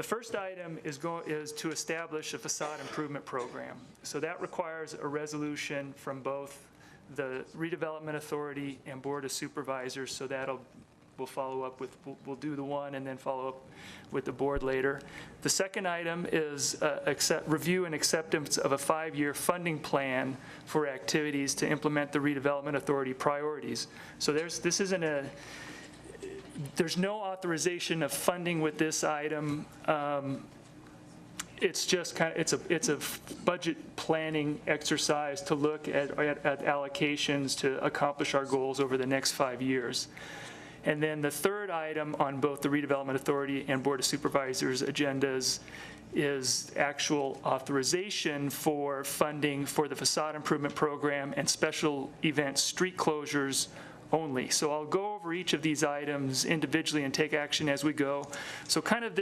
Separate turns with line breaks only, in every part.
first item is to establish a facade improvement program. So that requires a resolution from both the Redevelopment Authority and Board of Supervisors, so we'll follow up with, we'll do the one and then follow up with the board later. The second item is review and acceptance of a 5-year funding plan for activities to implement the Redevelopment Authority priorities. So there's no authorization of funding with this item. It's just it's a budget planning exercise to look at allocations to accomplish our goals over the next 5 years. And then the third item on both the Redevelopment Authority and Board of Supervisors agendas is actual authorization for funding for the facade improvement program and special event street closures only. So I'll go over each of these items individually and take action as we go. So kind of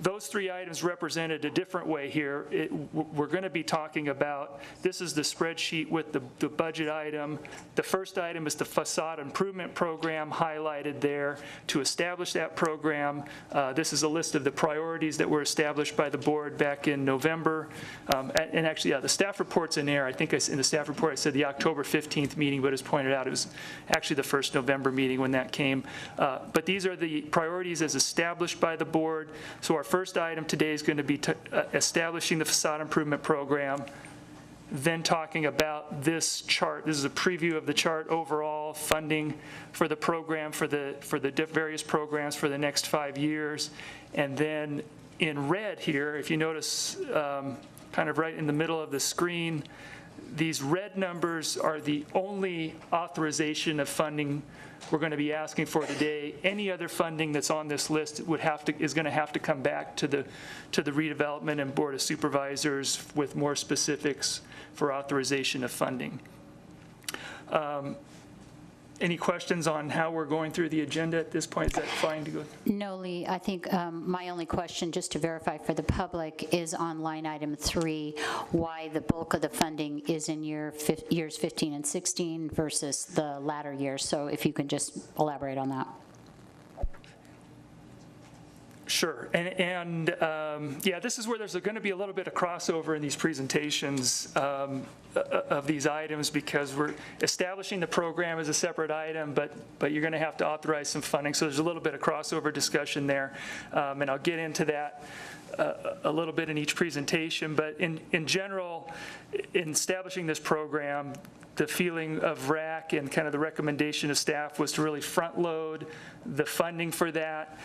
those three items represented a different way here. We're going to be talking about, this is the spreadsheet with the budget item. The first item is the facade improvement program highlighted there. To establish that program, this is a list of the priorities that were established by the board back in November. And actually, yeah, the staff report's in there. I think in the staff report I said the October 15th meeting, but as pointed out, it was actually the first November meeting when that came. But these are the priorities as established by the board. So our first item today is going to be establishing the facade improvement program, then talking about this chart. This is a preview of the chart, overall funding for the program, for the various programs for the next 5 years. And then in red here, if you notice kind of right in the middle of the screen, these red numbers are the only authorization of funding we're going to be asking for today. Any other funding that's on this list is going to have to come back to the Redevelopment and Board of Supervisors with more specifics for authorization of funding. Any questions on how we're going through the agenda at this point? Is that fine to go?
No, Lee. I think my only question, just to verify for the public, is on line item 3, why the bulk of the funding is in years 15 and 16 versus the latter years. So if you can just elaborate on that.
Sure, and yeah, this is where there's going to be a little bit of crossover in these presentations of these items, because we're establishing the program as a separate item, but you're going to have to authorize some funding, so there's a little bit of crossover discussion there, and I'll get into that a little bit in each presentation. But in general, in establishing this program, the feeling of RAC and kind of the recommendation of staff was to really front load the funding for that.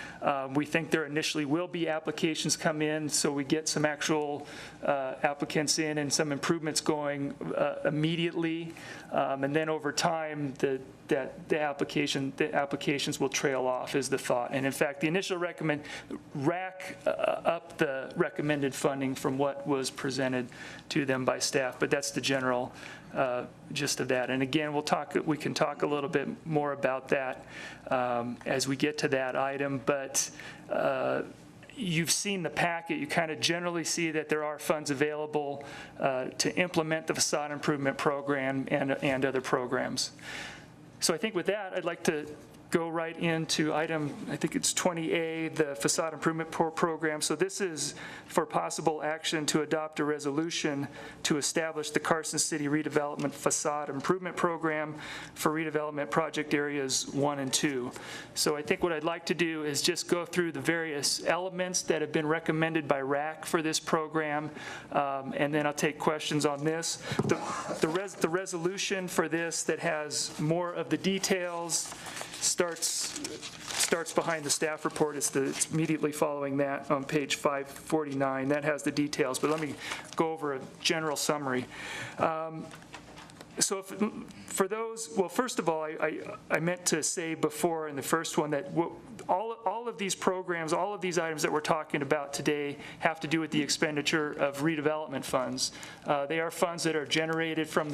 We think there initially will be applications come in, so we get some actual applicants in and some improvements going immediately. And then over time, the applications will trail off is the thought. And in fact, the initial RAC up the recommended funding from what was presented to them by staff, but that's the general gist of that. And again, we can talk a little bit more about that as we get to that item, but you've seen the packet. You kind of generally see that there are funds available to implement the facade improvement program and other programs. So I think with that, I'd like to go right into item, I think it's 20A, the facade improvement program. So this is for possible action to adopt a resolution to establish the Carson City redevelopment facade improvement program for redevelopment project areas 1 and 2. So I think what I'd like to do is just go through the various elements that have been recommended by RAC for this program, and then I'll take questions on this. The resolution for this that has more of the details starts behind the staff report. It's immediately following that on page 549. That has the details, but let me go over a general summary. So for those, well, first of all, I meant to say before in the first one that all of these programs, all of these items that we're talking about today have to do with the expenditure of redevelopment funds. They are funds that are generated from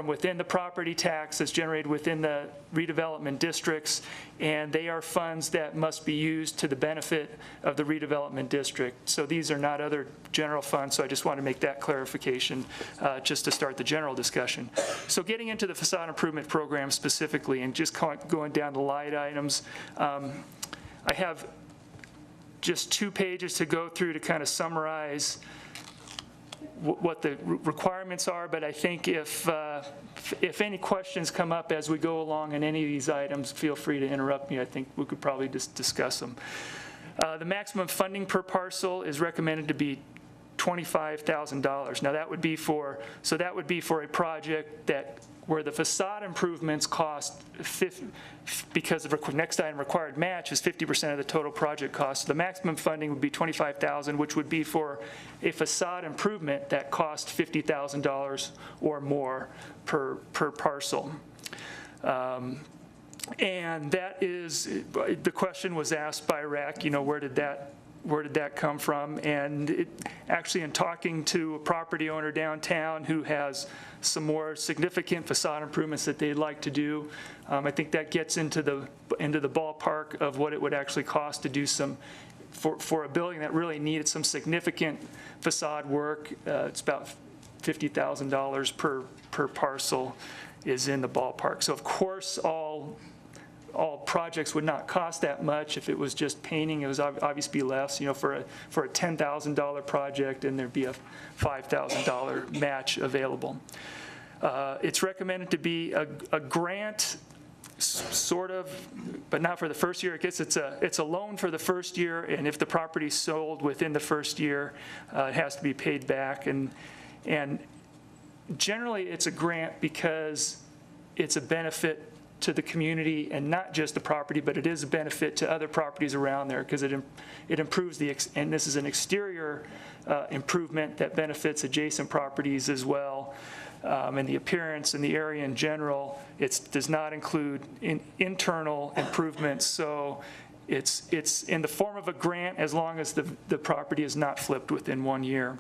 within the property tax that's generated within the redevelopment districts, and they are funds that must be used to the benefit of the redevelopment district. So these are not other general funds, so I just want to make that clarification just to start the general discussion. So getting into the facade improvement program specifically and just going down the line items, I have just 2 pages to go through to kind of summarize what the requirements are, but I think if any questions come up as we go along in any of these items, feel free to interrupt me. I think we could probably just discuss them. The maximum funding per parcel is recommended to be $25,000. Now that would be for a project where the facade improvements cost because the next item required match is 50% of the total project cost. The maximum funding would be $25,000, which would be for a facade improvement that cost $50,000 or more per parcel. And that is, the question was asked by RAC, where did that come from? And actually, in talking to a property owner downtown who has some more significant facade improvements that they'd like to do, I think that gets into the ballpark of what it would actually cost to do some, for a building that really needed some significant facade work. It's about $50,000 per parcel is in the ballpark. So of course, all projects would not cost that much. If it was just painting, it was obviously be less. For a $10,000 project, and there'd be a $5,000 match available. It's recommended to be a grant, sort of, but not for the first year. I guess it's a loan for the first year, and if the property's sold within the first year, it has to be paid back. And generally, it's a grant because it's a benefit to the community, and not just the property, but it is a benefit to other properties around there because it improves and this is an exterior improvement that benefits adjacent properties as well, and the appearance and the area in general. It does not include internal improvements, so it's in the form of a grant as long as the property is not flipped within 1 year.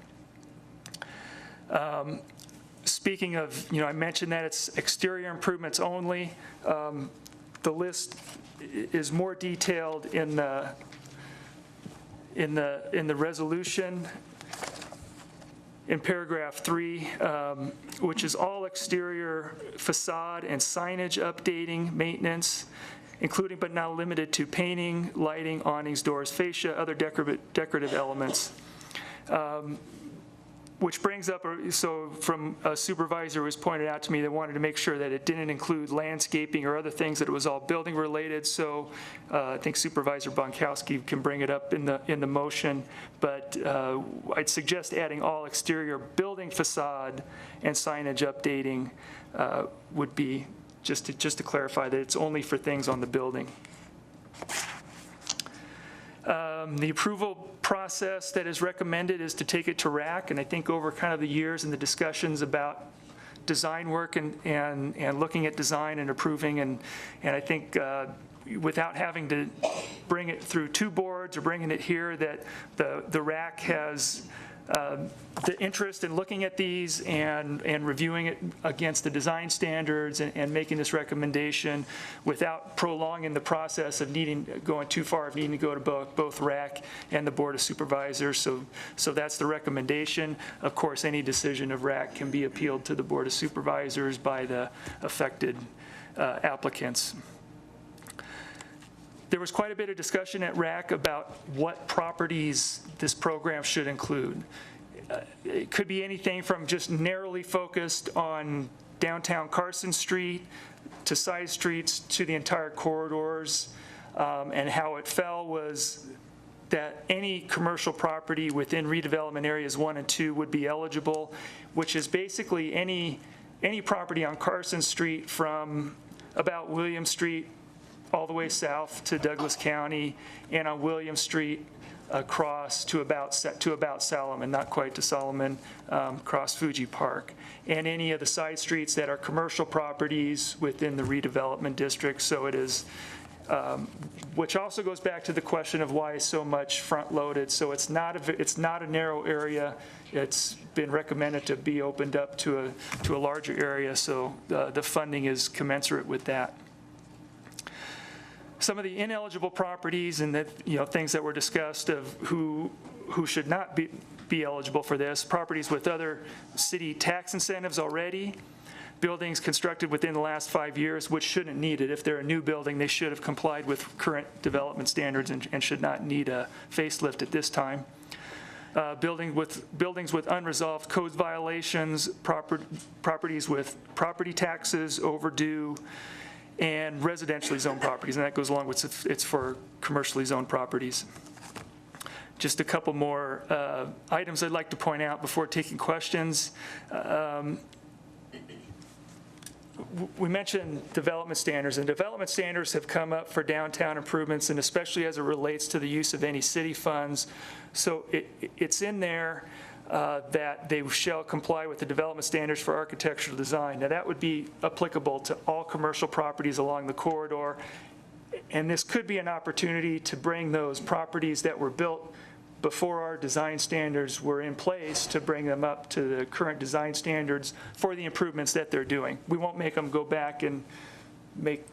Speaking of, I mentioned that it's exterior improvements only. The list is more detailed in the resolution in paragraph 3, which is all exterior facade and signage updating, maintenance, including but not limited to painting, lighting, awnings, doors, fascia, other decorative elements. Which brings up, so from a supervisor was pointed out to me, they wanted to make sure that it didn't include landscaping or other things, that it was all building related. So I think Supervisor Bonkowski can bring it up in the motion, but I'd suggest adding all exterior building facade and signage updating would be just to clarify that it's only for things on the building. The approval process that is recommended is to take it to RAC, and I think over kind of the years and the discussions about design work and looking at design and approving, and I think without having to bring it through 2 boards or bringing it here, that the RAC has the interest in looking at these and reviewing it against the design standards and making this recommendation without prolonging the process of going too far, of needing to go to both RAC and the Board of Supervisors. So that's the recommendation. Of course, any decision of RAC can be appealed to the Board of Supervisors by the affected applicants. There was quite a bit of discussion at RAC about what properties this program should include. It could be anything from just narrowly focused on downtown Carson Street to side streets to the entire corridors, and how it fell was that any commercial property within redevelopment areas 1 and 2 would be eligible, which is basically any property on Carson Street from about William Street all the way south to Douglas County, and on William Street across to about Solomon, not quite to Solomon, across Fuji Park, and any of the side streets that are commercial properties within the redevelopment district. So it is, which also goes back to the question of why it's so much front-loaded. So it's not a narrow area. It's been recommended to be opened up to a larger area, so the funding is commensurate with that. Some of the ineligible properties and things that were discussed of who should not be eligible for this: properties with other city tax incentives already, buildings constructed within the last 5 years, which shouldn't need it. If they're a new building, they should have complied with current development standards and should not need a facelift at this time. Buildings with unresolved code violations, properties with property taxes overdue, and residentially zoned properties, and that goes along with it's for commercially zoned properties. Just a couple more items I'd like to point out before taking questions. We mentioned development standards, and development standards have come up for downtown improvements, and especially as it relates to the use of any city funds. So it's in there that they shall comply with the development standards for architectural design. Now, that would be applicable to all commercial properties along the corridor, and this could be an opportunity to bring those properties that were built before our design standards were in place to bring them up to the current design standards for the improvements that they're doing. We won't make them go back and make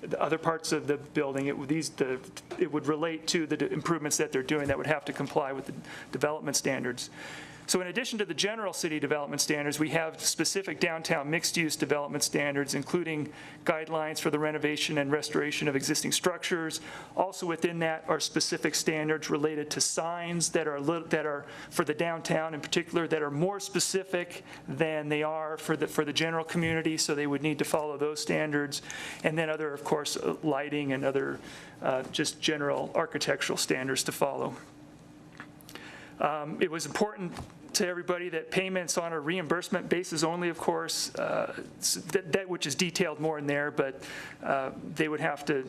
the other parts of the building. It would relate to the improvements that they're doing that would have to comply with the development standards. So in addition to the general city development standards, we have specific downtown mixed-use development standards, including guidelines for the renovation and restoration of existing structures. Also within that are specific standards related to signs that are for the downtown in particular, that are more specific than they are for the general community, so they would need to follow those standards. And then other, of course, lighting and other just general architectural standards to follow. It was important to everybody that payments on a reimbursement basis only, of course, that which is detailed more in there, but they would have to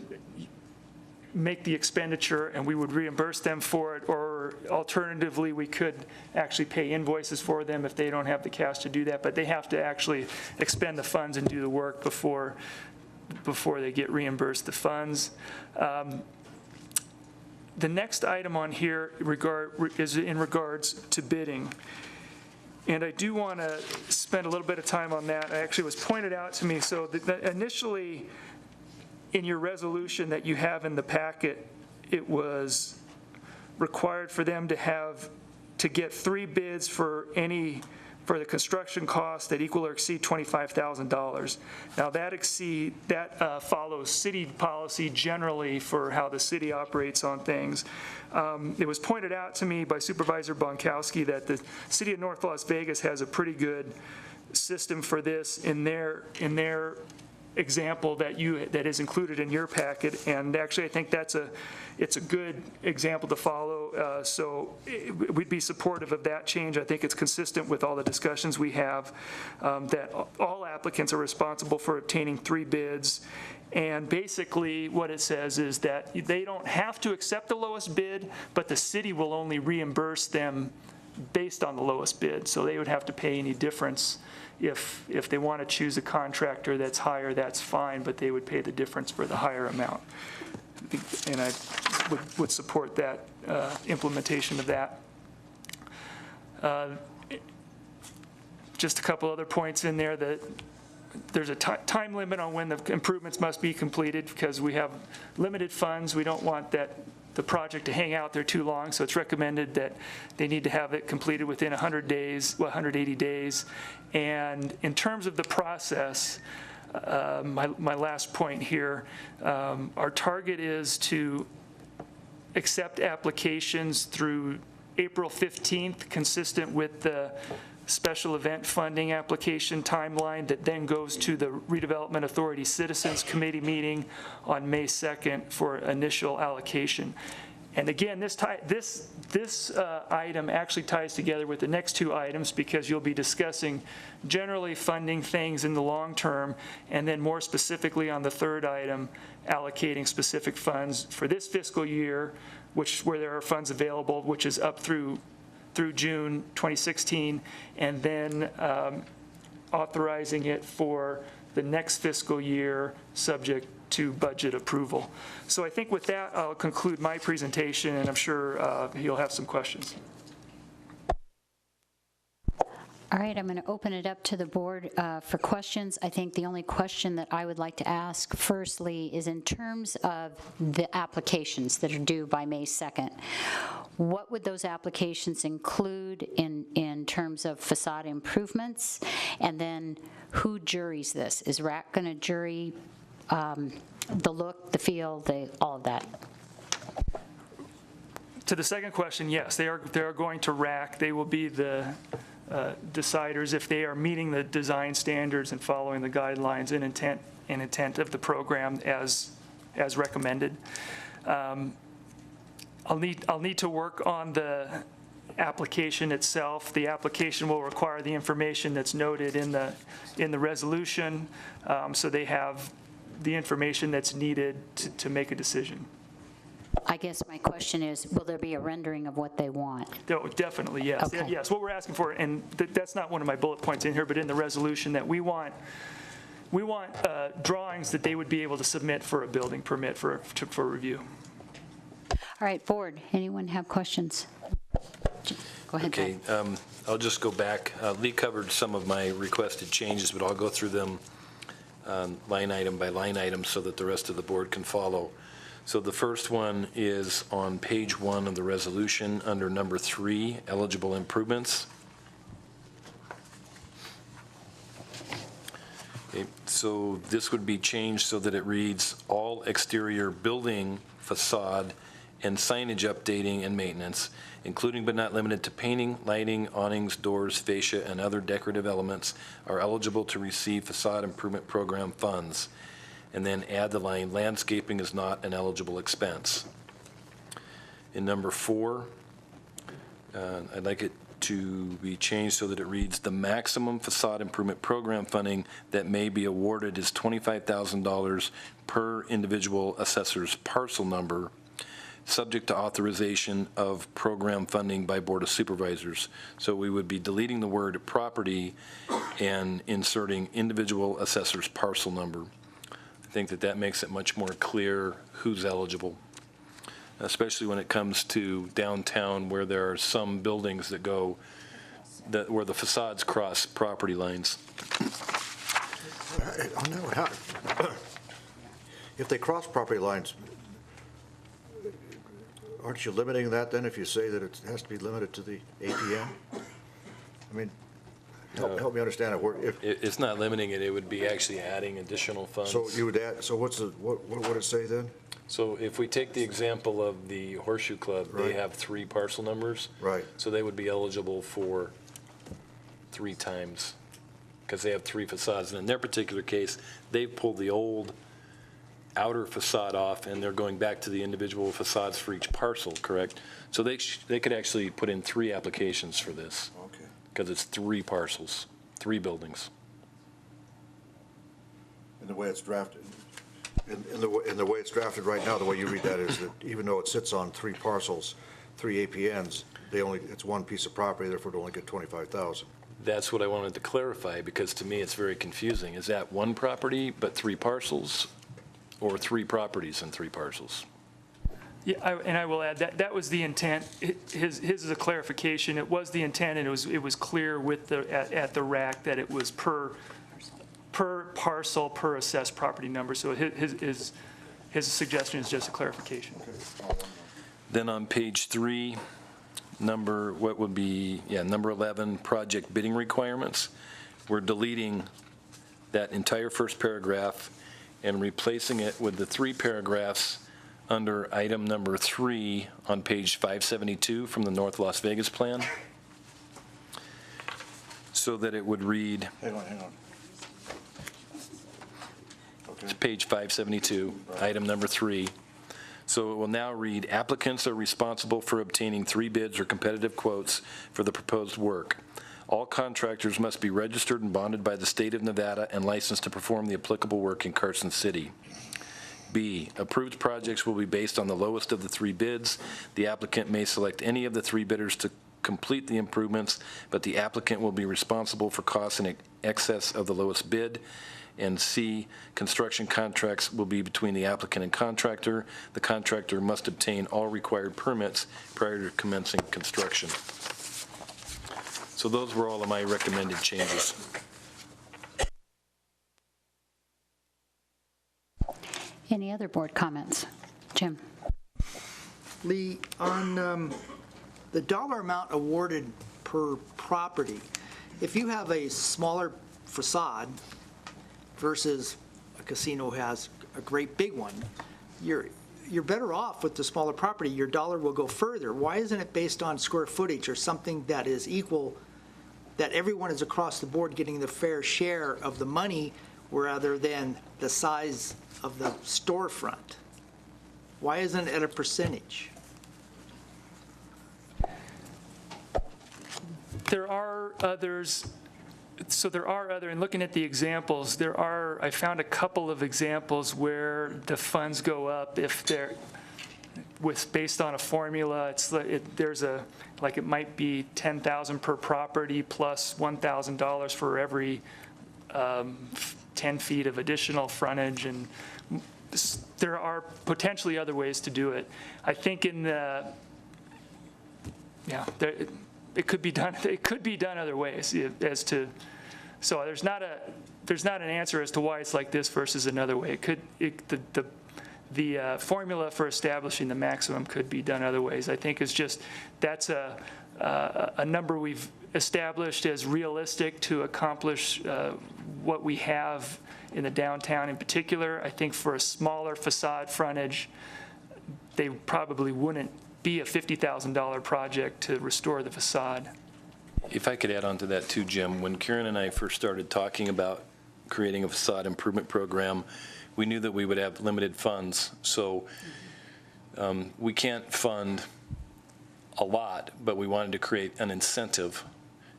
make the expenditure and we would reimburse them for it, or alternatively, we could actually pay invoices for them if they don't have the cash to do that, but they have to actually expend the funds and do the work before they get reimbursed the funds. The next item on here is in regards to bidding. And I do want to spend a little bit of time on that. It actually was pointed out to me. So initially, in your resolution that you have in the packet, it was required for them to get 3 bids for the construction costs that equal or exceed $25,000. Now that follows city policy generally for how the city operates on things. It was pointed out to me by Supervisor Bonkowski that the city of North Las Vegas has a pretty good system for this in their example that is included in your packet, and actually I think it's a good example to follow, so we'd be supportive of that change. I think it's consistent with all the discussions we have, that all applicants are responsible for obtaining 3 bids, and basically what it says is that they don't have to accept the lowest bid, but the city will only reimburse them based on the lowest bid, so they would have to pay any difference. If they want to choose a contractor that's higher, that's fine, but they would pay the difference for the higher amount. And I would support that implementation of that. Just a couple other points in there, that there's a time limit on when the improvements must be completed because we have limited funds. We don't want the project to hang out there too long, so it's recommended that they need to have it completed within 180 days. And in terms of the process, my last point here, our target is to accept applications through April 15th, consistent with the special event funding application timeline that then goes to the Redevelopment Authority Citizens Committee meeting on May 2nd for initial allocation. And again, this item actually ties together with the next 2 items because you'll be discussing generally funding things in the long term, and then more specifically on the 3rd item, allocating specific funds for this fiscal year, where there are funds available, which is up through June 2016, and then authorizing it for the next fiscal year subject to budget approval. So I think with that, I'll conclude my presentation, and I'm sure you'll have some questions.
All right, I'm going to open it up to the board for questions. I think the only question that I would like to ask firstly is in terms of the applications that are due by May 2nd. what would those applications include in terms of facade improvements? And then who juries this? Is RAC going to jury the look, the feel, all of that?
To the second question, yes, they are going to RAC. They will be the deciders if they are meeting the design standards and following the guidelines and intent of the program as recommended. I'll need to work on the application itself. The application will require the information that's noted in the resolution, so they have the information that's needed to make a decision.
I guess my question is, will there be a rendering of what they want?
Oh, definitely, yes.
Okay.
Yes, what we're asking for, and that's not one of my bullet points in here, but in the resolution, that we want drawings that they would be able to submit for a building permit for review.
All right, board, anyone have questions? Go ahead.
Okay, I'll just go back. Lee covered some of my requested changes, but I'll go through them line item by line item so that the rest of the board can follow. So the first one is on page 1 of the resolution under number 3, eligible improvements. Okay, so this would be changed so that it reads, all exterior building facade and signage updating and maintenance, including but not limited to painting, lighting, awnings, doors, fascia, and other decorative elements, are eligible to receive facade improvement program funds. And then add the line, landscaping is not an eligible expense. In number 4, I'd like it to be changed so that it reads, the maximum facade improvement program funding that may be awarded is $25,000 per individual assessor's parcel number, subject to authorization of program funding by Board of Supervisors. So we would be deleting the word property and inserting individual assessor's parcel number. I think that makes it much more clear who's eligible, especially when it comes to downtown where there are some buildings that go, where the facades cross property lines.
If they cross property lines, aren't you limiting that then if you say that it has to be limited to the APM? I mean, help me understand it.
It's not limiting it, it would be actually adding additional funds.
So you would add, so what would it say then?
So if we take the example of the Horseshoe Club, they
Right.
have 3 parcel numbers.
Right.
So they would be eligible for 3 times, because they have 3 facades. And in their particular case, they've pulled the old outer facade off, and they're going back to the individual facades for each parcel, correct? So they could actually put in 3 applications for this.
Okay.
Because it's 3 parcels, 3 buildings.
In the way it's drafted, in the way it's drafted right now, the way you read that is that even though it sits on 3 parcels, 3 APNs, it's one piece of property, therefore it only get 25,000.
That's what I wanted to clarify, because to me it's very confusing. Is that 1 property but 3 parcels, or 3 properties and 3 parcels?
Yeah, and I will add that was the intent. His is a clarification. It was the intent, and it was clear with at the RAC that it was per parcel, per assessed property number. So his suggestion is just a clarification.
Then on page 3, number 11, project bidding requirements. We're deleting that entire first paragraph and replacing it with the 3 paragraphs under item number 3 on page 572 from the North Las Vegas plan, so that it would read,
Hang on. Okay.
it's page 572, item number 3. So it will now read, applicants are responsible for obtaining 3 bids or competitive quotes for the proposed work. All contractors must be registered and bonded by the state of Nevada and licensed to perform the applicable work in Carson City. B, approved projects will be based on the lowest of the 3 bids. The applicant may select any of the 3 bidders to complete the improvements, but the applicant will be responsible for costs in excess of the lowest bid. And C, construction contracts will be between the applicant and contractor. The contractor must obtain all required permits prior to commencing construction. So those were all of my recommended changes.
Any other board comments? Jim?
Lee, on the dollar amount awarded per property, if you have a smaller facade versus a casino has a great big one, you're better off with the smaller property. Your dollar will go further. Why isn't it based on square footage or something that is equal, that everyone is across the board getting the fair share of the money rather than the size of the storefront? Why isn't it a percentage?
There are others, and looking at the examples, I found a couple of examples where the funds go up if they're, based on a formula, it might be $10,000 per property plus $1,000 for every 10 feet of additional frontage, and there are potentially other ways to do it. I think it could be done. It could be done other ways as to. So there's not an answer as to why it's like this versus another way. The formula for establishing the maximum could be done other ways. I think it's just that's a number we've established as realistic to accomplish what we have in the downtown in particular. I think for a smaller facade frontage, they probably wouldn't be a $50,000 project to restore the facade.
If I could add on to that too, Jim, when Karen and I first started talking about creating a facade improvement program, we knew that we would have limited funds. So we can't fund a lot, but we wanted to create an incentive.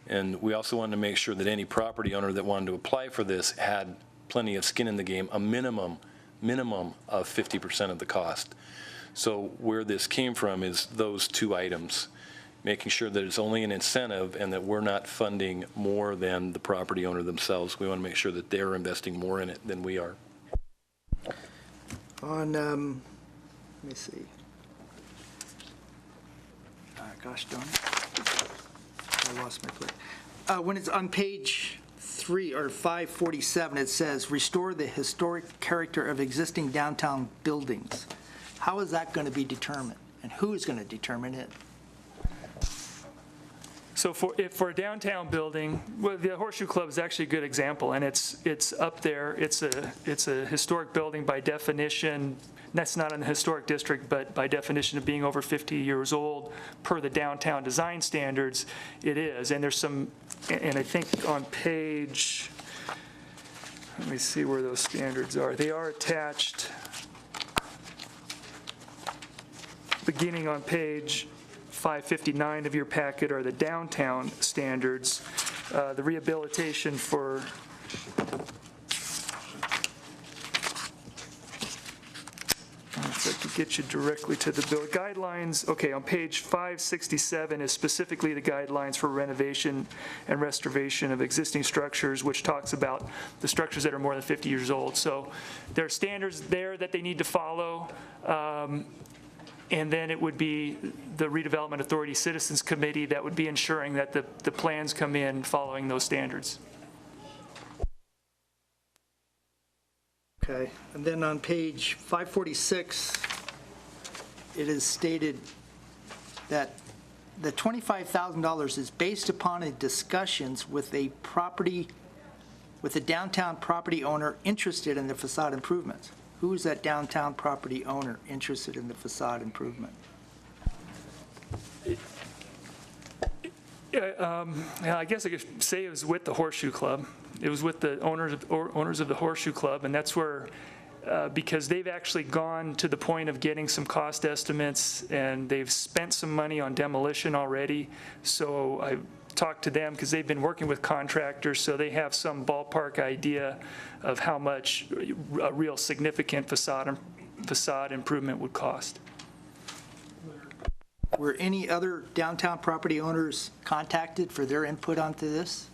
And we also wanted to make sure that any property owner that wanted to apply for this had plenty of skin in the game, a minimum of 50% of the cost. So where this came from is those two items, making sure that it's only an incentive and that we're not funding more than the property owner themselves. We want to make sure that they're investing more in it than we are.
On, let me see. Gosh darn it. I lost my place. When it's on page 547, it says, restore the historic character of existing downtown buildings. How is that going to be determined, and who is going to determine it?
So for a downtown building, well, the Horseshoe Club is actually a good example, and it's up there. It's a historic building by definition. That's not in the historic district, but by definition of being over 50 years old, per the downtown design standards, it is. And there's some, and I think on page, let me see where those standards are. They are attached. Beginning on page 559 of your packet are the downtown standards. The rehabilitation for, if I could get you directly to the bill guidelines. Okay, on page 567 is specifically the guidelines for renovation and restoration of existing structures, which talks about the structures that are more than 50 years old. So there are standards there that they need to follow. And then it would be the Redevelopment Authority Citizens Committee that would be ensuring that the plans come in following those standards.
Okay, and then on page 546, it is stated that the $25,000 is based upon discussions with a downtown property owner interested in the facade improvements. Who is that downtown property owner interested in the facade improvement?
I guess I could say it was with the Horseshoe Club. It was with the owners of the Horseshoe Club, and that's where, because they've actually gone to the point of getting some cost estimates, and they've spent some money on demolition already. So I talked to them because they've been working with contractors, so they have some ballpark idea of how much a real significant facade improvement would cost.
Were any other downtown property owners contacted for their input onto this?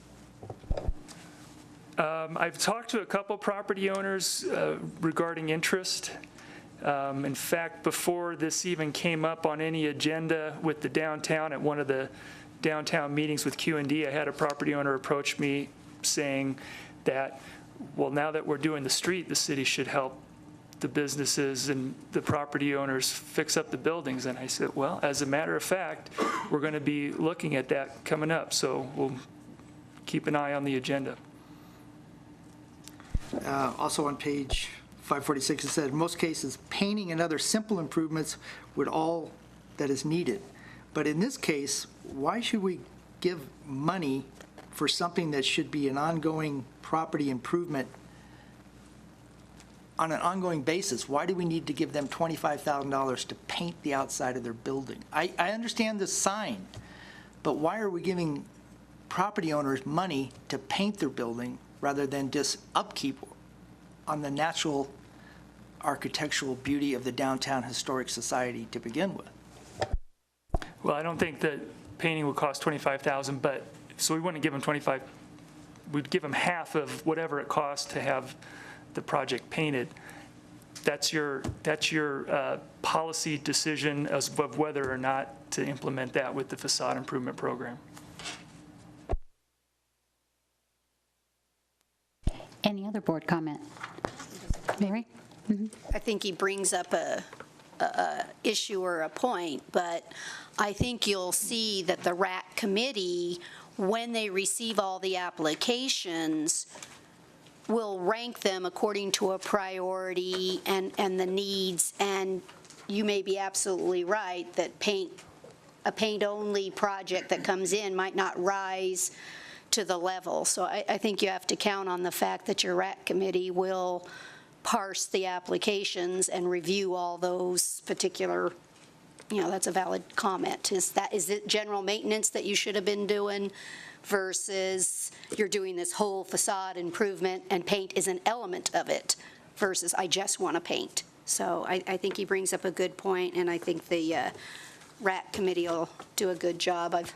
I've talked to a couple property owners regarding interest. In fact, before this even came up on any agenda with the downtown, at one of the downtown meetings with Q&D, I had a property owner approach me saying that, well, now that we're doing the street, the city should help the businesses and the property owners fix up the buildings. And I said, well, as a matter of fact, we're going to be looking at that coming up, so we'll keep an eye on the agenda.
Also on page 546, it said, in most cases, painting and other simple improvements would all that is needed. But in this case, why should we give money for something that should be an ongoing property improvement on an ongoing basis? Why do we need to give them $25,000 to paint the outside of their building? I understand the sign, but why are we giving property owners money to paint their building rather than just upkeep on the natural architectural beauty of the downtown historic society to begin with?
Well, I don't think that painting would cost $25,000, but, so we wouldn't give them 25, we'd give them half of whatever it costs to have the project painted. That's your policy decision as of whether or not to implement that with the facade improvement program.
Any other board comment? Mary?
I think he brings up a issue or a point, but I think you'll see that the RAC committee, when they receive all the applications, will rank them according to a priority and the needs, and you may be absolutely right that a paint-only project that comes in might not rise to the level. So I think you have to count on the fact that your RAC committee will parse the applications and review all those particular, that's a valid comment. Is it general maintenance that you should have been doing versus you're doing this whole facade improvement and paint is an element of it versus I just want to paint? So I think he brings up a good point, and I think the RAC committee will do a good job.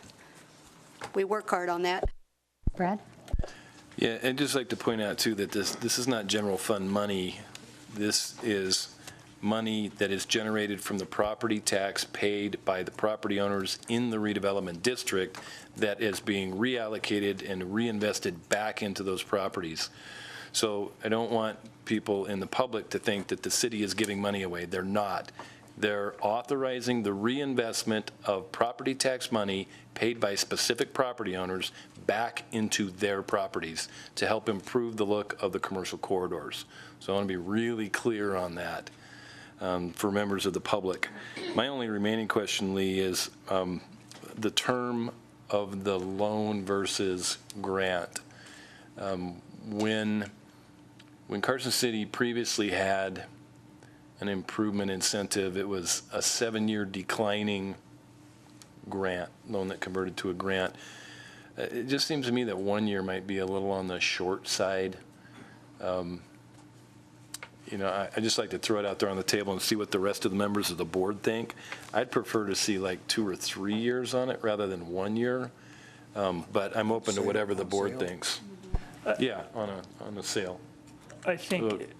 We work hard on that.
Brad?
Yeah, I'd just like to point out, too, that this is not general fund money. This is money that is generated from the property tax paid by the property owners in the redevelopment district that is being reallocated and reinvested back into those properties. So I don't want people in the public to think that the city is giving money away. They're not. They're authorizing the reinvestment of property tax money paid by specific property owners back into their properties to help improve the look of the commercial corridors. So I want to be really clear on that for members of the public. My only remaining question, Lee, is the term of the loan versus grant. When Carson City previously had an improvement incentive, it was a 7-year declining grant, loan that converted to a grant. It just seems to me that 1 year might be a little on the short side. I just like to throw it out there on the table and see what the rest of the members of the board think. I'd prefer to see like 2 or 3 years on it rather than 1 year, but I'm open to whatever the board thinks. Yeah, on a sale.
I think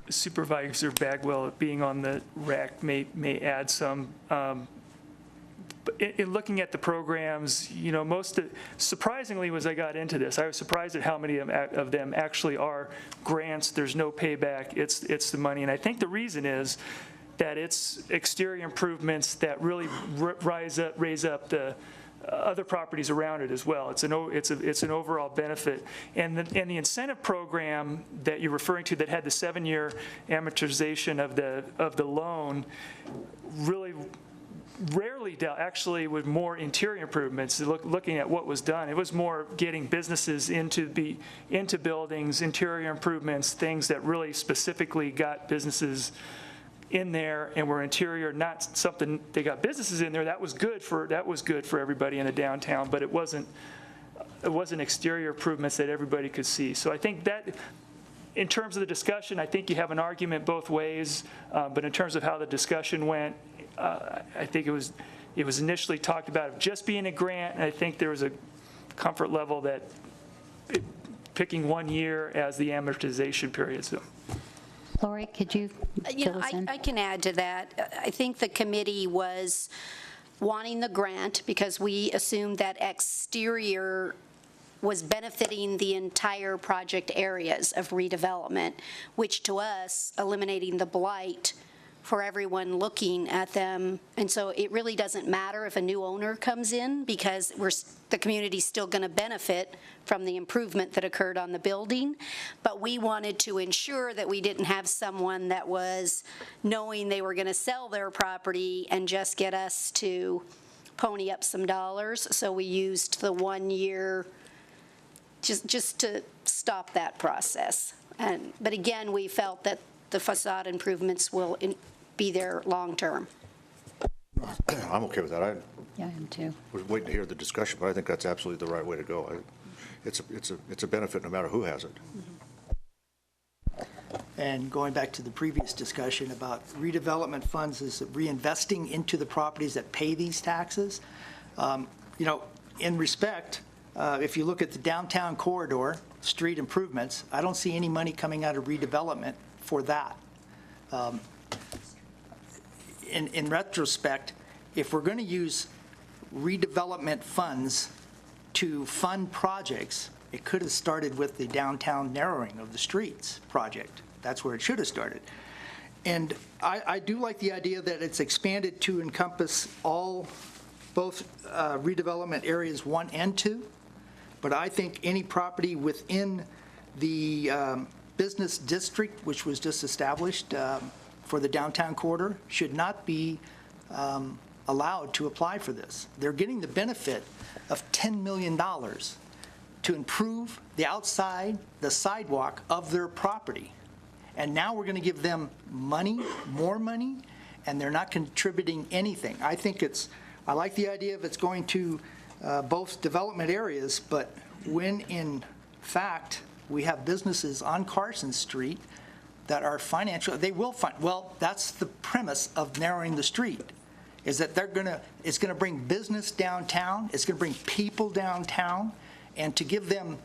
Supervisor Bagwell, being on the RAC, may add some. But in looking at the programs, surprisingly, as I got into this, I was surprised at how many of them actually are grants. There's no payback. It's the money. And I think the reason is that it's exterior improvements that really raise up the other properties around it as well. It's an overall benefit. And the incentive program that you're referring to that had the 7-year amortization of the loan really rarely dealt actually with more interior improvements. Looking at what was done, it was more getting businesses into buildings, interior improvements, things that really specifically got businesses in there and were interior, not something they got businesses in there. That was good for everybody in the downtown, but it wasn't exterior improvements that everybody could see. So I think that in terms of the discussion, I think you have an argument both ways, but in terms of how the discussion went, I think it was initially talked about just being a grant, and I think there was a comfort level that picking 1 year as the amortization period. So,
Lori, could you fill us in?
I can add to that. I think the committee was wanting the grant because we assumed that exterior was benefiting the entire project areas of redevelopment, which to us, eliminating the blight for everyone looking at them. And so it really doesn't matter if a new owner comes in, because the community's still going to benefit from the improvement that occurred on the building. But we wanted to ensure that we didn't have someone that was knowing they were going to sell their property and just get us to pony up some dollars. So we used the 1 year just to stop that process. But again, we felt that the facade improvements will be there long-term.
I'm okay with that. I
Yeah, I am too.
was waiting to hear the discussion, but I think that's absolutely the right way to go. It's a benefit no matter who has it.
And going back to the previous discussion about redevelopment funds is reinvesting into the properties that pay these taxes. In respect, if you look at the downtown corridor, street improvements, I don't see any money coming out of redevelopment for that. In retrospect, if we're going to use redevelopment funds to fund projects, it could have started with the downtown narrowing of the streets project. That's where it should have started. And I do like the idea that it's expanded to encompass both redevelopment areas 1 and 2. But I think any property within the business district, which was just established for the downtown corridor, should not be allowed to apply for this. They're getting the benefit of $10 million to improve the outside, the sidewalk of their property. And now we're going to give them money, more money, and they're not contributing anything. I like the idea of it's going to both development areas, but when in fact we have businesses on Carson Street that are financial, they will fund. Well, that's the premise of narrowing the street, is that it's going to bring business downtown, it's going to bring people downtown, and to give them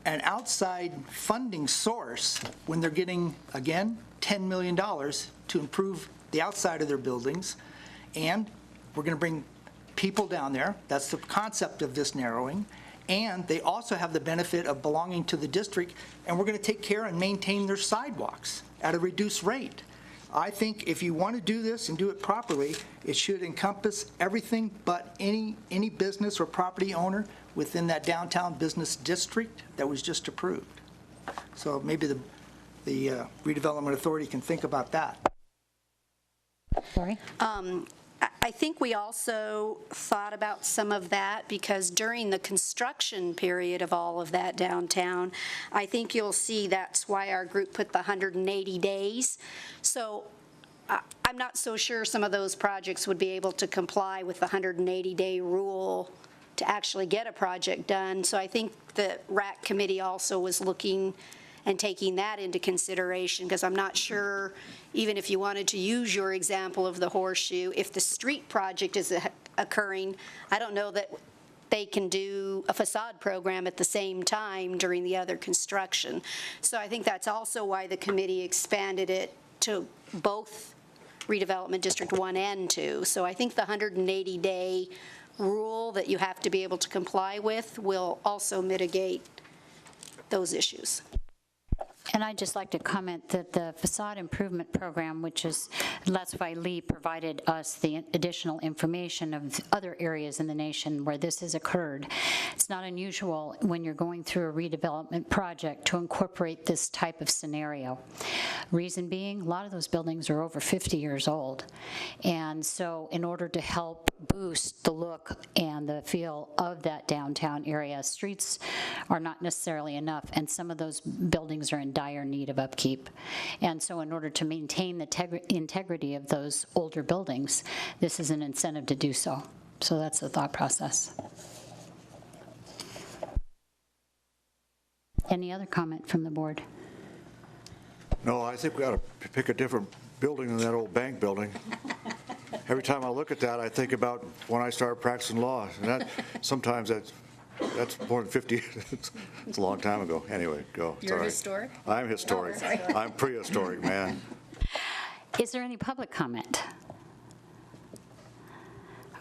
an outside funding source when they're getting, again, $10 million to improve the outside of their buildings, and we're going to bring people down there. That's the concept of this narrowing. And they also have the benefit of belonging to the district, and we're going to take care and maintain their sidewalks at a reduced rate. I think if you want to do this and do it properly, it should encompass everything but any business or property owner within that downtown business district that was just approved. So maybe the redevelopment authority can think about that.
Sorry?
I think we also thought about some of that because during the construction period of all of that downtown, I think you'll see that's why our group put the 180 days. So I'm not so sure some of those projects would be able to comply with the 180-day rule to actually get a project done. So I think the RAC committee also was looking and taking that into consideration, because I'm not sure, even if you wanted to use your example of the horseshoe, if the street project is occurring, I don't know that they can do a facade program at the same time during the other construction. So I think that's also why the committee expanded it to both redevelopment District 1 and 2. So I think the 180-day rule that you have to be able to comply with will also mitigate those issues.
And I'd just like to comment that the facade improvement program, that's why Lee provided us the additional information of other areas in the nation where this has occurred. It's not unusual when you're going through a redevelopment project to incorporate this type of scenario. Reason being, a lot of those buildings are over 50 years old. And so in order to help boost the look and the feel of that downtown area, streets are not necessarily enough, and some of those buildings are in dire need of upkeep. And so in order to maintain the integrity of those older buildings, this is an incentive to do so. So that's the thought process. Any other comment from the board?
No, I think we ought to pick a different building than that old bank building. Every time I look at that, I think about when I started practicing law. And sometimes that's more than 50 years. It's a long time ago. Anyway, go.
You're historic?
I'm historic.
Oh, sorry.
I'm prehistoric, man.
Is there any public comment?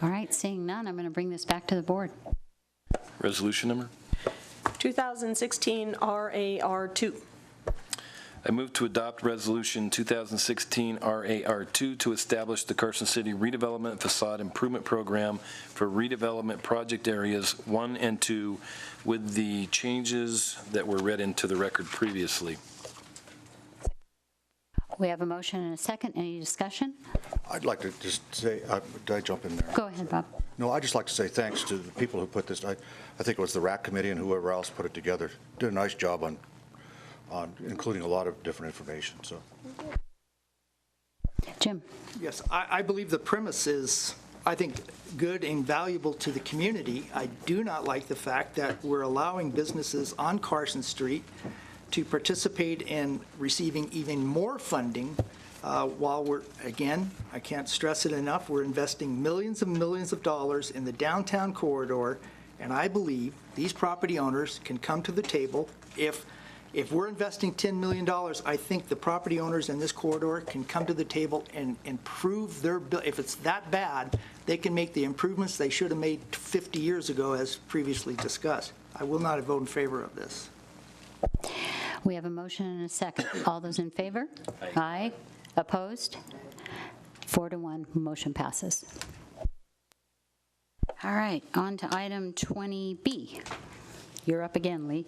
All right, seeing none, I'm going to bring this back to the board.
Resolution number?
2016 RAR2.
I move to adopt Resolution 2016 RAR2 to establish the Carson City Redevelopment Facade Improvement Program for redevelopment project areas 1 and 2 with the changes that were read into the record previously.
We have a motion and a second. Any discussion?
I'd like to just say, did I jump in there?
Go ahead, Bob.
No, I'd just like to say thanks to the people who put this, I think it was the RAC committee and whoever else put it together, did a nice job on including a lot of different information, so.
Jim?
Yes, I believe the premise is, I think, good and valuable to the community. I do not like the fact that we're allowing businesses on Carson Street to participate in receiving even more funding while we're, again, I can't stress it enough, we're investing millions and millions of dollars in the downtown corridor, and I believe these property owners can come to the table. If we're investing $10 million, I think the property owners in this corridor can come to the table and improve their, if it's that bad, they can make the improvements they should have made 50 years ago, as previously discussed. I will not vote in favor of this.
We have a motion and a second. All those in favor? Aye. Opposed? 4-1, motion passes. All right, on to item 20B. You're up again, Lee.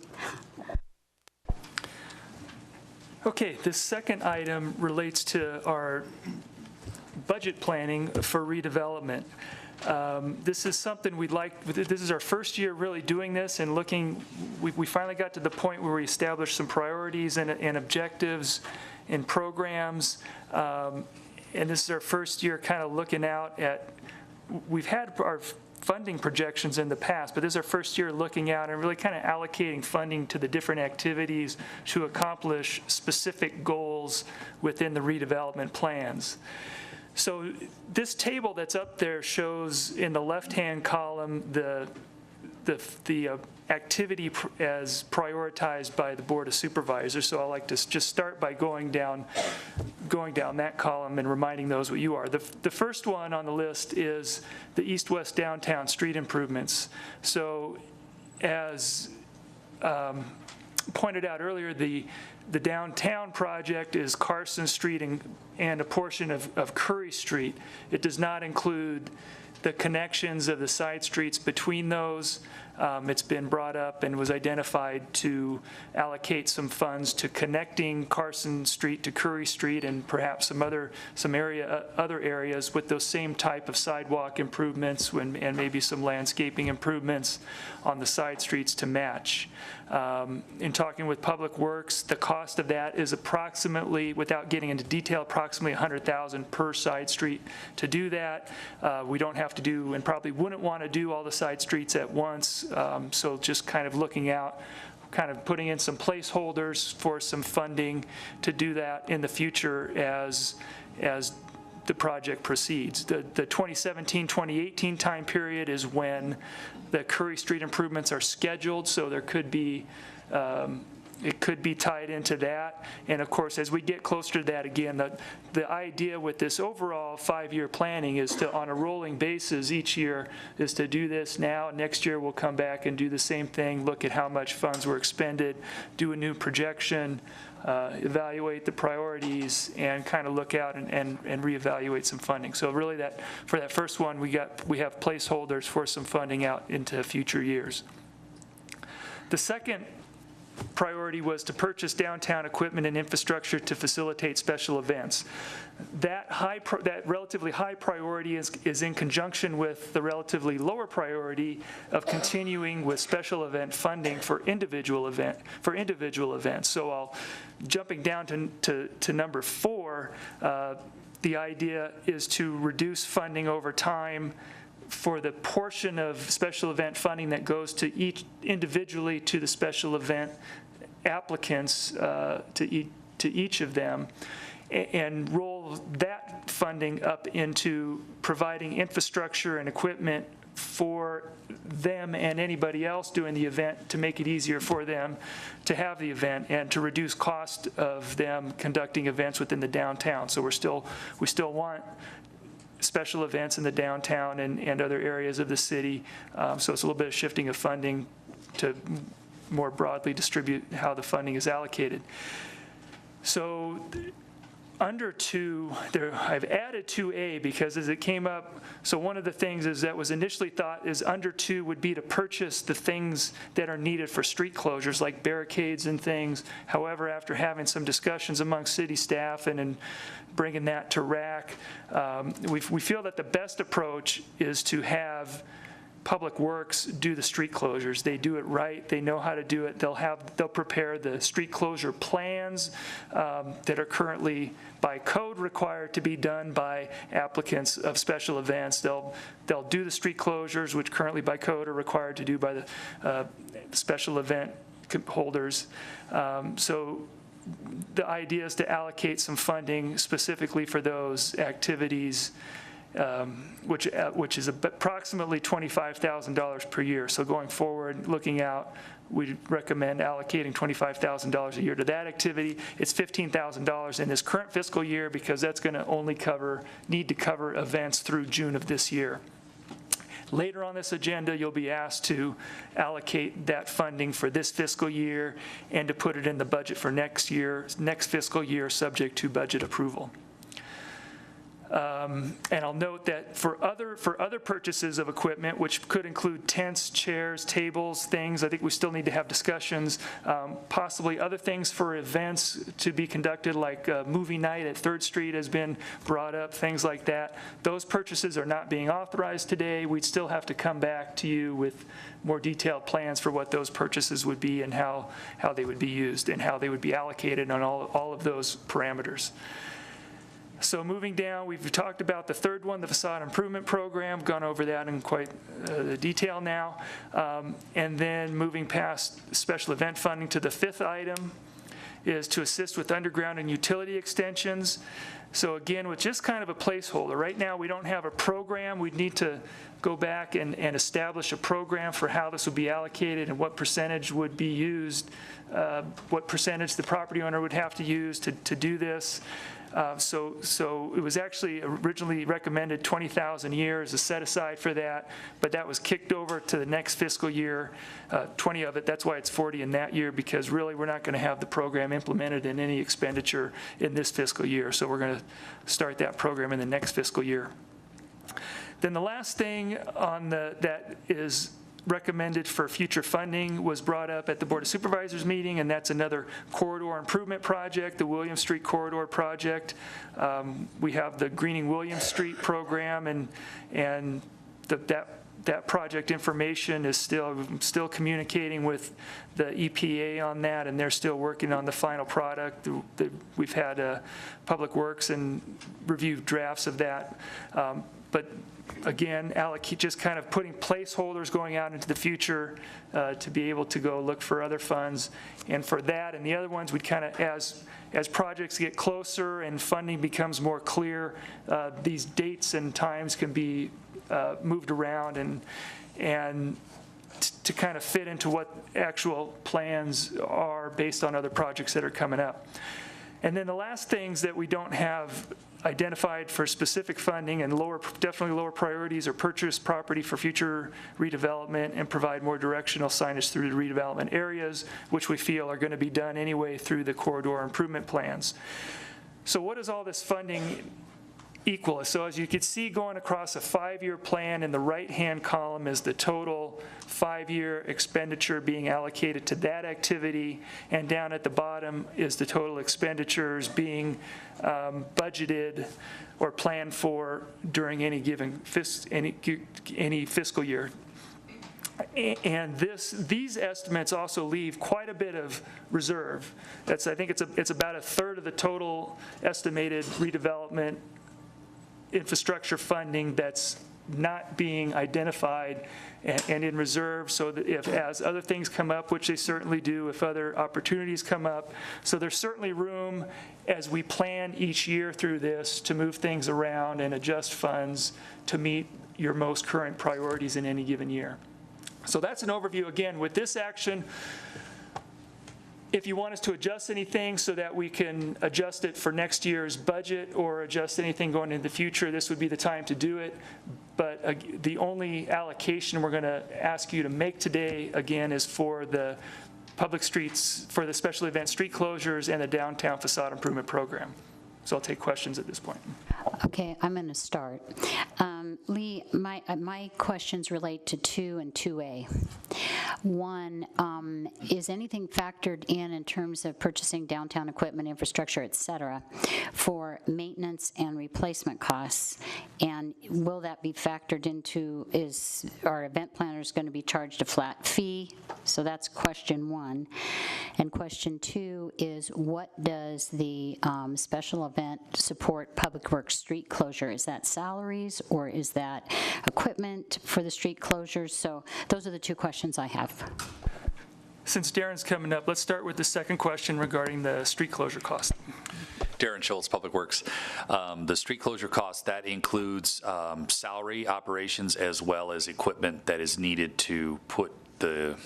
Okay, this second item relates to our budget planning for redevelopment. This is something we'd like, this is our first year really doing this and looking, we finally got to the point where we established some priorities and objectives and programs. And this is our first year kind of looking out at, we've had our funding projections in the past, but this is our first year looking out and really kind of allocating funding to the different activities to accomplish specific goals within the redevelopment plans. So this table that's up there shows in the left-hand column the activity as prioritized by the Board of Supervisors. So I like to just start by going down that column and reminding those what you are. The first one on the list is the east-west downtown street improvements. So as pointed out earlier, the downtown project is Carson Street and a portion of Curry Street. It does not include the connections of the side streets between those. It's been brought up and was identified to allocate some funds to connecting Carson Street to Curry Street and perhaps some other areas with those same type of sidewalk improvements and maybe some landscaping improvements on the side streets to match. In talking with Public Works, the cost of that is approximately, without getting into detail, approximately $100,000 per side street. To do that, we don't have to do, and probably wouldn't want to do all the side streets at once, so just kind of looking out, kind of putting in some placeholders for some funding to do that in the future as the project proceeds. The 2017-2018 time period is when the Curry Street improvements are scheduled, so there could be it could be tied into that. And of course, as we get closer to that, again, the idea with this overall 5-year planning is to, on a rolling basis each year, is to do this now. Next year, we'll come back and do the same thing, look at how much funds were expended, do a new projection, evaluate the priorities, and kind of look out and reevaluate some funding. So really for that first one, we have placeholders for some funding out into future years. The second priority was to purchase downtown equipment and infrastructure to facilitate special events. That relatively high priority is in conjunction with the relatively lower priority of continuing with special event funding for individual events. So jumping down to number 4, the idea is to reduce funding over time for the portion of special event funding that goes to individually to the special event applicants, to each of them, and roll that funding up into providing infrastructure and equipment for them and anybody else doing the event to make it easier for them to have the event and to reduce cost of them conducting events within the downtown. So we still want special events in the downtown and other areas of the city. So it's a little bit of shifting of funding to more broadly distribute how the funding is allocated. So under 2, I've added 2A because as it came up, so one of the things is that was initially thought is under 2 would be to purchase the things that are needed for street closures, like barricades and things. However, after having some discussions among city staff and bringing that to RAC, we feel that the best approach is to have Public Works do the street closures. They do it right. They know how to do it. They'll prepare the street closure plans that are currently by code required to be done by applicants of special events. They'll do the street closures, which currently by code are required to do by the special event holders. So the idea is to allocate some funding specifically for those activities, which is approximately $25,000 per year. So going forward, looking out, we recommend allocating $25,000 a year to that activity. It's $15,000 in this current fiscal year because that's going to only need to cover events through June of this year. Later on this agenda, you'll be asked to allocate that funding for this fiscal year and to put it in the budget for next fiscal year, subject to budget approval. And I'll note that for other purchases of equipment, which could include tents, chairs, tables, things, I think we still need to have discussions, possibly other things for events to be conducted, like movie night at 3rd Street has been brought up, things like that. Those purchases are not being authorized today. We'd still have to come back to you with more detailed plans for what those purchases would be and how they would be used and how they would be allocated on all of those parameters. So moving down, we've talked about the third one, the facade improvement program, gone over that in quite detail now. And then moving past special event funding to the 5th item is to assist with underground and utility extensions. So again, with just kind of a placeholder. Right now, we don't have a program. We'd need to go back and establish a program for how this would be allocated and what percentage would be used, what percentage the property owner would have to use to do this. So it was actually originally recommended 20,000 a year as a set aside for that, but that was kicked over to the next fiscal year, 20 of it. That's why it's 40 in that year, because really we're not going to have the program implemented in any expenditure in this fiscal year. So we're going to start that program in the next fiscal year. Then the last thing on that is recommended for future funding was brought up at the Board of Supervisors meeting, and that's another corridor improvement project, the William Street Corridor Project. We have the Greening William Street program, and that project information is still communicating with the EPA on that, and they're still working on the final product. We've had Public Works and reviewed drafts of that. But again, just kind of putting placeholders going out into the future to be able to go look for other funds. And for that and the other ones, we'd kind of, as projects get closer and funding becomes more clear, these dates and times can be moved around and to kind of fit into what actual plans are based on other projects that are coming up. And then the last things that we don't have identified for specific funding and definitely lower priorities are purchase property for future redevelopment and provide more directional signage through the redevelopment areas, which we feel are going to be done anyway through the corridor improvement plans. So what does all this funding equal? So as you can see, going across a 5-year plan, in the right-hand column is the total 5-year expenditure being allocated to that activity, and down at the bottom is the total expenditures being budgeted or planned for during any given fiscal year. And these estimates also leave quite a bit of reserve. I think it's about a third of the total estimated redevelopment infrastructure funding that's not being identified and in reserve, so that as other things come up, which they certainly do, if other opportunities come up. So there's certainly room as we plan each year through this to move things around and adjust funds to meet your most current priorities in any given year. So that's an overview. Again, with this action, if you want us to adjust anything so that we can adjust it for next year's budget or adjust anything going into the future, this would be the time to do it. But the only allocation we're going to ask you to make today, again, is for the public streets for the special event street closures and the downtown facade improvement program. So I'll take questions at this point.
Okay, I'm going to start. Lee, my questions relate to 2 and 2A. 1, is anything factored in terms of purchasing downtown equipment, infrastructure, et cetera, for maintenance and replacement costs? And will that be factored into, is our event planners going to be charged a flat fee? So that's question 1. And question 2 is, what does the special event support public works street closure? Is that salaries or is that equipment for the street closures? So those are the 2 questions I have.
Since Darren's coming up, let's start with the second question regarding the street closure cost.
Darren Schultz, Public Works. The street closure cost, that includes salary operations as well as equipment that is needed to put the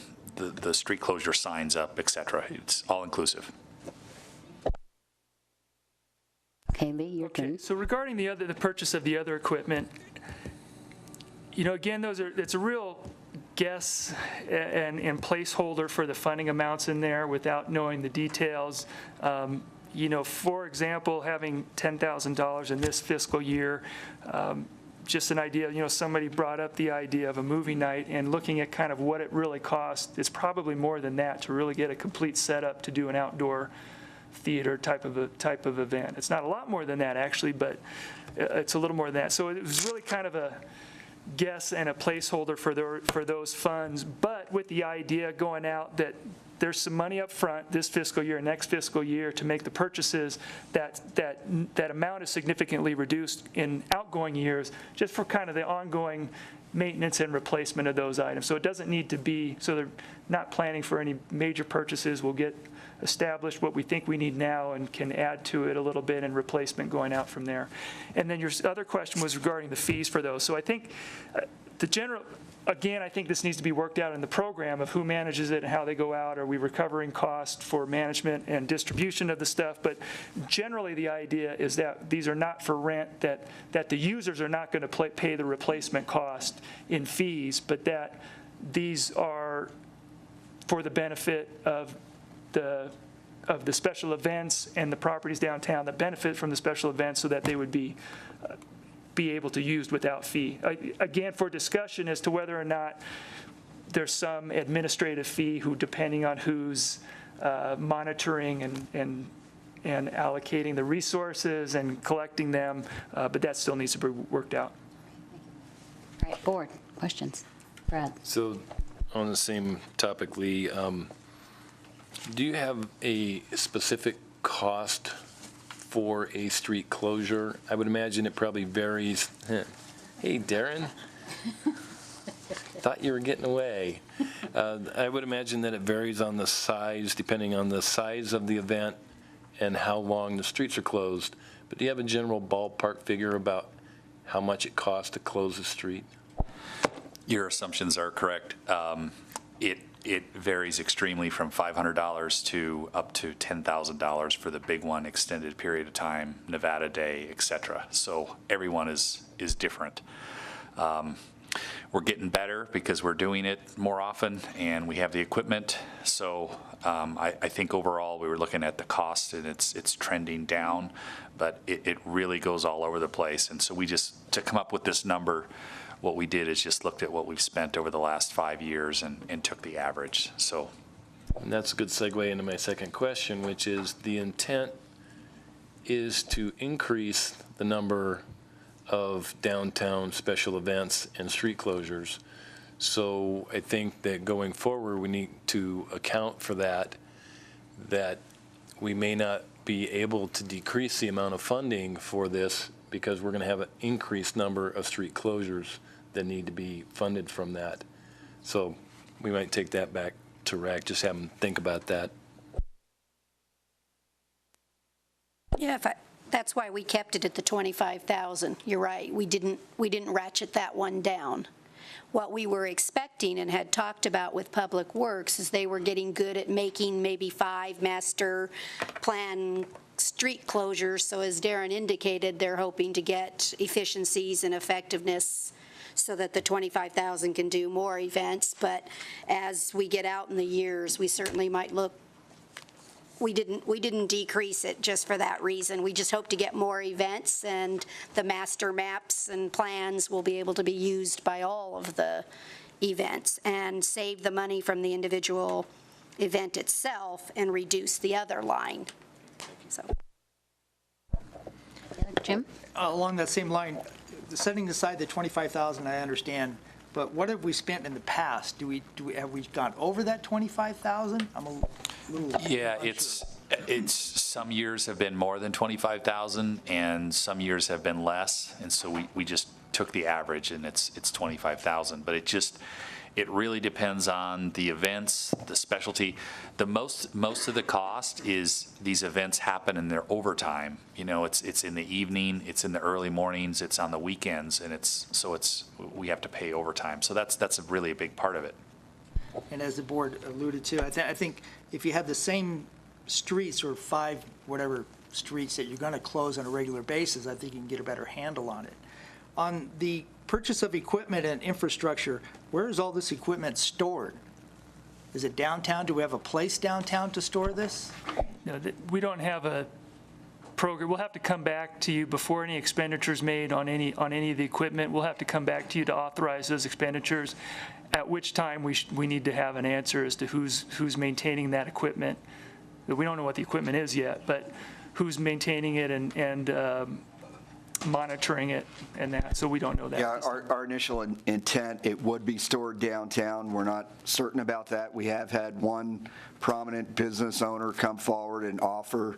street closure signs up, et cetera. It's all inclusive.
Okay, Lee, your turn.
So regarding the purchase of the other equipment, again, it's a real guess and placeholder for the funding amounts in there without knowing the details. For example, having $10,000 in this fiscal year, just an idea, somebody brought up the idea of a movie night, and looking at kind of what it really costs, it's probably more than that to really get a complete setup to do an outdoor theater type of event. It's not a lot more than that, actually, but it's a little more than that. So it was really kind of a guess and a placeholder for those funds, but with the idea going out that there's some money up front this fiscal year, next fiscal year to make the purchases, that amount is significantly reduced in outgoing years just for kind of the ongoing maintenance and replacement of those items. So it doesn't need to be, so they're not planning for any major purchases. We'll get established what we think we need now and can add to it a little bit and replacement going out from there. And then your other question was regarding the fees for those. So I think I think this needs to be worked out in the program of who manages it and how they go out. Are we recovering cost for management and distribution of the stuff? But generally, the idea is that these are not for rent, that the users are not going to pay the replacement cost in fees, but that these are for the benefit of the special events and the properties downtown that benefit from the special events, so that they would be able to use without fee. Again, for discussion as to whether or not there's some administrative fee depending on who's monitoring and allocating the resources and collecting them, but that still needs to be worked out.
All right, board, questions? Brad?
So on the same topic, Lee, do you have a specific cost for a street closure? I would imagine it probably varies. Hey, Darren. Thought you were getting away. I would imagine that it varies on the size, depending on the size of the event and how long the streets are closed. But do you have a general ballpark figure about how much it costs to close a street?
Your assumptions are correct. It varies extremely from $500 to up to $10,000 for the big one, extended period of time, Nevada Day, et cetera. So everyone is different. We're getting better because we're doing it more often and we have the equipment. So I think overall we were looking at the cost and it's trending down, but it really goes all over the place. And so to come up with this number, what we did is just looked at what we've spent over the last 5 years and took the average. So,
and that's a good segue into my second question, which is the intent is to increase the number of downtown special events and street closures. So I think that going forward, we need to account for that we may not be able to decrease the amount of funding for this because we're going to have an increased number of street closures that need to be funded from that. So we might take that back to RAC, just have them think about that.
Yeah, that's why we kept it at the 25,000. You're right, we didn't ratchet that one down. What we were expecting and had talked about with Public Works is they were getting good at making maybe 5 master plan street closures. So as Darren indicated, they're hoping to get efficiencies and effectiveness so that the 25,000 can do more events. But as we get out in the years, we certainly might look, we didn't decrease it just for that reason. We just hope to get more events, and the master maps and plans will be able to be used by all of the events and save the money from the individual event itself and reduce the other line. So.
Jim?
Along that same line, setting aside the 25,000, I understand, but what have we spent in the past? Have we gone over that 25,000? I'm a little.
Yeah,
unsure.
it's some years have been more than 25,000 and some years have been less. And so we just took the average and it's 25,000, but it really depends on the events, the specialty. The most of the cost is these events happen in their overtime. You know, it's in the evening, it's in the early mornings, it's on the weekends, and we have to pay overtime. So that's really a big part of it.
And as the board alluded to, I think if you have the same streets or 5 whatever streets that you're going to close on a regular basis, I think you can get a better handle on it. On the purchase of equipment and infrastructure, where is all this equipment stored? Is it downtown? Do we have a place downtown to store this?
No, we don't have a program. We'll have to come back to you before any expenditures made on any of the equipment. We'll have to come back to you to authorize those expenditures, at which time we need to have an answer as to who's maintaining that equipment. We don't know what the equipment is yet, but who's maintaining it and monitoring it and that, so we don't know that.
Yeah, our initial intent, it would be stored downtown. We're not certain about that. We have had one prominent business owner come forward and offer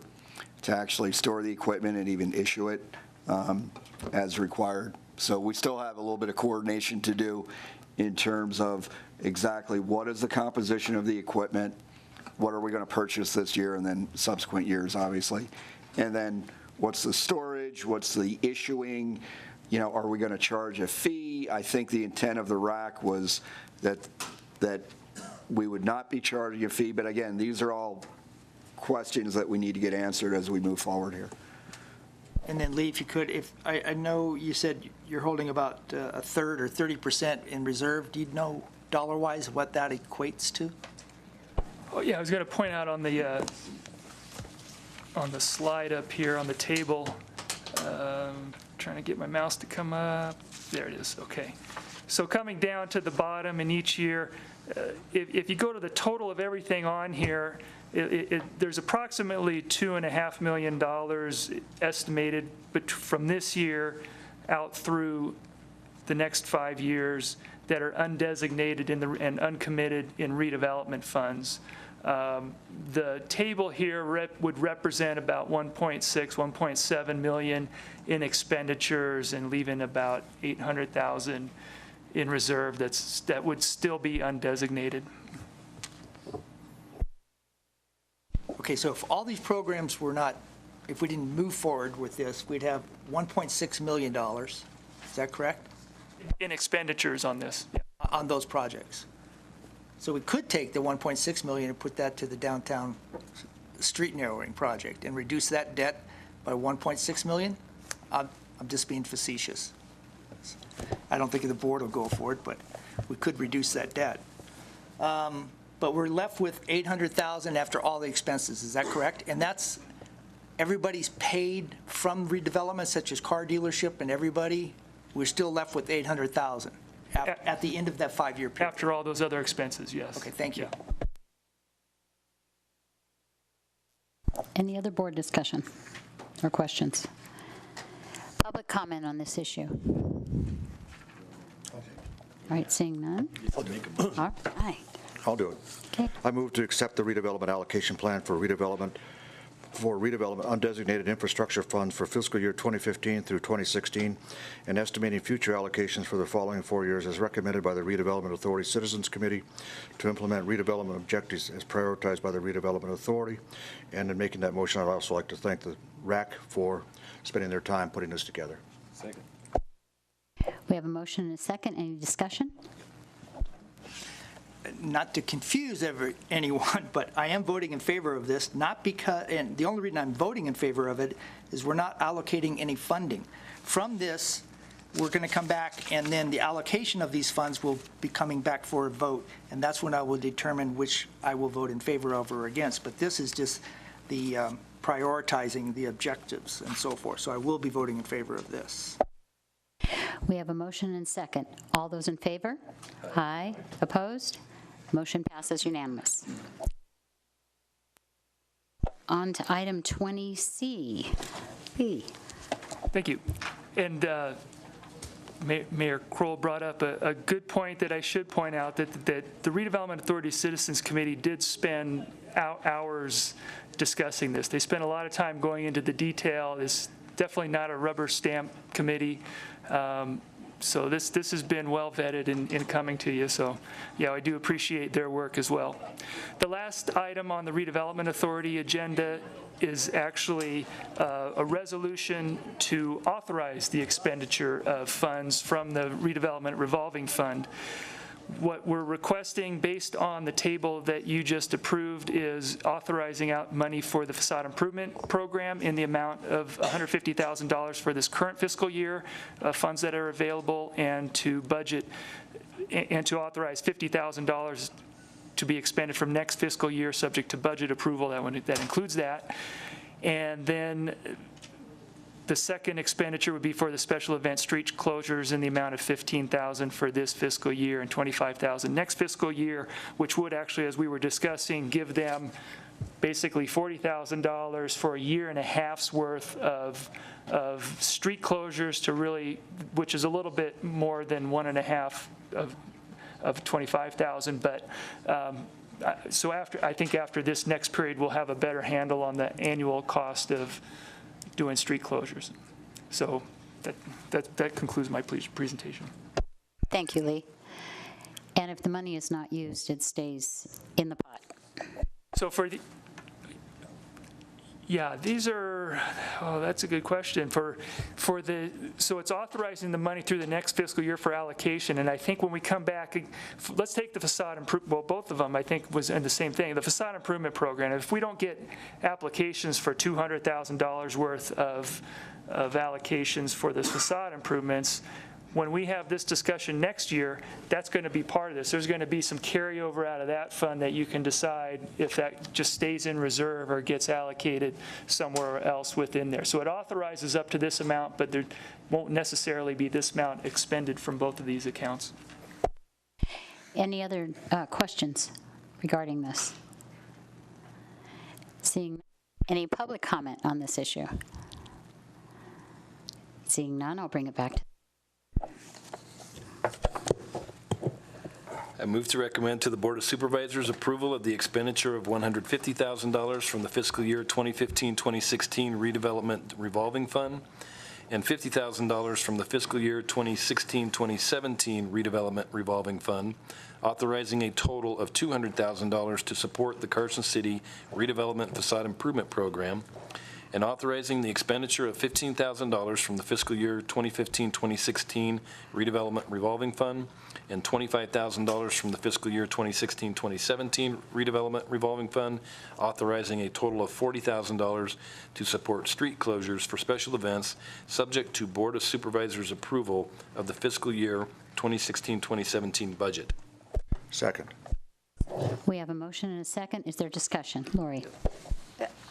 to actually store the equipment and even issue it as required. So we still have a little bit of coordination to do in terms of exactly what is the composition of the equipment, what are we going to purchase this year and then subsequent years, obviously, and then what's the storage, what's the issuing, you know, are we going to charge a fee? I think the intent of the RAC was that we would not be charging a fee, but again, these are all questions that we need to get answered as we move forward here.
And then Lee, if you could, I know you said you're holding about a third or 30% in reserve. Do you know dollar-wise what that equates to?
Oh, yeah, I was going to point out on the slide up here on the table, trying to get my mouse to come up. There it is. Okay. So coming down to the bottom in each year, if you go to the total of everything on here, there's approximately $2.5 million estimated from this year out through the next 5 years that are undesignated and uncommitted in redevelopment funds. The table here would represent about 1.7 million in expenditures and leaving about 800,000 in reserve that would still be undesignated.
Okay, so if all these programs were not, if we didn't move forward with this, we'd have $1.6 million. Is that correct?
In expenditures on this. Yeah.
On those projects. So we could take the 1.6 million and put that to the downtown street narrowing project and reduce that debt by 1.6 million. I'm just being facetious. I don't think the board will go for it, but we could reduce that debt. But we're left with 800,000 after all the expenses. Is that correct? And that's everybody's paid from redevelopment, such as car dealership and everybody. We're still left with 800,000 at the end of that 5-year period.
After all those other expenses, yes.
Okay, thank you.
Yeah.
Any other board discussion or questions? Public comment on this issue? All right, seeing none. All right.
I'll do it.
Okay.
I move to accept the redevelopment allocation plan for redevelopment undesignated infrastructure funds for fiscal year 2015 through 2016, and estimating future allocations for the following 4 years as recommended by the Redevelopment Authority Citizens Committee to implement redevelopment objectives as prioritized by the Redevelopment Authority. And in making that motion, I'd also like to thank the RAC for spending their time putting this together.
Second.
We have a motion and a second. Any discussion?
Not to confuse anyone, but I am voting in favor of this, not because, and the only reason I'm voting in favor of it is we're not allocating any funding. From this, we're going to come back, and then the allocation of these funds will be coming back for a vote, and that's when I will determine which I will vote in favor of or against. But this is just the prioritizing the objectives and so forth. So I will be voting in favor of this.
We have a motion and second. All those in favor? Aye. Opposed? Motion passes unanimous. On to item 20C. B.
Thank you. And Mayor Kroll brought up a good point that I should point out, that the Redevelopment Authority Citizens Committee did spend hours discussing this. They spent a lot of time going into the detail. It's definitely not a rubber stamp committee. So this has been well vetted in coming to you. So yeah, I do appreciate their work as well. The last item on the Redevelopment Authority agenda is actually a resolution to authorize the expenditure of funds from the Redevelopment Revolving Fund. What we're requesting, based on the table that you just approved, is authorizing out money for the facade improvement program in the amount of $150,000 for this current fiscal year, funds that are available, and to budget and to authorize $50,000 to be expended from next fiscal year, subject to budget approval. That includes that. And then the second expenditure would be for the special event street closures in the amount of $15,000 for this fiscal year and $25,000 next fiscal year, which would actually, as we were discussing, give them basically $40,000 for a year and a half's worth of street closures to really, which is a little bit more than 1.5 of $25,000. But so I think after this next period, we'll have a better handle on the annual cost of doing street closures. So that concludes my presentation.
Thank you, Lee. And if the money is not used, it stays in the pot.
So for the, yeah, these are, oh, that's a good question. So it's authorizing the money through the next fiscal year for allocation, and I think when we come back, let's take the facade improvement, well, both of them I think was in the same thing, the facade improvement program. If we don't get applications for $200,000 worth of allocations for the facade improvements, when we have this discussion next year, that's going to be part of this. There's going to be some carryover out of that fund that you can decide if that just stays in reserve or gets allocated somewhere else within there. So it authorizes up to this amount, but there won't necessarily be this amount expended from both of these accounts.
Any other questions regarding this? Seeing any public comment on this issue? Seeing none, I'll bring it back to
I move to recommend to the Board of Supervisors approval of the expenditure of $150,000 from the fiscal year 2015-2016 Redevelopment Revolving Fund and $50,000 from the fiscal year 2016-2017 Redevelopment Revolving Fund, authorizing a total of $200,000 to support the Carson City Redevelopment Facade Improvement Program, and authorizing the expenditure of $15,000 from the fiscal year 2015-2016 Redevelopment Revolving Fund and $25,000 from the fiscal year 2016-2017 Redevelopment Revolving Fund, authorizing a total of $40,000 to support street closures for special events, subject to Board of Supervisors approval of the fiscal year 2016-2017 budget.
Second.
We have a motion and a second. Is there discussion? Lori?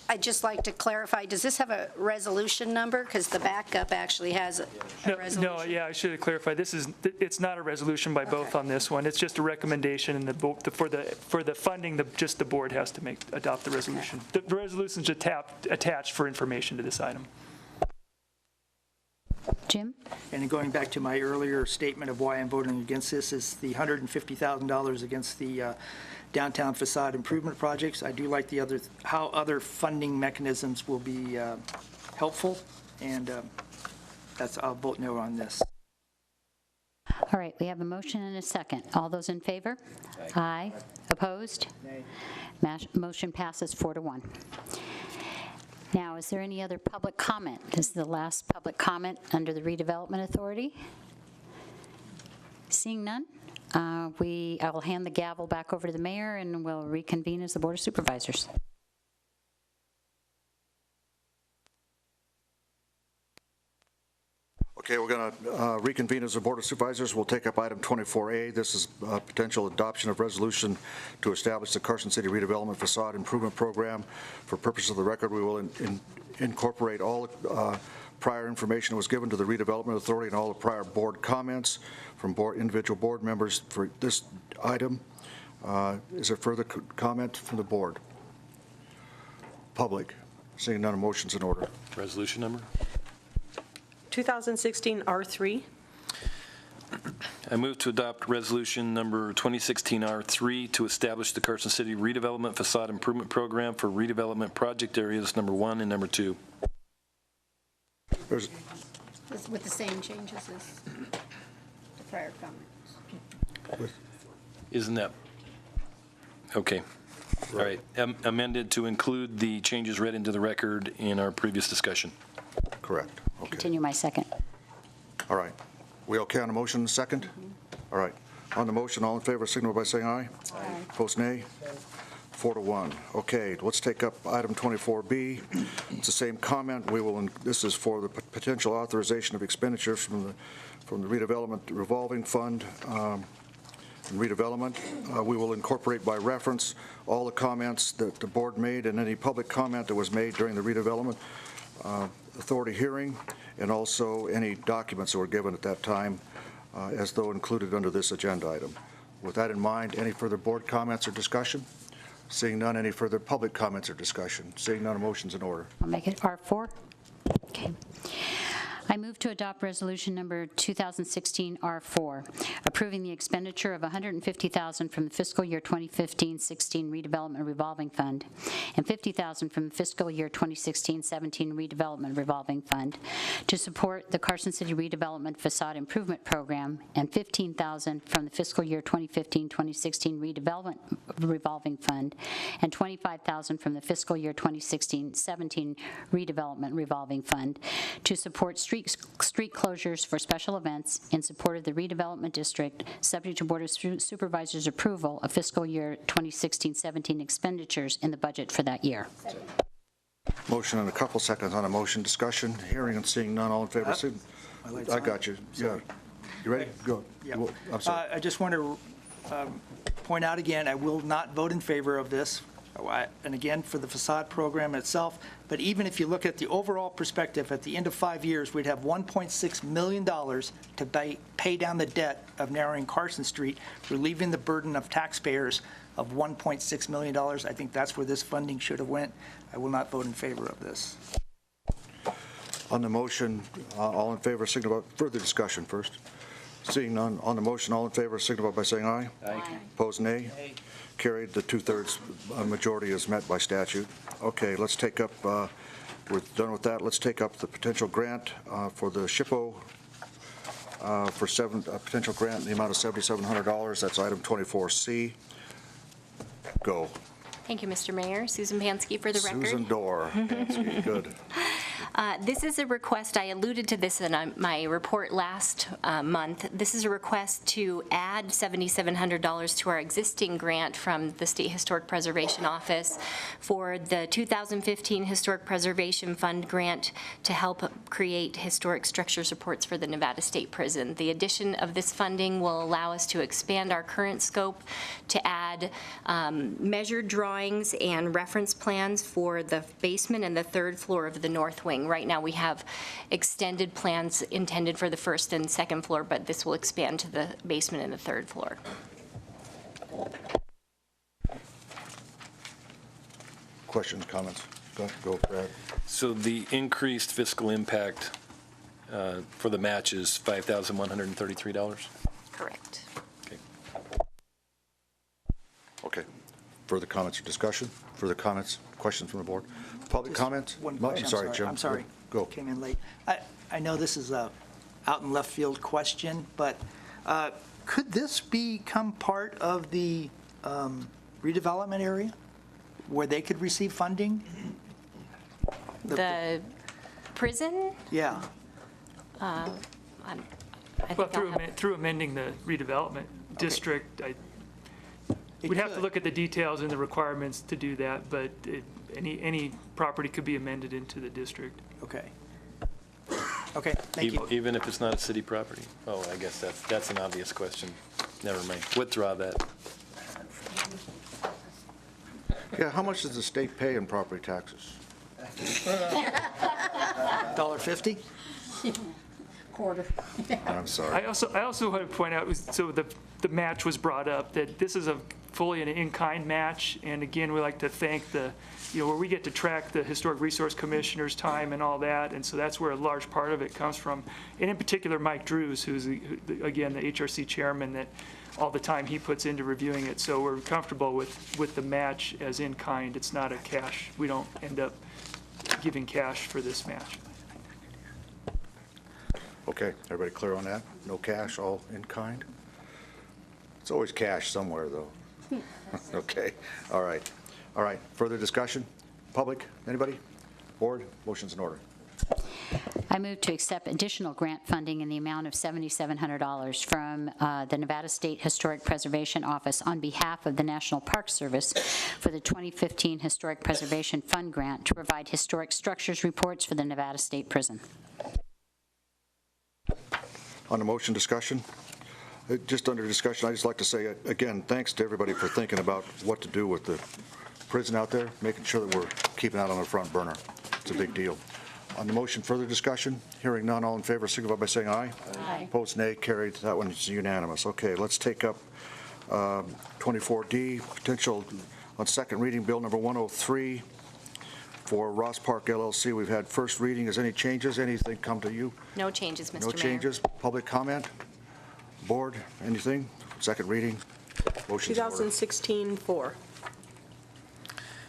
I'd just like to clarify, does this have a resolution number? Because the backup actually has a resolution.
No, yeah, I should have clarified. It's not a resolution by both on this one. It's just a recommendation, and for the funding, just the board has to adopt the resolution. The resolution's attached for information to this item.
Jim?
And going back to my earlier statement of why I'm voting against this is the $150,000 against the downtown facade improvement projects. I do like how other funding mechanisms will be helpful, and I'll vote no on this.
All right, we have a motion and a second. All those in favor? Aye. Opposed? Nay. Motion passes 4-1. Now, is there any other public comment? This is the last public comment under the Redevelopment Authority. Seeing none, I will hand the gavel back over to the mayor, and we'll reconvene as the Board of Supervisors.
Okay, we're going to reconvene as a Board of Supervisors. We'll take up item 24A. This is potential adoption of resolution to establish the Carson City Redevelopment Facade Improvement Program. For purpose of the record, we will incorporate all prior information that was given to the Redevelopment Authority and all the prior board comments from individual board members for this item. Is there further comment from the board? Public? Seeing none, a motion's in order.
Resolution number?
2016 R3.
I move to adopt resolution number 2016 R3 to establish the Carson City Redevelopment Facade Improvement Program for redevelopment project areas number 1 and number 2.
There's,
With the same changes as the prior comments.
Isn't that? Okay. All right. Amended to include the changes read into the record in our previous discussion.
correct. Okay.
Continue my second.
All right. We okay on the motion, second? All right. On the motion, all in favor, signal by saying aye.
Aye.
Opposed, nay. 4-1. Okay, let's take up item 24B. It's the same comment. This is for the potential authorization of expenditures from the redevelopment revolving fund and redevelopment. We will incorporate by reference all the comments that the board made and any public comment that was made during the redevelopment authority hearing, and also any documents that were given at that time as though included under this agenda item. With that in mind, any further board comments or discussion? Seeing none, any further public comments or discussion? Seeing none, a motion's in order.
I'll make it R4. Okay. I move to adopt resolution number 2016 R4, approving the expenditure of $150,000 from the fiscal year 2015-16 redevelopment revolving fund and $50,000 from the fiscal year 2016-17 redevelopment revolving fund to support the Carson City Redevelopment Facade Improvement Program and $15,000 from the fiscal year 2015-2016 redevelopment revolving fund and $25,000 from the fiscal year 2016-17 redevelopment revolving fund to support street closures for special events in support of the redevelopment district, subject to Board of Supervisors approval of fiscal year 2016-17 expenditures in the budget for that year.
Motion and a couple seconds on a motion. Discussion, hearing and seeing none. All in favor, I got you. Yeah. You ready? Go.
Yeah.
I'm sorry.
I just want to point out again, I will not vote in favor of this, and again, for the facade program itself, but even if you look at the overall perspective, at the end of 5 years, we'd have $1.6 million to pay down the debt of narrowing Carson Street, relieving the burden of taxpayers of $1.6 million. I think that's where this funding should have went. I will not vote in favor of this.
On the motion, all in favor, signify, further discussion first. Seeing none, on the motion, all in favor, signify by saying aye.
Aye.
Opposed, nay. Carried. The two-thirds majority is met by statute. Okay, let's take up, we're done with that. Let's take up the potential grant for the SHPO for potential grant in the amount of $7,700. That's item 24C. Go.
Thank you, Mr. Mayor. Susan Pansky for the record.
Susan Dorr. Pansky, good.
This is a request, I alluded to this in my report last month. This is a request to add $7,700 to our existing grant from the State Historic Preservation Office for the 2015 Historic Preservation Fund grant to help create historic structure supports for the Nevada State Prison. The addition of this funding will allow us to expand our current scope to add measured drawings and reference plans for the basement and the third floor of the north wing. Right now, we have extended plans intended for the first and second floor, but this will expand to the basement and the third floor.
Questions, comments? Go, Brad.
So the increased fiscal impact for the match is $5,133?
Correct.
Okay.
Okay. Further comments or discussion? Further comments, questions from the board? Public comments?
One
No,
question,
I'm sorry, Jim.
I'm sorry.
Go.
Came in late. I know this is a out in left field question, but could this become part of the redevelopment area where they could receive funding?
The prison?
Yeah.
I think
Well,
I'll have-
through amending the redevelopment district,
It
we'd have to
could.
look at the details and the requirements to do that, but any property could be amended into the district.
Okay. Okay, thank you.
Even if it's not a city property? Oh, I guess that's an obvious question. Never mind. Withdraw that.
Yeah, how much does the state pay in property taxes?
$1.50?
I'm sorry.
I also want to point out, so the match was brought up, that this is a fully an in-kind match, and again, we like to thank where we get to track the Historic Resource Commissioner's time and all that, and so that's where a large part of it comes from. And in particular, Mike Drews, who's, again, the HRC chairman, that all the time he puts into reviewing it, so we're comfortable with the match as in-kind. It's not a cash. We don't end up giving cash for this match.
Okay, everybody clear on that? No cash, all in kind? It's always cash somewhere, though. Okay, all right. All right, further discussion? Public, anybody? Board, motion's in order.
I move to accept additional grant funding in the amount of $7,700 from the Nevada State Historic Preservation Office on behalf of the National Park Service for the 2015 Historic Preservation Fund Grant to provide historic structures reports for the Nevada State Prison.
On the motion discussion, just under discussion, I'd just like to say, again, thanks to everybody for thinking about what to do with the prison out there, making sure that we're keeping that on the front burner. It's a big deal. On the motion, further discussion? Hearing none, all in favor, signify by saying aye.
Aye.
Opposed, nay. Carried. That one is unanimous. Okay, let's take up 24D, potential on second reading, bill number 103 for Ross Park LLC. We've had first reading. Is any changes? Anything come to you?
No changes, Mr. Mayor.
No changes. Public comment? Board, anything? Second reading? Motion's in order.
2016-4.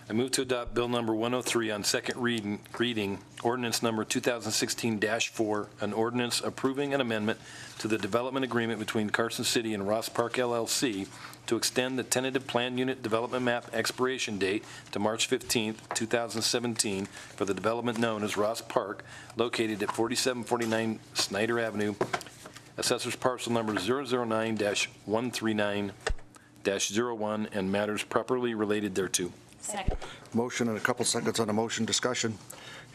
I move to adopt Bill number 103 on second reading, ordinance number 2016-4, an ordinance approving an amendment to the development agreement between Carson City and Ross Park LLC to extend the tentative plan unit development map expiration date to March 15th, 2017 for the development known as Ross Park, located at 4749 Snyder Avenue, assessors parcel number 009-139-01, and matters properly related thereto.
Second.
Motion and a couple seconds on the motion. Discussion.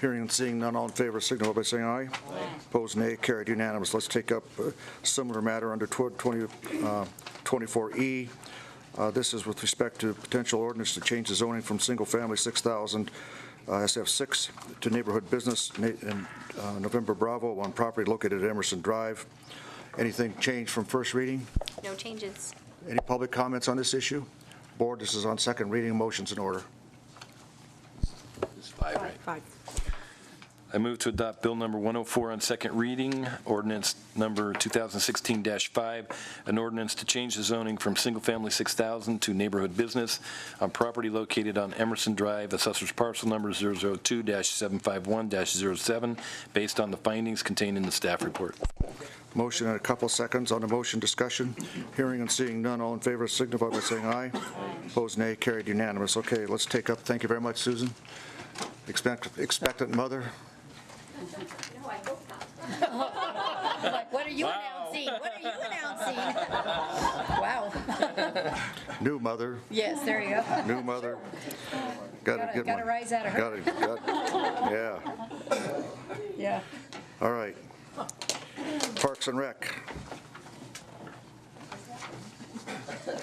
Hearing and seeing none, all in favor, signify by saying aye. Aye. Opposed, nay. Carried. Unanimous. Let's take up a similar matter under 24E. This is with respect to potential ordinance to change the zoning from single-family 6,000 SF6 to neighborhood business in November Bravo on property located at Emerson Drive. Anything changed from first reading?
No changes.
Any public comments on this issue? Board, this is on second reading. Motion's in order.
It's 5, right?
5.
I move to adopt Bill number 104 on second reading, ordinance number 2016-5, an ordinance to change the zoning from single-family 6,000 to neighborhood business on property located on Emerson Drive, assessors parcel number 002-751-07, based on the findings contained in the staff report.
Motion and a couple seconds on the motion. Discussion. Hearing and seeing none, all in favor signify by saying aye. Opposed, nay. Carried. Unanimous. Okay, let's take up, thank you very much, Susan. Expectant mother.
No, I hope not. Like, what are you announcing? What are you announcing? Wow.
New mother.
Yes, there you go.
New mother.
Gotta rise out of her.
Yeah.
Yeah.
All right. Parks and Rec.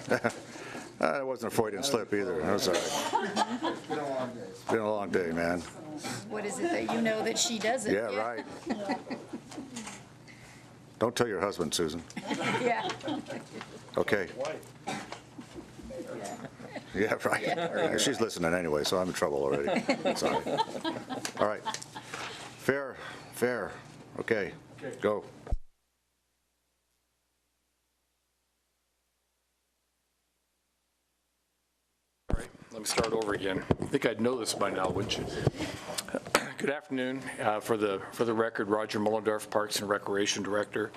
It wasn't a Freudian slip either. That was all right. It's been a long day, man.
What is it that you know that she doesn't?
Yeah, right. Don't tell your husband, Susan.
Yeah.
Okay. Yeah, right. Yeah, she's listening anyway, so I'm in trouble already. Sorry. All right. Fair. Okay, go.
All right, let me start over again. I think I'd know this by now, wouldn't you? Good afternoon. For the record, Roger Mullendorf, Parks and Recreation Director.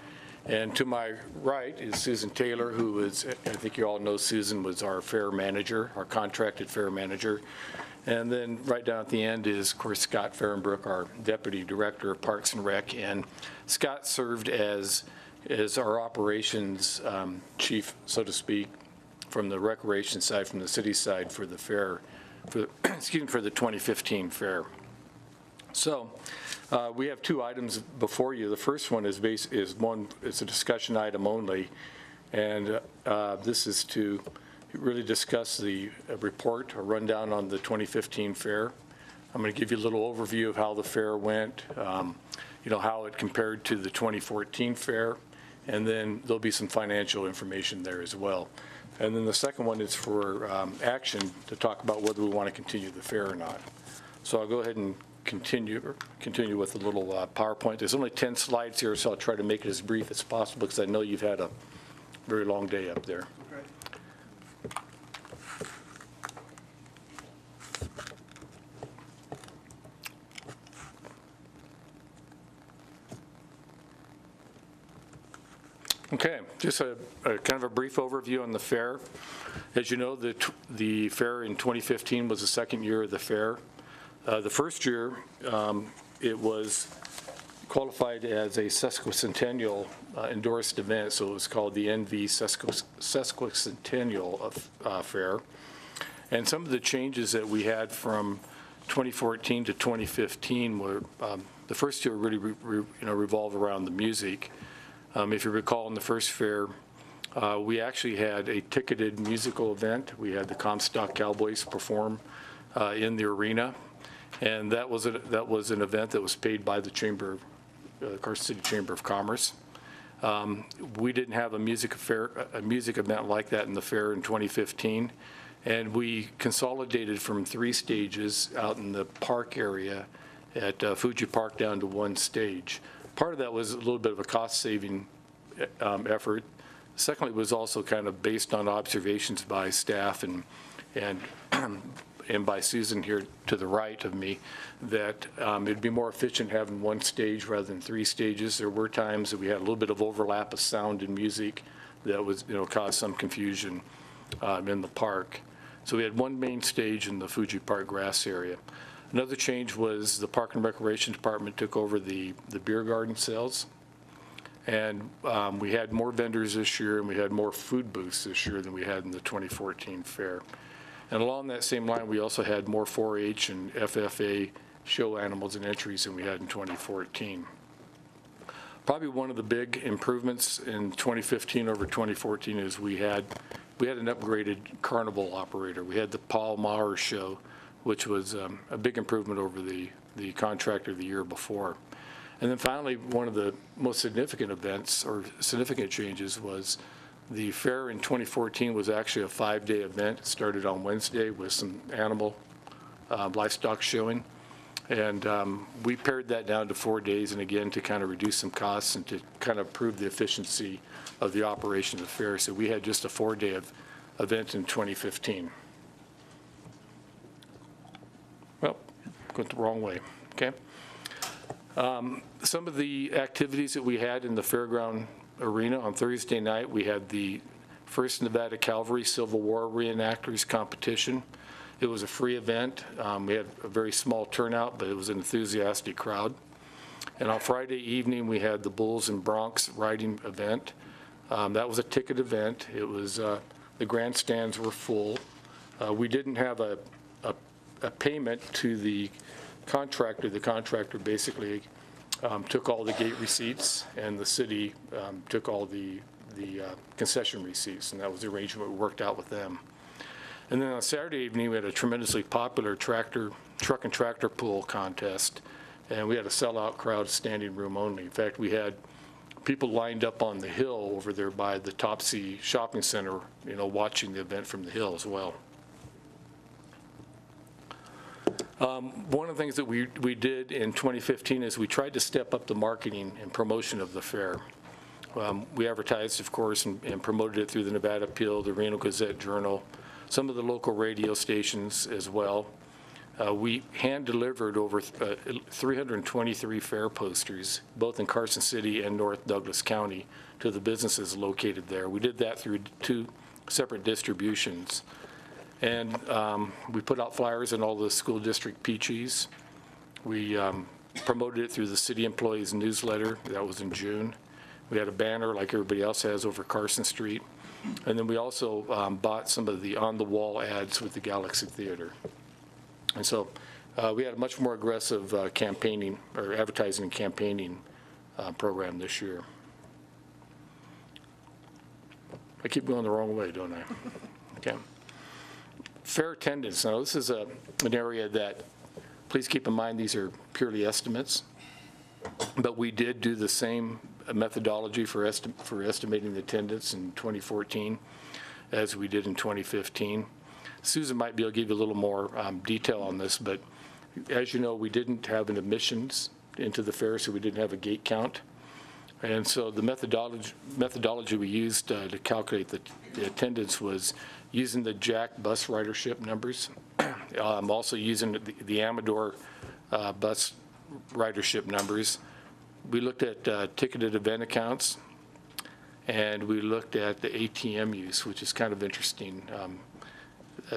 And to my right is Susan Taylor, who is, I think you all know Susan, was our fair manager, our contracted fair manager. And then right down at the end is, of course, Scott Fahrenbrook, our Deputy Director of Parks and Rec. And Scott served as our operations chief, so to speak, from the recreation side, from the city side for the fair, for the 2015 fair. So we have two items before you. The first one is it's a discussion item only, and this is to really discuss the report, a rundown on the 2015 fair. I'm going to give you a little overview of how the fair went, how it compared to the 2014 fair, and then there'll be some financial information there as well. And then the second one is for action to talk about whether we want to continue the fair or not. So I'll go ahead and continue with a little PowerPoint. There's only 10 slides here, so I'll try to make it as brief as possible because I know you've had a very long day up there. Okay, just a kind of a brief overview on the fair. As you know, the fair in 2015 was the second year of the fair. The first year, it was qualified as a sesquicentennial endorsed event, so it was called the NV Sesquicentennial Fair. And some of the changes that we had from 2014 to 2015 were, the first year really revolved around the music. If you recall, in the first fair, we actually had a ticketed musical event. We had the Comstock Cowboys perform in the arena, and that was an event that was paid by the Carson City Chamber of Commerce. We didn't have a music event like that in the fair in 2015, and we consolidated from 3 stages out in the park area at Fuji Park down to 1 stage. Part of that was a little bit of a cost-saving effort. Secondly, it was also kind of based on observations by staff and by Susan here to the right of me, that it'd be more efficient having 1 stage rather than 3 stages. There were times that we had a little bit of overlap of sound and music that was, caused some confusion in the park. So we had 1 main stage in the Fuji Park grass area. Another change was the Park and Recreation Department took over the beer garden sales. And we had more vendors this year, and we had more food booths this year than we had in the 2014 fair. And along that same line, we also had more 4-H and FFA show animals and entries than we had in 2014. Probably one of the big improvements in 2015 over 2014 is we had an upgraded carnival operator. We had the Paul Maurer show, which was a big improvement over the contractor the year before. And then finally, one of the most significant events or significant changes was the fair in 2014 was actually a 5-day event. It started on Wednesday with some animal livestock showing. And we pared that down to 4 days, and again, to kind of reduce some costs and to kind of improve the efficiency of the operation of the fair. So we had just a 4-day event in 2015. Well, went the wrong way, okay? Some of the activities that we had in the fairground arena on Thursday night, we had the First Nevada Cavalry Civil War Reenactors Competition. It was a free event. We had a very small turnout, but it was an enthusiastic crowd. And on Friday evening, we had the Bulls and Broncs riding event. That was a ticket event. It was, the grandstands were full. We didn't have a payment to the contractor. The contractor basically took all the gate receipts, and the city took all the concession receipts, and that was the arrangement we worked out with them. And then on Saturday evening, we had a tremendously popular truck and tractor pull contest, and we had a sellout crowd, standing room only. In fact, we had people lined up on the hill over there by the Topsy Shopping Center, watching the event from the hill as well. One of the things that we did in 2015 is we tried to step up the marketing and promotion of the fair. We advertised, of course, and promoted it through the Nevada Appeal, the Reno Gazette-Journal, some of the local radio stations as well. We hand-delivered over 323 fair posters, both in Carson City and North Douglas County, to the businesses located there. We did that through 2 separate distributions. And we put out flyers in all the school district PGs. We promoted it through the city employees newsletter. That was in June. We had a banner like everybody else has over Carson Street. And then we also bought some of the on-the-wall ads with the Galaxy Theater. And so We had a much more aggressive campaigning, or advertising and campaigning program this year. I keep going the wrong way, don't I? Okay. Fair attendance. Now, this is an area that, please keep in mind, these are purely estimates, but we did do the same methodology for estimating the attendance in 2014 as we did in 2015. Susan might be able to give you a little more detail on this, but as you know, we didn't have an admissions into the fair, so we didn't have a gate count. And so the methodology we used to calculate the attendance was using the Jack bus ridership numbers, also using the Amador bus ridership numbers. We looked at ticketed event accounts, and we looked at the ATM use, which is kind of interesting.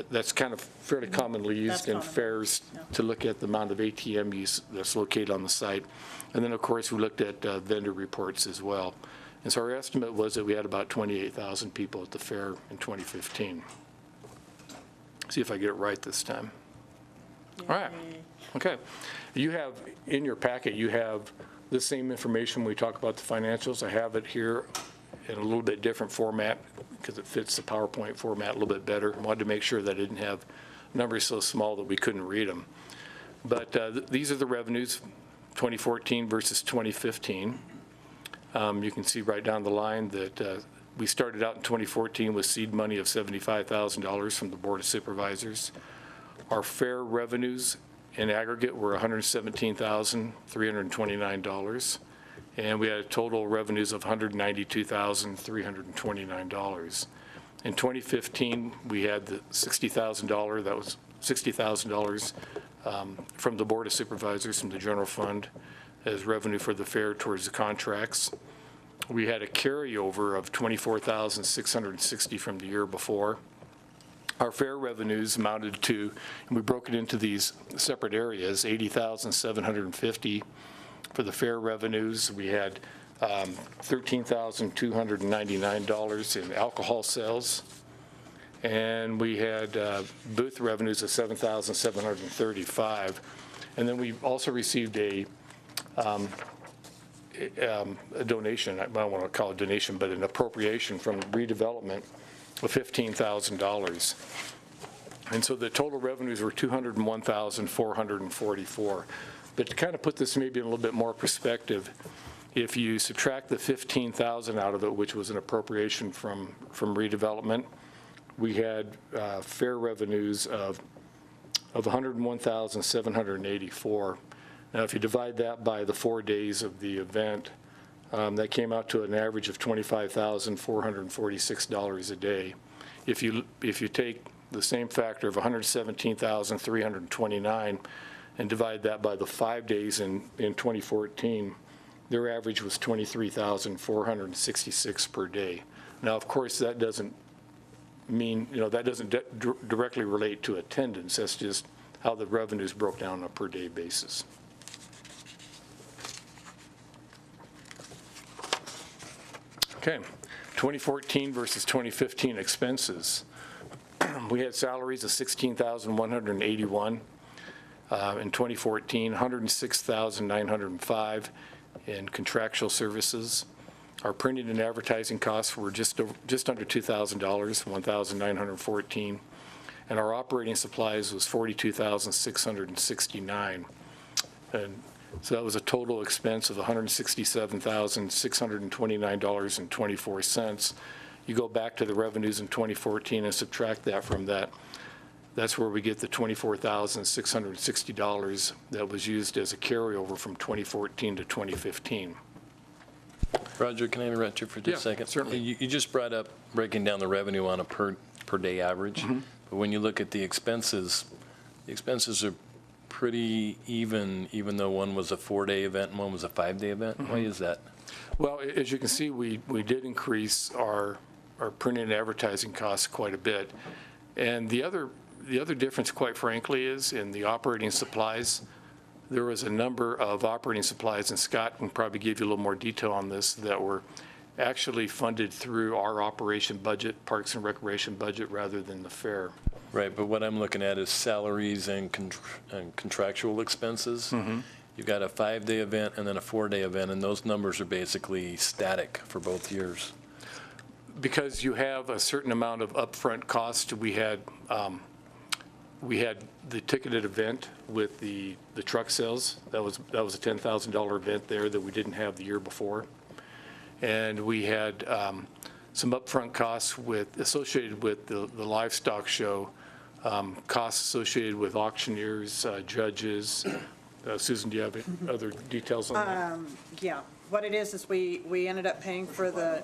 That's kind of fairly commonly used in fairs to look at the amount of ATM use that's located on the site. And then, of course, we looked at vendor reports as well. And so our estimate was that we had about 28,000 people at the fair in 2015. See if I get it right this time. All right. Okay. You have, in your packet, you have the same information we talk about the financials. I have it here in a little bit different format because it fits the PowerPoint format a little bit better. I wanted to make sure that I didn't have numbers so small that we couldn't read them. But these are the revenues, 2014 versus 2015. You can see right down the line that we started out in 2014 with seed money of $75,000 from the Board of Supervisors. Our fair revenues in aggregate were $117,329. And we had total revenues of $192,329. In 2015, we had the $60,000, that was $60,000 from the Board of Supervisors from the general fund as revenue for the fair towards the contracts. We had a carryover of $24,660 from the year before. Our fair revenues amounted to, and we broke it into these separate areas, $80,750 for the fair revenues. We had $13,299 in alcohol sales, and we had booth revenues of $7,735. And then we also received a donation, I don't want to call it a donation, but an appropriation from redevelopment of $15,000. And so the total revenues were $201,444. But to kind of put this maybe in a little bit more perspective, if you subtract the $15,000 out of it, which was an appropriation from redevelopment, we had fair revenues of $101,784. Now, if you divide that by the 4 days of the event, that came out to an average of $25,446 a day. If you take the same factor of $117,329 and divide that by the 5 days in 2014, their average was $23,466 per day. Now, of course, that doesn't mean, that doesn't directly relate to attendance. That's just how the revenues broke down on a per day basis. Okay, 2014 versus 2015 expenses. We had salaries of $16,181 in 2014, $106,905 in contractual services. Our printing and advertising costs were just under $2,000, $1,914, and our operating supplies was $42,669. And so that was a total expense of $167,629.24. You go back to the revenues in 2014 and subtract that from that. That's where we get the $24,660 that was used as a carryover from 2014 to 2015.
Roger, can I interrupt you for just a second?
Certainly.
You just brought up breaking down the revenue on a per day average.
Mm-hmm.
But when you look at the expenses are pretty even though one was a 4-day event and one was a 5-day event.
Mm-hmm.
Why is that?
Well, as you can see, we did increase our printing and advertising costs quite a bit. And the other difference, quite frankly, is in the operating supplies. There was a number of operating supplies, and Scott can probably give you a little more detail on this, that were actually funded through our operation budget, Parks and Recreation budget, rather than the fair.
Right, but what I'm looking at is salaries and contractual expenses. You've got a 5-day event and then a 4-day event, and those numbers are basically static for both years.
Because you have a certain amount of upfront cost, we had the ticketed event with the truck sales. That was a $10,000 event there that we didn't have the year before. And we had some upfront costs associated with the livestock show, costs associated with auctioneers, judges. Susan, do you have other details on that?
Yeah, what it is we ended up paying for the,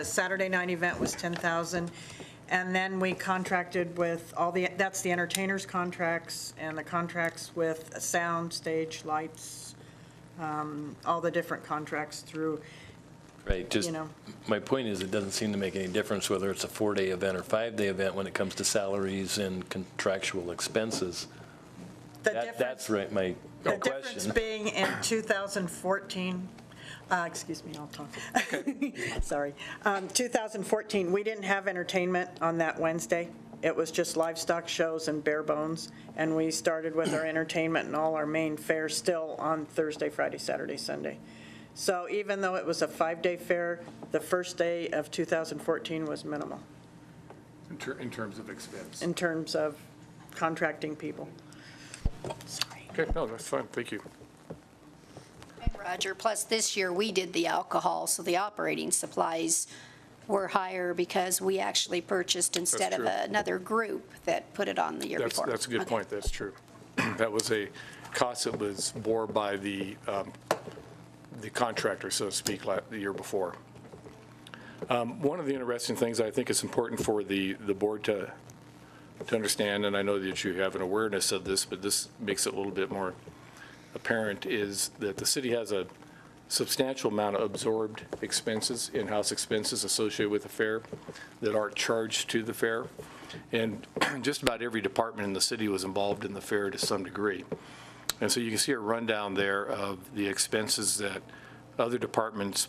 Saturday night event was $10,000. And then we contracted with that's the entertainers' contracts and the contracts with sound, stage, lights, all the different contracts through,
Right, just, my point is, it doesn't seem to make any difference whether it's a 4-day event or 5-day event when it comes to salaries and contractual expenses. That's right, my
the
question.
difference being in 2014, excuse me, I'll talk. Sorry. 2014, we didn't have entertainment on that Wednesday. It was just livestock shows and bare bones. And we started with our entertainment and all our main fairs still on Thursday, Friday, Saturday, Sunday. So even though it was a 5-day fair, the first day of 2014 was minimal
In terms of expense?
in terms of contracting people. Sorry.
Okay, no, that's fine, thank you.
Roger, plus this year, we did the alcohol, so the operating supplies were higher because we actually purchased instead of
true.
another group that put it on the year before.
That's a good point, that's true. That was a cost that was bore by the contractor, so to speak, the year before. One of the interesting things I think is important for the board to understand, and I know that you have an awareness of this, but this makes it a little bit more apparent, is that the city has a substantial amount of absorbed expenses, in-house expenses associated with the fair that aren't charged to the fair. And just about every department in the city was involved in the fair to some degree. And so you can see a rundown there of the expenses that other departments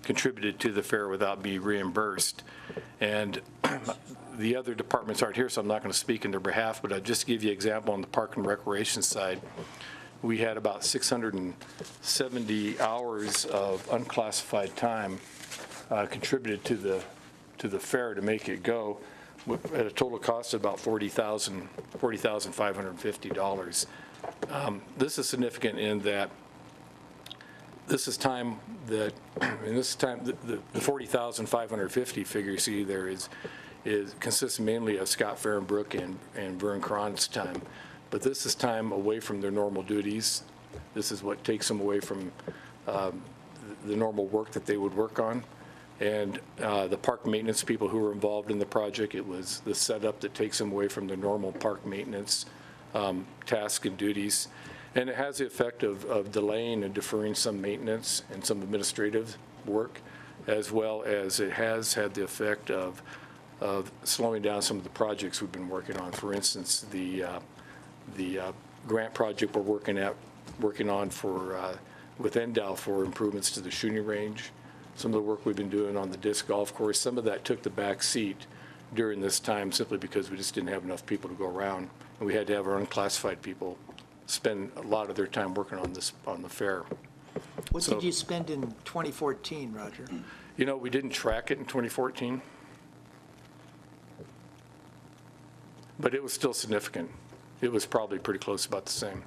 contributed to the fair without being reimbursed. And the other departments aren't here, so I'm not going to speak in their behalf, but I'll just give you an example on the Park and Recreation side. We had about 670 hours of unclassified time contributed to the fair to make it go, at a total cost of about $40,550. This is significant in that this is time that, and this time, the $40,550 figure you see there consists mainly of Scott Fahrenbrook and Vern Cron's time. But this is time away from their normal duties. This is what takes them away from the normal work that they would work on. And the park maintenance people who were involved in the project, it was the setup that takes them away from their normal park maintenance tasks and duties. And it has the effect of delaying and deferring some maintenance and some administrative work, as well as it has had the effect of slowing down some of the projects we've been working on. For instance, the grant project we're working on with NDOW for improvements to the shooting range. Some of the work we've been doing on the disc golf course, some of that took the back seat during this time simply because we just didn't have enough people to go around. And we had to have our unclassified people spend a lot of their time working on the fair.
What did you spend in 2014, Roger?
We didn't track it in 2014, but it was still significant. It was probably pretty close, about the same.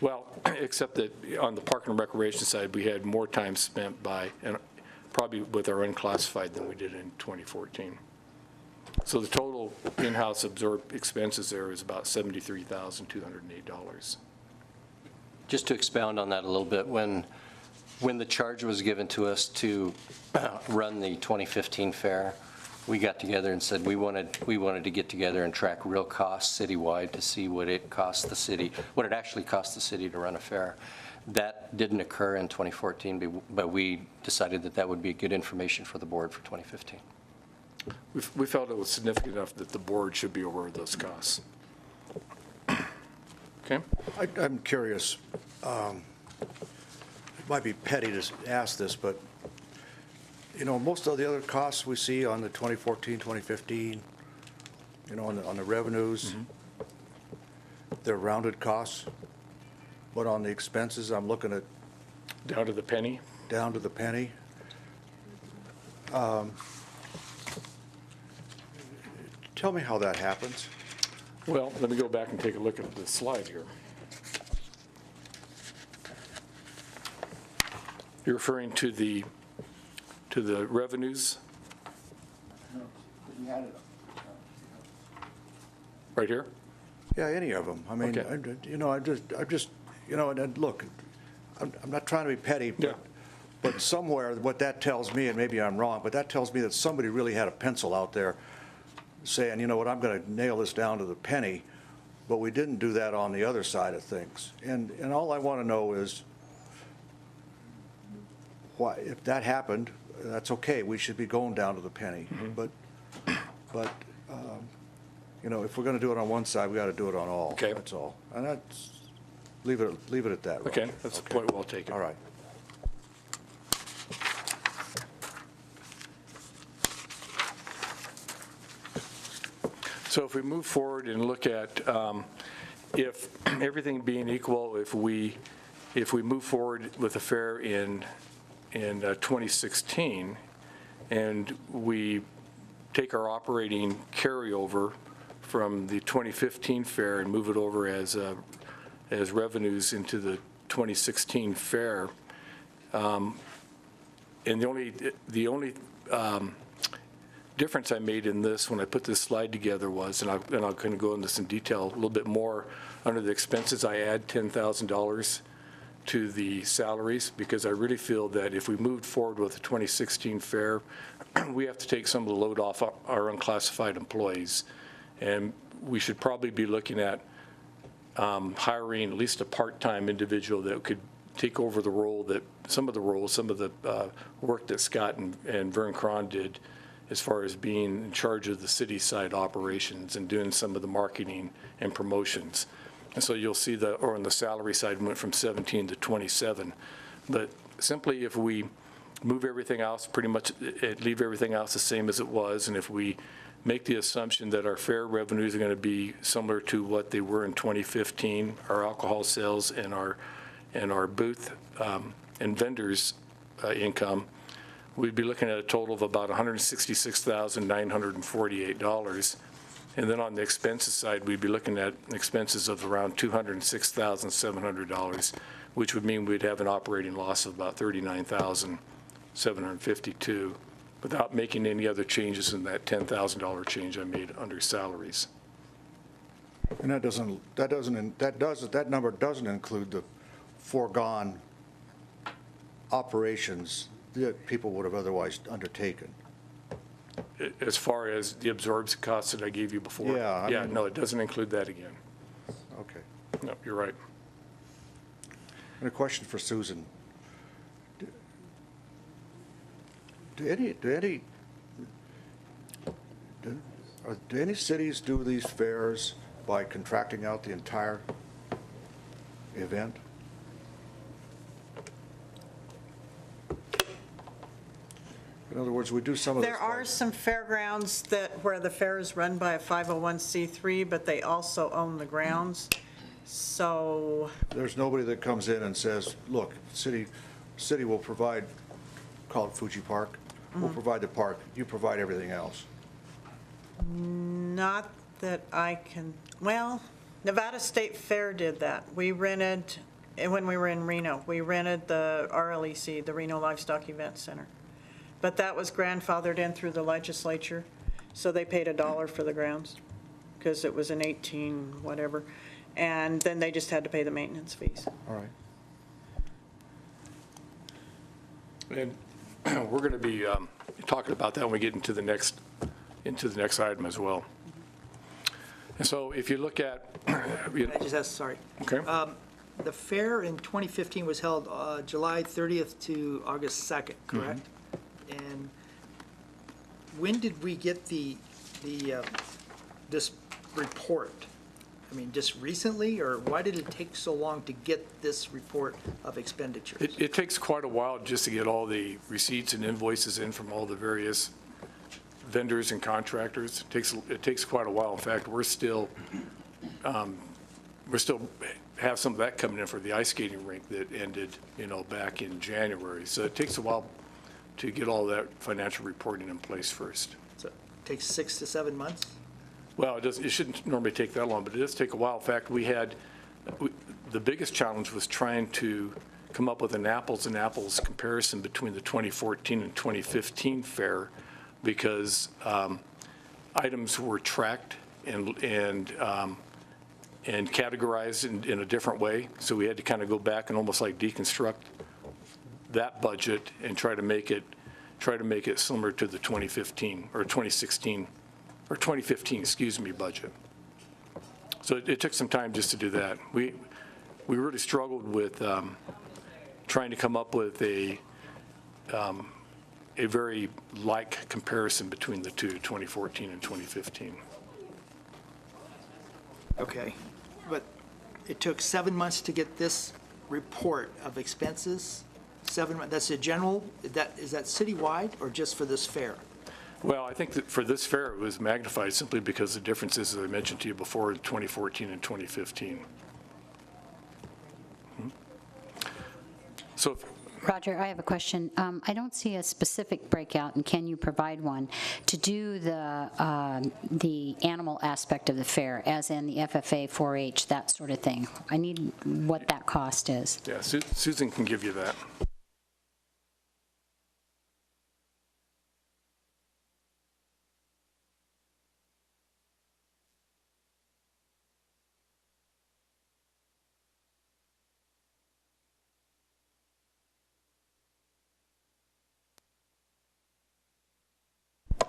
Well, except that on the Park and Recreation side, we had more time spent probably with our unclassified than we did in 2014. So the total in-house absorbed expenses there is about $73,208.
Just to expound on that a little bit, when the charge was given to us to run the 2015 fair, we got together and said we wanted to get together and track real costs citywide to see what it actually cost the city to run a fair. That didn't occur in 2014, but we decided that would be good information for the board for 2015.
We felt it was significant enough that the board should be aware of those costs. Okay?
I'm curious, it might be petty to ask this, but most of the other costs we see on the 2014, 2015, on the revenues, they're rounded costs. But on the expenses, I'm looking at
Down to the penny?
down to the penny. Tell me how that happens.
Well, let me go back and take a look at the slide here. You're referring to the revenues? Right here?
Yeah, any of them. I mean,
Okay.
I'm just, and look, I'm not trying to be petty,
Yeah.
but somewhere, what that tells me, and maybe I'm wrong, but that tells me that somebody really had a pencil out there saying, you know what, I'm going to nail this down to the penny, but we didn't do that on the other side of things. And all I want to know is, why, if that happened, that's okay, we should be going down to the penny. But if we're going to do it on one side, we got to do it on all.
Okay.
That's all. And that's, leave it at that. Rob.
Okay, that's a point well taken.
All right.
So if we move forward and look at, if everything being equal, if we move forward with the fair in 2016, and we take our operating carryover from the 2015 fair and move it over as revenues into the 2016 fair, and the only difference I made in this when I put this slide together was, and I'll kind of go into this in detail a little bit more, under the expenses, I add $10,000 to the salaries, because I really feel that if we moved forward with the 2016 fair, we have to take some of the load off our unclassified employees. And we should probably be looking at hiring at least a part-time individual that could take over the role some of the work that Scott and Vern Cron did, as far as being in charge of the city side operations and doing some of the marketing and promotions. And so you'll see on the salary side went from 17 to 27. But simply if we move everything else, pretty much leave everything else the same as it was, and if we make the assumption that our fair revenues are going to be similar to what they were in 2015, our alcohol sales and our booth and vendors income, we'd be looking at a total of about $166,948. And then on the expenses side, we'd be looking at expenses of around $206,700, which would mean we'd have an operating loss of about $39,752 without making any other changes in that $10,000 change I made under salaries.
And that number doesn't include the foregone operations that people would have otherwise undertaken.
As far as the absorbed costs that I gave you before?
Yeah, I mean-
No, it doesn't include that again.
Okay.
No, you're right.
And a question for Susan. Do any cities do these fairs by contracting out the entire event? In other words, we do some of this.
There are some fairgrounds where the fair is run by a 501c3, but they also own the grounds. So,
There's nobody that comes in and says, look, city will provide, call it Fuji Park, we'll provide the park, you provide everything else.
not that I can, well, Nevada State Fair did that. We rented, when we were in Reno, we rented the RLEC, the Reno Livestock Event Center. But that was grandfathered in through the legislature, so they paid $1 for the grounds, because it was an 18 whatever. And then they just had to pay the maintenance fees.
All right.
And we're going to be talking about that when we get into the next item as well. And so if you look at,
Can I just ask, sorry.
okay,
The fair in 2015 was held July 30th to August 2nd, correct? And when did we get this report? I I mean, just recently, or why did it take so long to get this report of expenditures?
It takes quite a while just to get all the receipts and invoices in from all the various vendors and contractors. It takes quite a while. In fact, we're still have some of that coming in for the ice skating rink that ended, back in January. So it takes a while to get all that financial reporting in place first.
So it takes 6 to 7 months?
Well, it shouldn't normally take that long, but it does take a while. In fact, the biggest challenge was trying to come up with an apples and apples comparison between the 2014 and 2015 fair, because items were tracked and categorized in a different way. So we had to kind of go back and almost like deconstruct that budget and try to make it similar to the 2015 or 2016 or 2015, budget. So it took some time just to do that. We really struggled with trying to come up with a very like comparison between the two, 2014 and 2015.
Okay, but it took 7 months to get this report of expenses? 7 months, that's a general, is that citywide or just for this fair?
Well, I think that for this fair, it was magnified simply because of the differences, as I mentioned to you before, in 2014 and 2015. So,
Roger, I have a question. I don't see a specific breakout, and can you provide one, to do the animal aspect of the fair, as in the FFA, 4-H, that sort of thing? I need what that cost is.
yeah, Susan can give you that.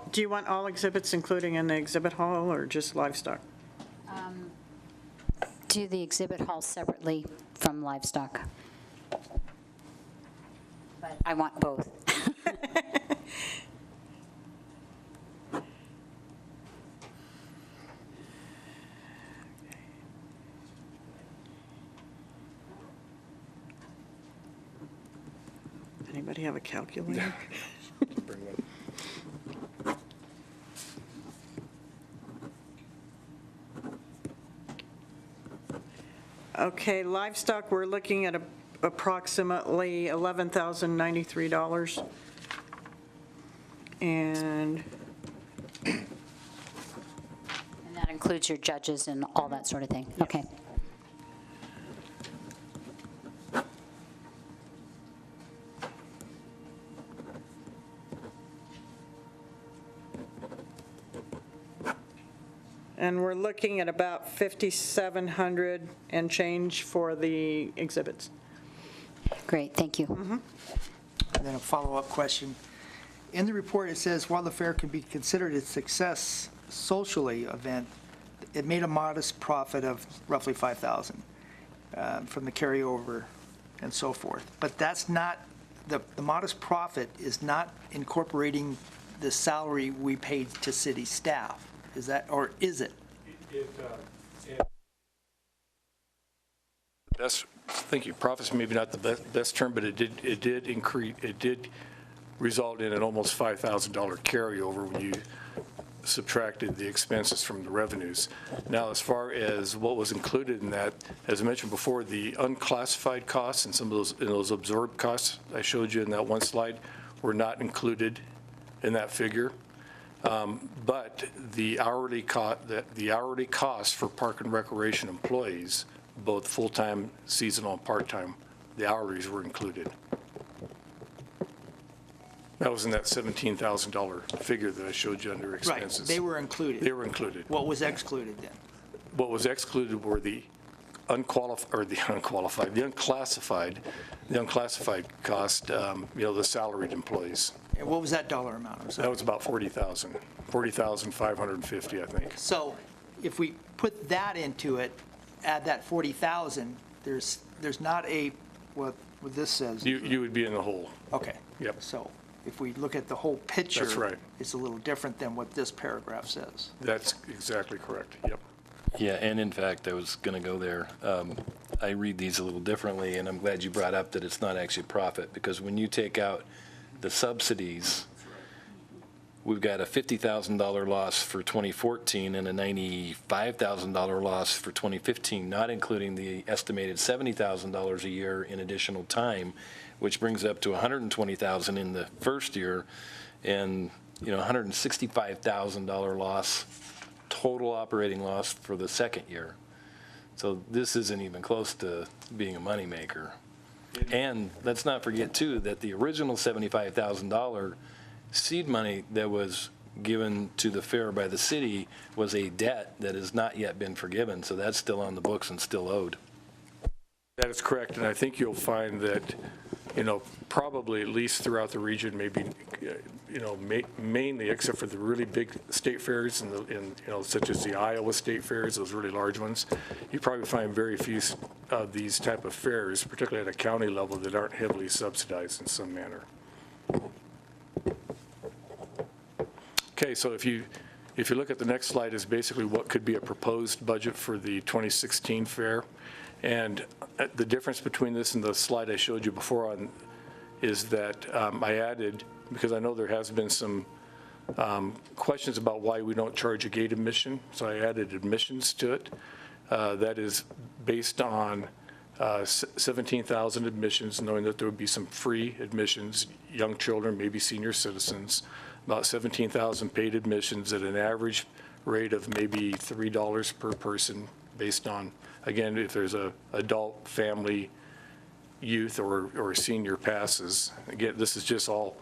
Do you want all exhibits including in the exhibit hall or just livestock?
Do the exhibit hall separately from livestock. But I want both.
Anybody have a calculator?
Bring one.
Okay, livestock, we're looking at approximately $11,093. And
that includes your judges and all that sort of thing? Okay.
And we're looking at about 5,700 and change for the exhibits.
Great, thank you.
And then a follow-up question. In the report, it says, while the fair can be considered a success socially event, it made a modest profit of roughly $5,000 from the carryover and so forth. But that's not, the modest profit is not incorporating the salary we paid to city staff. Is that, or is it?
Thank you. Profits maybe not the best term, but it did increase. It did result in an almost $5,000 carryover when you subtracted the expenses from the revenues. Now, as far as what was included in that, as I mentioned before, the unclassified costs and some of those absorbed costs I showed you in that one slide were not included in that figure. But the hourly cost for park and recreation employees, both full-time, seasonal, and part-time, the hourlies were included. That was in that $17,000 figure that I showed you under expenses.
Right, they were included.
They were included.
What was excluded then?
What was excluded were the unclassified cost, the salaried employees.
And what was that dollar amount?
That was about $40,550, I think.
So if we put that into it, add that 40,000, there's not a, what this says.
You would be in the hole.
Okay.
Yep.
So if we look at the whole picture.
That's right.
It's a little different than what this paragraph says.
That's exactly correct, yep.
Yeah, and in fact, I was going to go there. I read these a little differently, and I'm glad you brought up that it's not actually profit, because when you take out the subsidies, we've got a $50,000 loss for 2014 and a $95,000 loss for 2015, not including the estimated $70,000 a year in additional time, which brings up to $120,000 in the first year, and $165,000 loss, total operating loss for the second year. So this isn't even close to being a moneymaker. And let's not forget, too, that the original $75,000 seed money that was given to the fair by the city was a debt that has not yet been forgiven, so that's still on the books and still owed.
That is correct, and I think you'll find that, probably at least throughout the region, maybe, mainly except for the really big state fairs and such as the Iowa state fairs, those really large ones, you probably find very few of these type of fairs, particularly at a county level, that aren't heavily subsidized in some manner. Okay, so if you look at the next slide, is basically what could be a proposed budget for the 2016 fair. And the difference between this and the slide I showed you before is that I added, because I know there has been some questions about why we don't charge a gate admission, so I added admissions to it. That is based on 17,000 admissions, knowing that there would be some free admissions, young children, maybe senior citizens, about 17,000 paid admissions at an average rate of maybe $3 per person, based on, again, if there's a adult, family, youth, or senior passes. Again, this is just all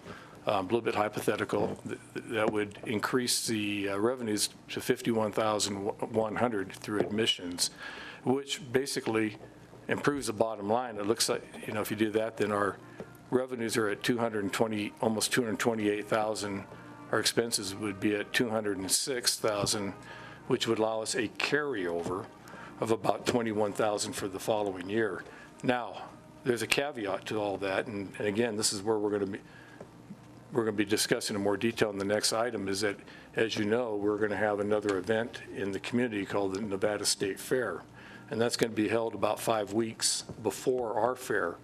a little bit hypothetical. That would increase the revenues to $51,100 through admissions, which basically improves the bottom line. It looks like, if you do that, then our revenues are at almost 228,000. Our expenses would be at 206,000, which would allow us a carryover of about 21,000 for the following year. Now, there's a caveat to all that, and again, this is where we're going to be discussing in more detail in the next item, is that, as you know, we're going to have another event in the community called the Nevada State Fair, and that's going to be held about 5 weeks before our fair.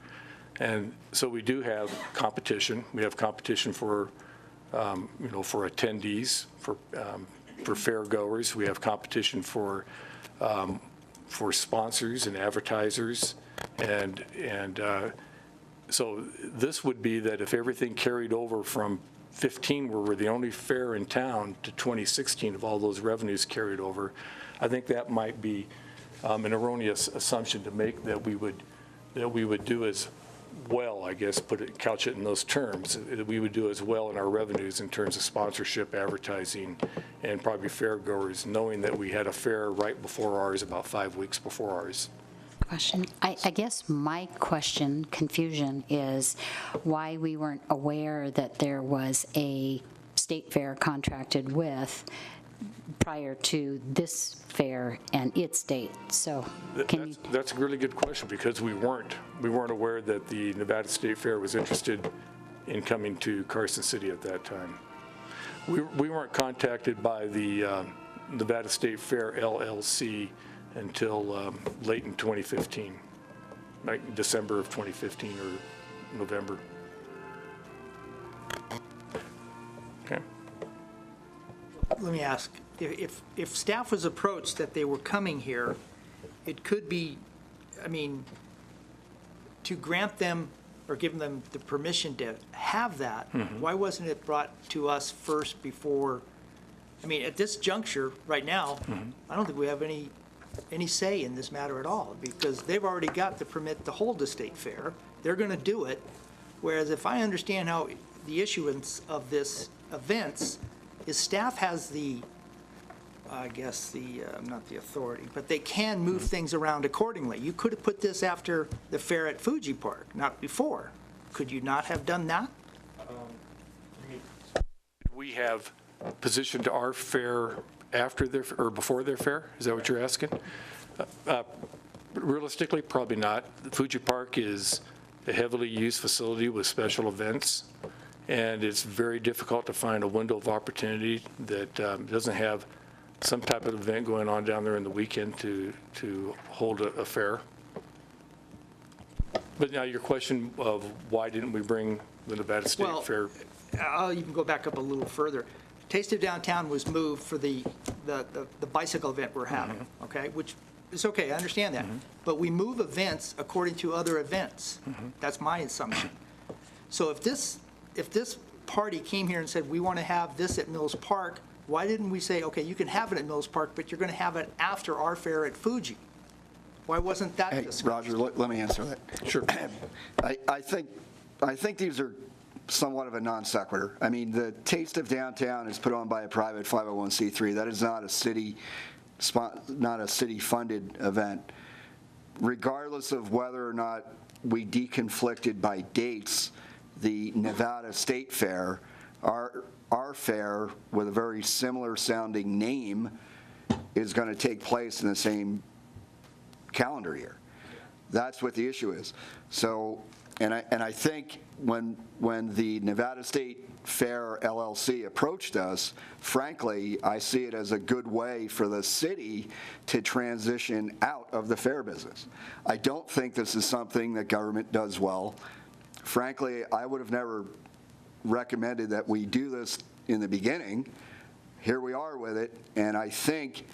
And so we do have competition. We have competition for attendees, for fair goers. We have competition for sponsors and advertisers, and so this would be that if everything carried over from 15, where we're the only fair in town, to 2016, of all those revenues carried over, I think that might be an erroneous assumption to make, that we would do as well, I guess, couch it in those terms, that we would do as well in our revenues in terms of sponsorship, advertising, and probably fair goers, knowing that we had a fair right before ours, about 5 weeks before ours.
Question. I guess my confusion is why we weren't aware that there was a state fair contracted with prior to this fair and its date. So
that's a really good question, because we weren't aware that the Nevada State Fair was interested in coming to Carson City at that time. We weren't contacted by the Nevada State Fair LLC until late in 2015, like December of 2015 or November. Okay.
Let me ask, if staff was approached that they were coming here, it could be, to grant them or give them the permission to have that, why wasn't it brought to us first before? At this juncture, right now, I don't think we have any say in this matter at all, because they've already got the permit to hold the state fair. They're going to do it. Whereas if I understand how the issuance of this events is, staff has not the authority, but they can move things around accordingly. You could have put this after the fair at Fuji Park, not before. Could you not have done that?
We have positioned our fair after their, or before their fair? Is that what you're asking? Realistically, probably not. Fuji Park is a heavily used facility with special events, and it's very difficult to find a window of opportunity that doesn't have some type of event going on down there in the weekend to hold a fair. But now your question of why didn't we bring the Nevada State
Well,
Fair?
I'll even go back up a little further. Taste of Downtown was moved for the bicycle event we're having, okay? Which is okay, I understand that. But we move events according to other events. That's my assumption. So if this party came here and said, we want to have this at Mills Park, why didn't we say, okay, you can have it at Mills Park, but you're going to have it after our fair at Fuji? Why wasn't that
Hey,
discussed?
Roger, let me answer that.
Sure.
I think these are somewhat of a non sequitur. I mean, the Taste of Downtown is put on by a private 501c3. That is not a city-funded event. Regardless of whether or not we deconflicted by dates the Nevada State Fair, our fair with a very similar sounding name is going to take place in the same calendar year. That's what the issue is. So, and I think when the Nevada State Fair LLC approached us, frankly, I see it as a good way for the city to transition out of the fair business. I don't think this is something that government does well. Frankly, I would have never recommended that we do this in the beginning. Here we are with it, and I think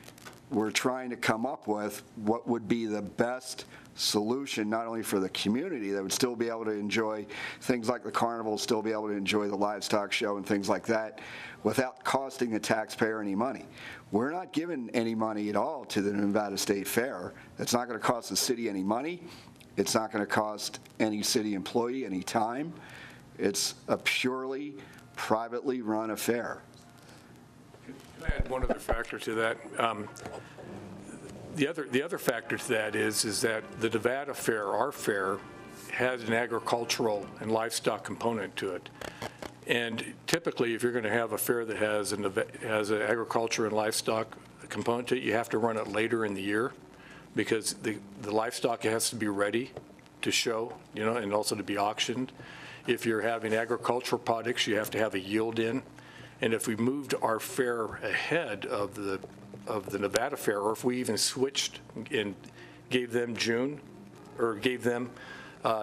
we're trying to come up with what would be the best solution, not only for the community that would still be able to enjoy things like the carnival, still be able to enjoy the livestock show and things like that without costing the taxpayer any money. We're not giving any money at all to the Nevada State Fair. It's not going to cost the city any money. It's not going to cost any city employee any time. It's a purely privately run affair.
Can I add one other factor to that? The other factor to that is that the Nevada Fair, our fair, has an agricultural and livestock component to it. And typically, if you're going to have a fair that has an agriculture and livestock component to it, you have to run it later in the year because the livestock has to be ready to show, and also to be auctioned. If you're having agricultural products, you have to have a yield in. And if we moved our fair ahead of the Nevada Fair, or if we even switched and gave them June, or gave them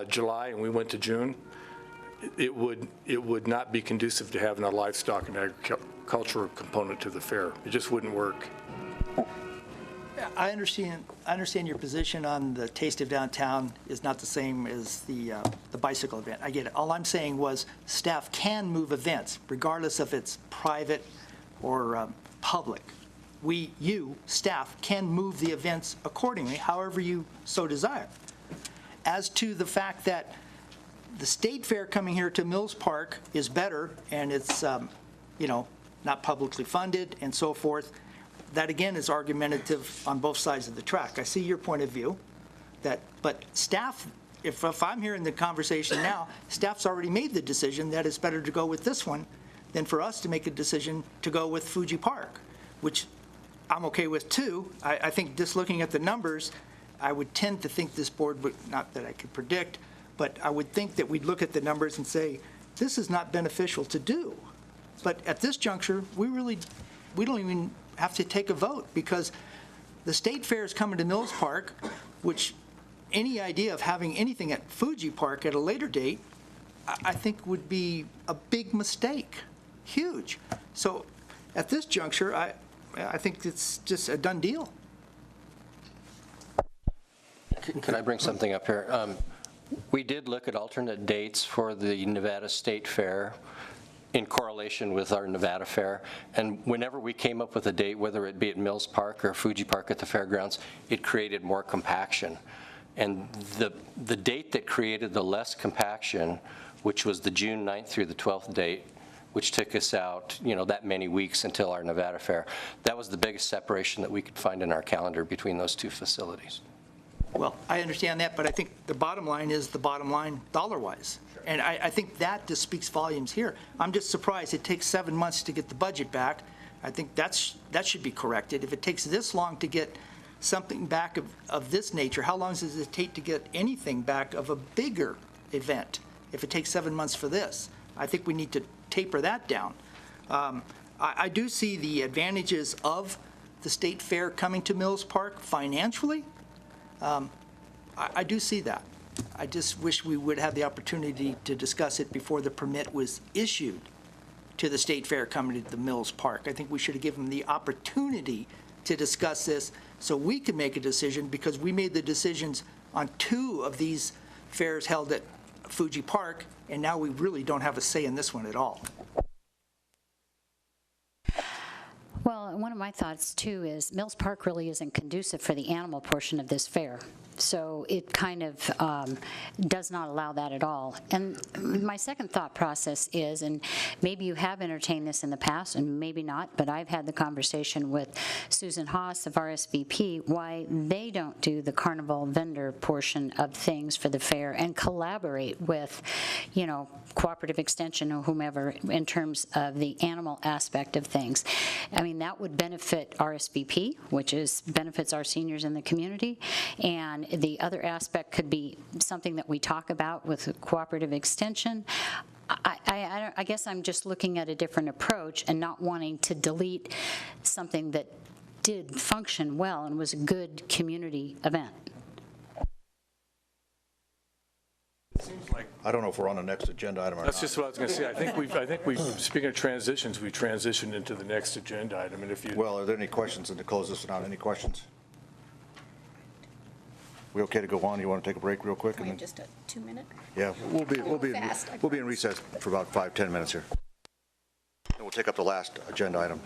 July and we went to June, it would not be conducive to having a livestock and agricultural component to the fair. It just wouldn't work.
I understand your position on the Taste of Downtown is not the same as the bicycle event. I get it. All I'm saying was staff can move events, regardless if it's private or public. Staff, can move the events accordingly, however you so desire. As to the fact that the state fair coming here to Mills Park is better, and it's, not publicly funded and so forth, that again is argumentative on both sides of the track. I see your point of view, but staff, if I'm hearing the conversation now, staff's already made the decision that it's better to go with this one than for us to make a decision to go with Fuji Park, which I'm okay with too. I think just looking at the numbers, I would tend to think this board would, not that I could predict, but I would think that we'd look at the numbers and say, this is not beneficial to do. But at this juncture, we don't even have to take a vote because the state fair is coming to Mills Park, which any idea of having anything at Fuji Park at a later date, I think would be a big mistake, huge. So at this juncture, I think it's just a done deal.
Can I bring something up here? We did look at alternate dates for the Nevada State Fair in correlation with our Nevada Fair, and whenever we came up with a date, whether it be at Mills Park or Fuji Park at the fairgrounds, it created more compaction. And the date that created the less compaction, which was the June 9th through the 12th date, which took us out, that many weeks until our Nevada Fair, that was the biggest separation that we could find in our calendar between those two facilities.
Well, I understand that, but I think the bottom line is the bottom line dollar-wise. And I think that just speaks volumes here. I'm just surprised it takes 7 months to get the budget back. I think that should be corrected. If it takes this long to get something back of this nature, how long does it take to get anything back of a bigger event if it takes 7 months for this? I think we need to taper that down. I do see the advantages of the state fair coming to Mills Park financially. I do see that. I just wish we would have the opportunity to discuss it before the permit was issued to the state fair coming to the Mills Park. I think we should have given them the opportunity to discuss this so we could make a decision, because we made the decisions on 2 of these fairs held at Fuji Park, and now we really don't have a say in this one at all.
Well, one of my thoughts too is Mills Park really isn't conducive for the animal portion of this fair. So it kind of does not allow that at all. And my second thought process is, and maybe you have entertained this in the past and maybe not, but I've had the conversation with Susan Haas of RSVP, why they don't do the carnival vendor portion of things for the fair and collaborate with, you know, Cooperative Extension or whomever in terms of the animal aspect of things. I mean, that would benefit RSVP, which benefits our seniors in the community, and the other aspect could be something that we talk about with Cooperative Extension. I guess I'm just looking at a different approach and not wanting to delete something that did function well and was a good community event.
I don't know if we're on the next agenda item or not.
That's just what I was going to say. I think we, speaking of transitions, we transitioned into the next agenda item, and if you.
Well, are there any questions, and to close this one out, any questions? We okay to go on? You want to take a break real quick?
Can we
And
have
then,
just a 2-minute?
yeah,
Fast, I
we'll be in recess for about 5-10 minutes here. And we'll take up the last agenda item.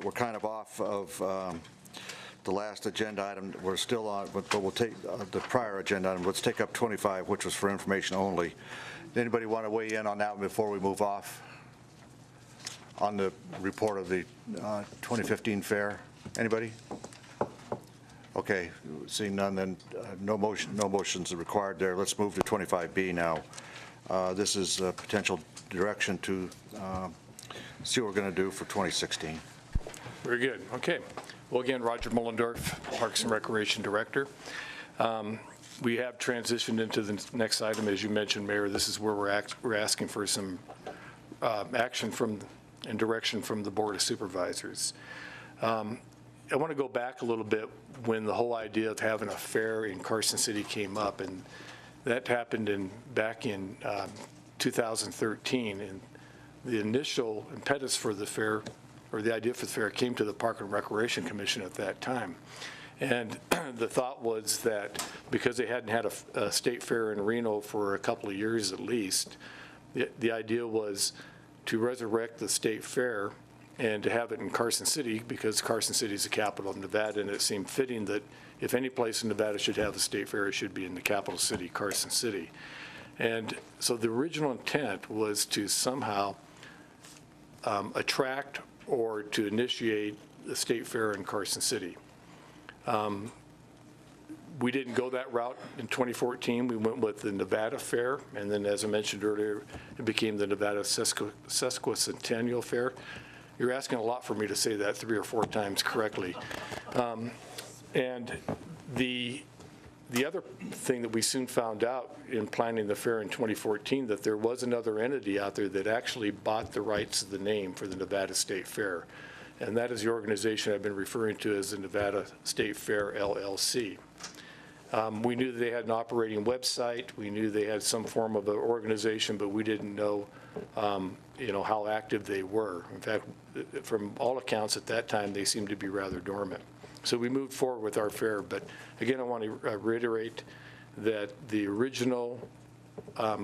we're kind of off of the last agenda item. We're still on, but we'll take the prior agenda item. Let's take up 25, which was for information only. Anybody want to weigh in on that before we move off on the report of the 2015 fair? Anybody? Okay, seeing none, then no motions are required there. Let's move to 25B now. This is potential direction to see what we're going to do for 2016.
Very good. Okay. Well, again, Roger Mullendorf, Parks and Recreation Director. We have transitioned into the next item, as you mentioned, Mayor. This is where we're asking for some action and direction from the Board of Supervisors. I want to go back a little bit when the whole idea of having a fair in Carson City came up, and that happened back in 2013. And the initial impetus for the fair, or the idea for the fair, came to the Park and Recreation Commission at that time. And the thought was that because they hadn't had a state fair in Reno for a couple of years at least, the idea was to resurrect the state fair and to have it in Carson City, because Carson City is the capital of Nevada, and it seemed fitting that if any place in Nevada should have a state fair, it should be in the capital city, Carson City. And so the original intent was to somehow attract or to initiate the state fair in Carson City. We didn't go that route in 2014. We went with the Nevada Fair, and then, as I mentioned earlier, it became the Nevada Sesquicentennial Fair. You're asking a lot for me to say that 3 or 4 times correctly. And the other thing that we soon found out in planning the fair in 2014, that there was another entity out there that actually bought the rights of the name for the Nevada State Fair. And that is the organization I've been referring to as the Nevada State Fair, LLC. We knew that they had an operating website. We knew they had some form of an organization, but we didn't know, how active they were. In fact, from all accounts at that time, they seemed to be rather dormant. So we moved forward with our fair. But again, I want to reiterate that the original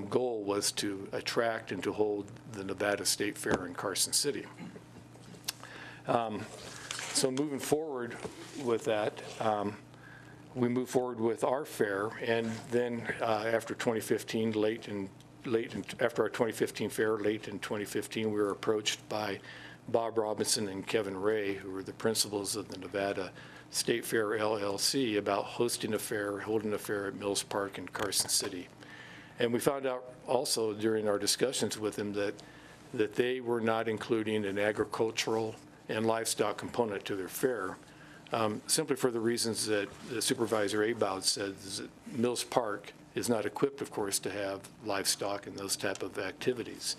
goal was to attract and to hold the Nevada State Fair in Carson City. So moving forward with that, we moved forward with our fair, and then after 2015, after our 2015 fair, late in 2015, we were approached by Bob Robinson and Kevin Ray, who were the principals of the Nevada State Fair LLC, about hosting a fair, holding a fair at Mills Park in Carson City. And we found out also during our discussions with them that they were not including an agricultural and livestock component to their fair, simply for the reasons that Supervisor Abowd said, that Mills Park is not equipped, of course, to have livestock and those type of activities.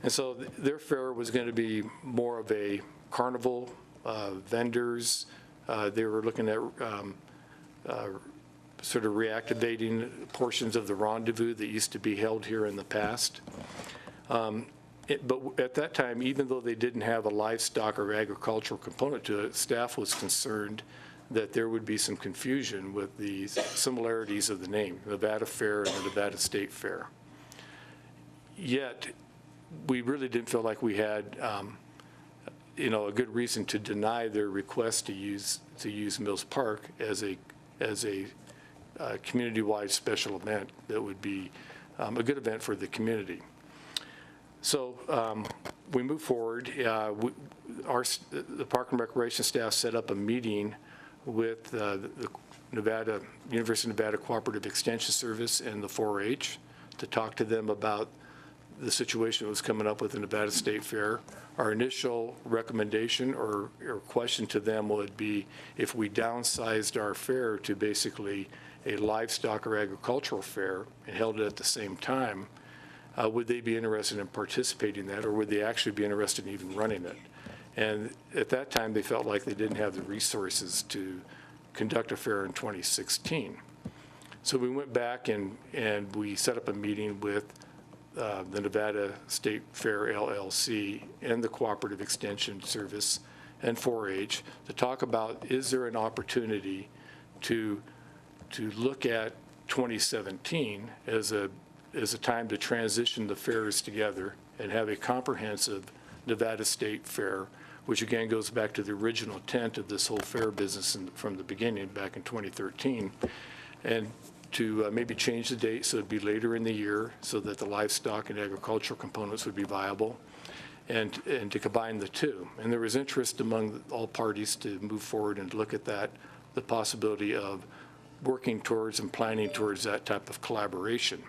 And so their fair was going to be more of a carnival, vendors. They were looking at sort of reactivating portions of the rendezvous that used to be held here in the past. But at that time, even though they didn't have a livestock or agricultural component to it, staff was concerned that there would be some confusion with the similarities of the name, Nevada Fair and the Nevada State Fair. Yet, we really didn't feel like we had, a good reason to deny their request to use Mills Park as a community-wide special event that would be a good event for the community. So we moved forward. The Park and Recreation staff set up a meeting with the University of Nevada Cooperative Extension Service and the 4-H to talk to them about the situation that was coming up with the Nevada State Fair. Our initial recommendation or question to them would be, if we downsized our fair to basically a livestock or agricultural fair and held it at the same time, would they be interested in participating in that, or would they actually be interested in even running it? And at that time, they felt like they didn't have the resources to conduct a fair in 2016. So we went back and we set up a meeting with the Nevada State Fair LLC and the Cooperative Extension Service and 4-H to talk about, is there an opportunity to look at 2017 as a time to transition the fairs together and have a comprehensive Nevada State Fair which again goes back to the original intent of this whole fair business from the beginning, back in 2013. And to maybe change the date so it'd be later in the year so that the livestock and agricultural components would be viable, and to combine the two. And there was interest among all parties to move forward and look at that, the possibility of working towards and planning towards that type of collaboration.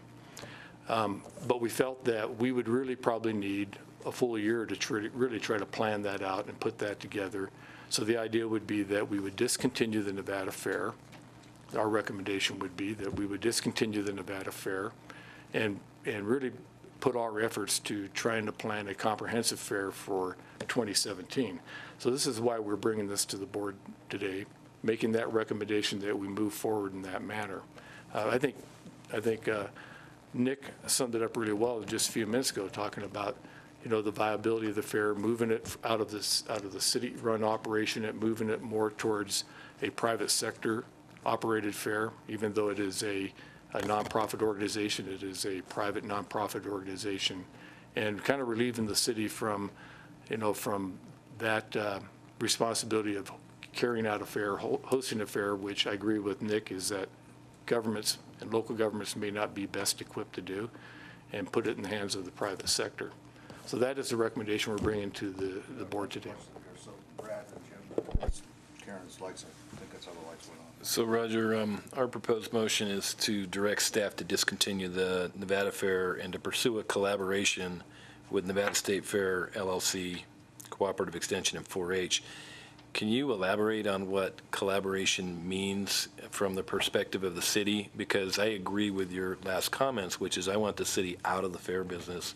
But we felt that we would really probably need a full year to really try to plan that out and put that together. So the idea would be that we would discontinue the Nevada Fair. Our recommendation would be that we would discontinue the Nevada Fair and really put our efforts to trying to plan a comprehensive fair for 2017. So this is why we're bringing this to the board today, making that recommendation that we move forward in that manner. I think Nick summed it up really well just a few minutes ago, talking about, you know, the viability of the fair, moving it out of the city-run operation, and moving it more towards a private sector operated fair. Even though it is a nonprofit organization, it is a private nonprofit organization, and kind of relieving the city from, you know, from that responsibility of carrying out a fair, hosting a fair, which I agree with Nick, is that governments and local governments may not be best equipped to do, and put it in the hands of the private sector. So that is the recommendation we're bringing to the board today.
So Brad and Jim, Karen's lights, I think that's how the lights went on.
So Roger, our proposed motion is to direct staff to discontinue the Nevada Fair and to pursue a collaboration with Nevada State Fair LLC, Cooperative Extension, and 4-H. Can you elaborate on what collaboration means from the perspective of the city? Because I agree with your last comments, which is I want the city out of the fair business.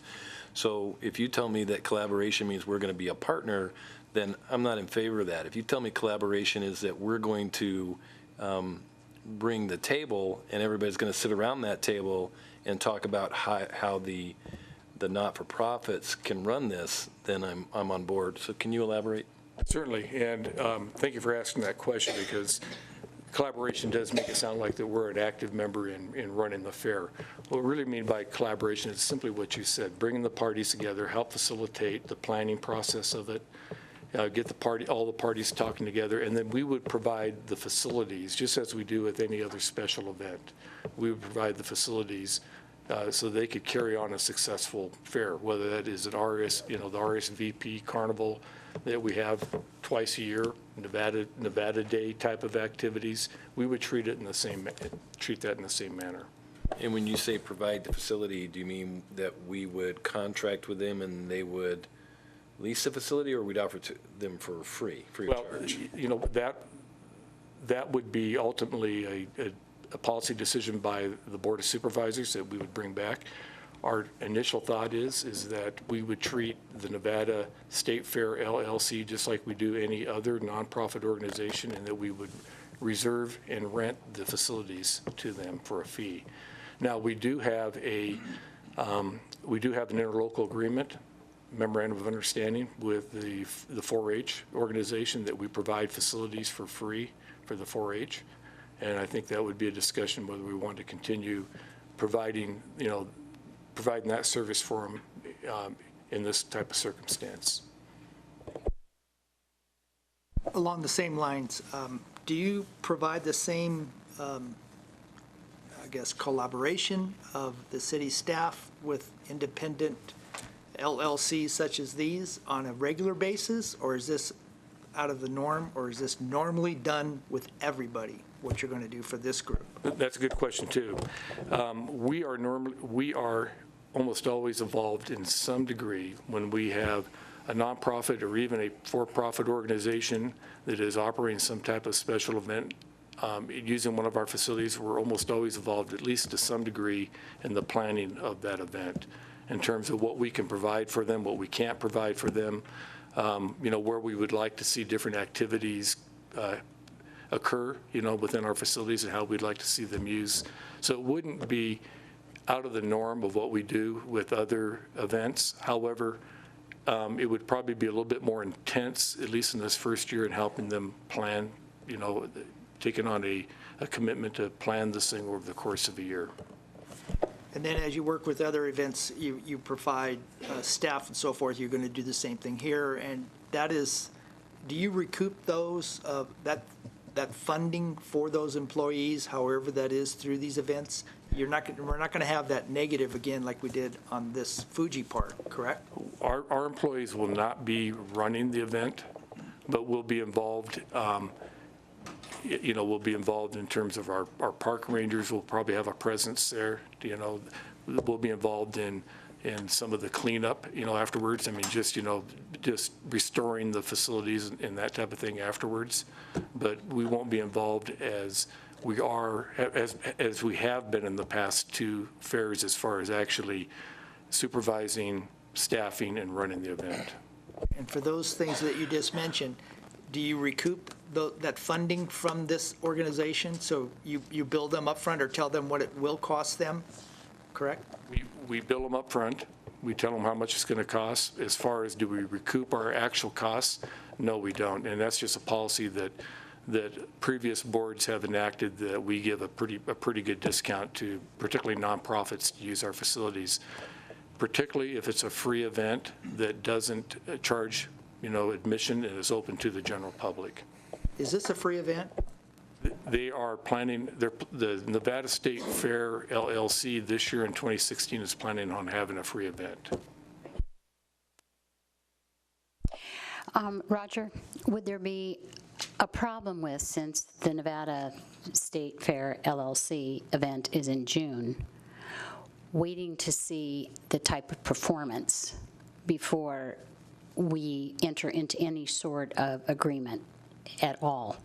So if you tell me that collaboration means we're going to be a partner, then I'm not in favor of that. If you tell me collaboration is that we're going to bring the table and everybody's going to sit around that table and talk about how the not-for-profits can run this, then I'm on board. So can you elaborate?
Certainly, and thank you for asking that question, because collaboration does make it sound like that we're an active member in running the fair. What we really mean by collaboration is simply what you said, bringing the parties together, help facilitate the planning process of it, get all the parties talking together, and then we would provide the facilities, just as we do with any other special event. We would provide the facilities so they could carry on a successful fair, whether that is an the RSVP carnival that we have twice a year, Nevada Day type of activities. We would treat that in the same manner.
And when you say provide the facility, do you mean that we would contract with them and they would lease the facility, or we'd offer to them for free of charge?
You know, that would be ultimately a policy decision by the Board of Supervisors that we would bring back. Our initial thought is that we would treat the Nevada State Fair LLC just like we do any other nonprofit organization, and that we would reserve and rent the facilities to them for a fee. Now, we do have an interlocal agreement, memorandum of understanding with the 4-H organization, that we provide facilities for free for the 4-H. And I think that would be a discussion whether we want to continue providing that service for them in this type of circumstance.
Along the same lines, do you provide the same, collaboration of the city staff with independent LLCs such as these on a regular basis, or is this out of the norm, or is this normally done with everybody, what you're going to do for this group?
That's a good question, too. We are almost always involved in some degree when we have a nonprofit or even a for-profit organization that is operating some type of special event using one of our facilities. We're almost always involved, at least to some degree, in the planning of that event in terms of what we can provide for them, what we can't provide for them, where we would like to see different activities occur, within our facilities, and how we'd like to see them used. So it wouldn't be out of the norm of what we do with other events. However, it would probably be a little bit more intense, at least in this first year, in helping them plan, taking on a commitment to plan this thing over the course of a year.
And then as you work with other events, you provide staff and so forth, you're going to do the same thing here. And that is, do you recoup those, that funding for those employees, however that is through these events? We're not going to have that negative again like we did on this Fuji Park, correct?
Our employees will not be running the event, but we'll be involved, we'll be involved in terms of our park rangers. We'll probably have a presence there, we'll be involved in some of the cleanup, afterwards. I mean, just restoring the facilities and that type of thing afterwards. But we won't be involved as we are, as we have been in the past two fairs, as far as actually supervising, staffing, and running the event.
And for those things that you just mentioned, do you recoup that funding from this organization? So you bill them up front or tell them what it will cost them, correct?
We bill them up front. We tell them how much it's going to cost. As far as do we recoup our actual costs? No, we don't. And that's just a policy that previous boards have enacted, that we give a pretty good discount to particularly nonprofits to use our facilities, particularly if it's a free event that doesn't charge, admission and is open to the general public.
Is this a free event?
They are planning, the Nevada State Fair LLC this year in 2016 is planning on having a free event.
Roger, would there be a problem with, since the Nevada State Fair LLC event is in June, waiting to see the type of performance before we enter into any sort of agreement at all?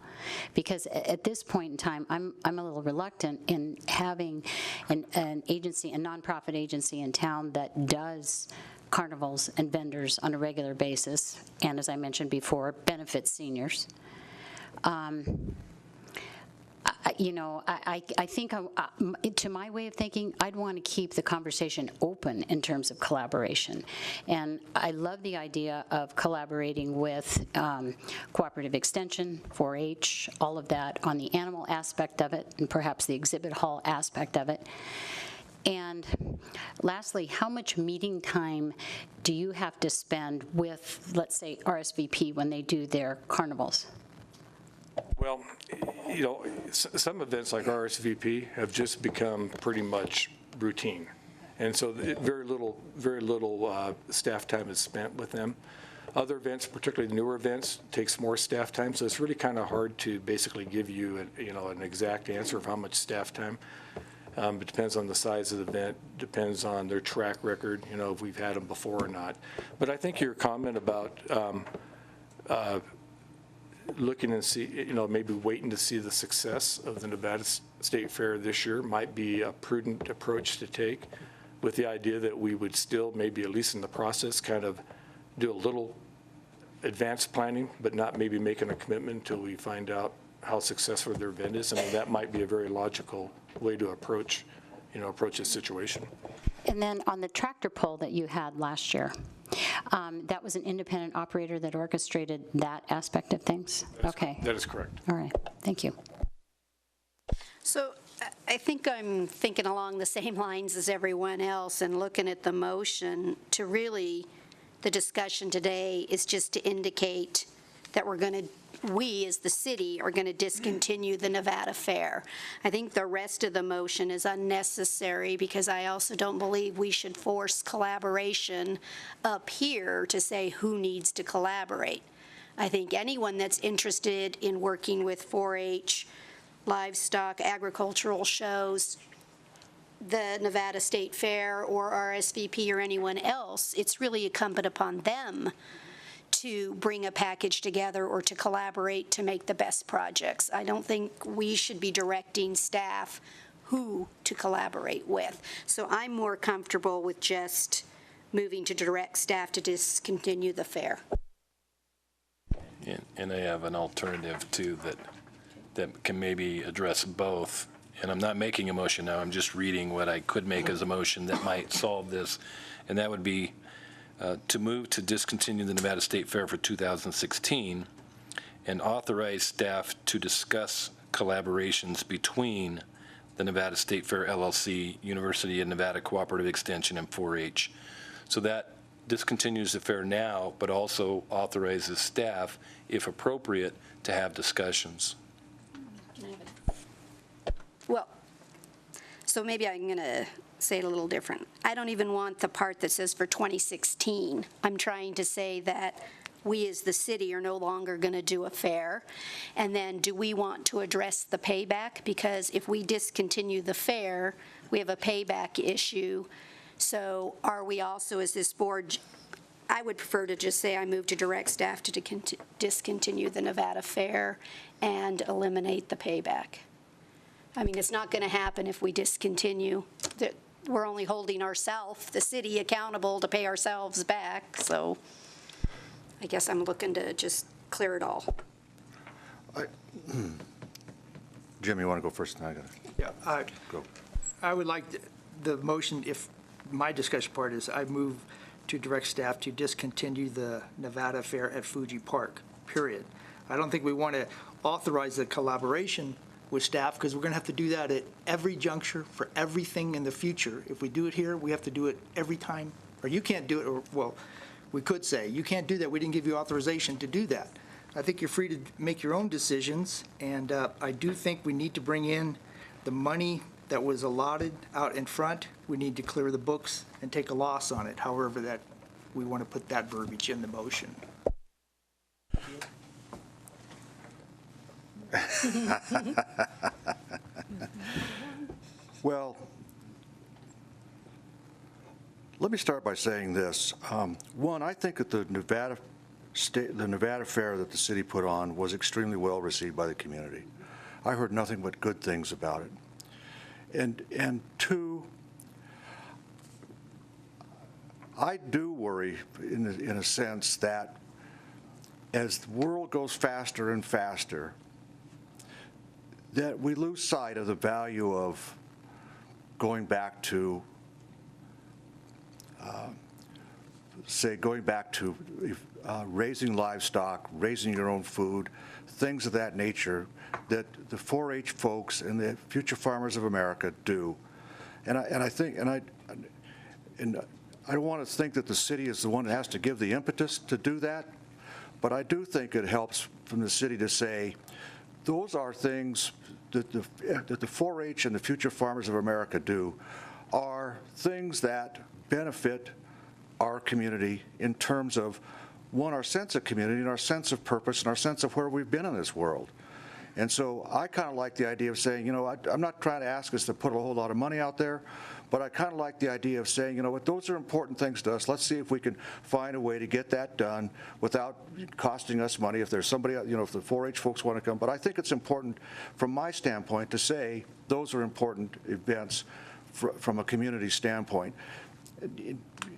Because at this point in time, I'm a little reluctant in having an agency, a nonprofit agency in town that does carnivals and vendors on a regular basis, and as I mentioned before, benefits seniors. I think, to my way of thinking, I'd want to keep the conversation open in terms of collaboration. And I love the idea of collaborating with Cooperative Extension, 4-H, all of that on the animal aspect of it, and perhaps the exhibit hall aspect of it. And lastly, how much meeting time do you have to spend with, let's say, RSVP when they do their carnivals?
Well, some events like RSVP have just become pretty much routine. And so very little staff time is spent with them. Other events, particularly the newer events, takes more staff time. So it's really kind of hard to basically give you an exact answer of how much staff time. It depends on the size of the event, depends on their track record, if we've had them before or not. But I think your comment about looking and see, maybe waiting to see the success of the Nevada State Fair this year might be a prudent approach to take, with the idea that we would still, maybe at least in the process, kind of do a little advanced planning, but not maybe making a commitment until we find out how successful their event is. I mean, that might be a very logical way to approach this situation.
And then on the tractor pull that you had last year, that was an independent operator that orchestrated that aspect of things? Okay.
That is correct.
All right. Thank you.
So I think I'm thinking along the same lines as everyone else and looking at the motion to really, the discussion today is just to indicate that we as the city are going to discontinue the Nevada Fair. I think the rest of the motion is unnecessary because I also don't believe we should force collaboration up here to say who needs to collaborate. I think anyone that's interested in working with 4-H, livestock, agricultural shows, the Nevada State Fair or RSVP or anyone else, it's really incumbent upon them to bring a package together or to collaborate to make the best projects. I don't think we should be directing staff who to collaborate with. So I'm more comfortable with just moving to direct staff to discontinue the fair.
And I have an alternative too that can maybe address both. And I'm not making a motion now, I'm just reading what I could make as a motion that might solve this. And that would be to move to discontinue the Nevada State Fair for 2016 and authorize staff to discuss collaborations between the Nevada State Fair LLC, University of Nevada Cooperative Extension, and 4-H. So that discontinues the fair now, but also authorizes staff, if appropriate, to have discussions.
Well, so maybe I'm going to say it a little different. I don't even want the part that says for 2016. I'm trying to say that we as the city are no longer going to do a fair. And then do we want to address the payback? Because if we discontinue the fair, we have a payback issue. So are we also, as this board, I would prefer to just say I move to direct staff to discontinue the Nevada Fair and eliminate the payback. I mean, it's not going to happen if we discontinue. We're only holding ourselves, the city, accountable to pay ourselves back. So I guess I'm looking to just clear it all.
Jim, you want to go first? I got it.
Yeah,
Go.
I would like the motion, if my discussion part is, I move to direct staff to discontinue the Nevada Fair at Fuji Park, period. I don't think we want to authorize the collaboration with staff, because we're going to have to do that at every juncture for everything in the future. If we do it here, we have to do it every time, or you can't do it, or, well, we could say, you can't do that, we didn't give you authorization to do that. I think you're free to make your own decisions, and I do think we need to bring in the money that was allotted out in front. We need to clear the books and take a loss on it, however that we want to put that verbiage in the motion.
Well, let me start by saying this. One, I think that the Nevada Fair that the city put on was extremely well received by the community. I heard nothing but good things about it. And two, I do worry in a sense that as the world goes faster and faster, that we lose sight of the value of going back to, raising livestock, raising your own food, things of that nature that the 4-H folks and the Future Farmers of America do. And I don't want to think that the city is the one that has to give the impetus to do that, but I do think it helps from the city to say, those are things that the 4-H and the Future Farmers of America do, are things that benefit our community in terms of, one, our sense of community and our sense of purpose and our sense of where we've been in this world. And so I kind of like the idea of saying, I'm not trying to ask us to put a whole lot of money out there, but I kind of like the idea of saying, you know what, those are important things to us. Let's see if we can find a way to get that done without costing us money. If there's somebody, if the 4-H folks want to come. But I think it's important from my standpoint to say those are important events from a community standpoint.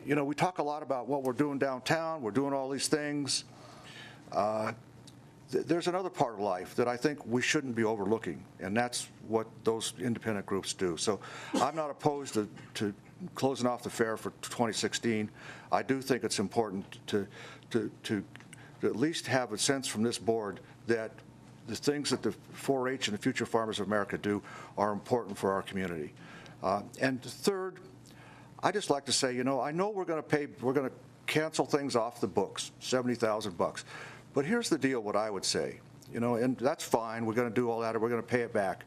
We talk a lot about what we're doing downtown. We're doing all these things. There's another part of life that I think we shouldn't be overlooking, and that's what those independent groups do. So I'm not opposed to closing off the fair for 2016. I do think it's important to at least have a sense from this board that the things that the 4-H and the Future Farmers of America do are important for our community. And third, I just like to say, I know we're going to cancel things off the books, $70,000. But here's the deal, what I would say, and that's fine, we're going to do all that, or we're going to pay it back.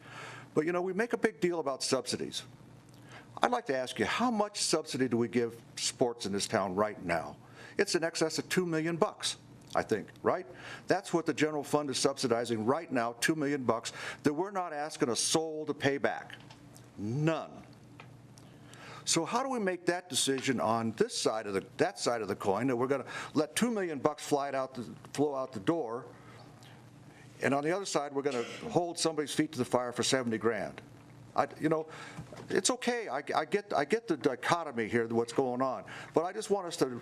But, we make a big deal about subsidies. I'd like to ask you, how much subsidy do we give sports in this town right now? It's in excess of $2 million, I think, right? That's what the general fund is subsidizing right now, $2 million, that we're not asking a soul to pay back. None. So how do we make that decision on this side of that side of the coin, that we're going to let $2 million flow out the door, and on the other side we're going to hold somebody's feet to the fire for $70,000? It's okay. I get the dichotomy here, what's going on, but I just want us to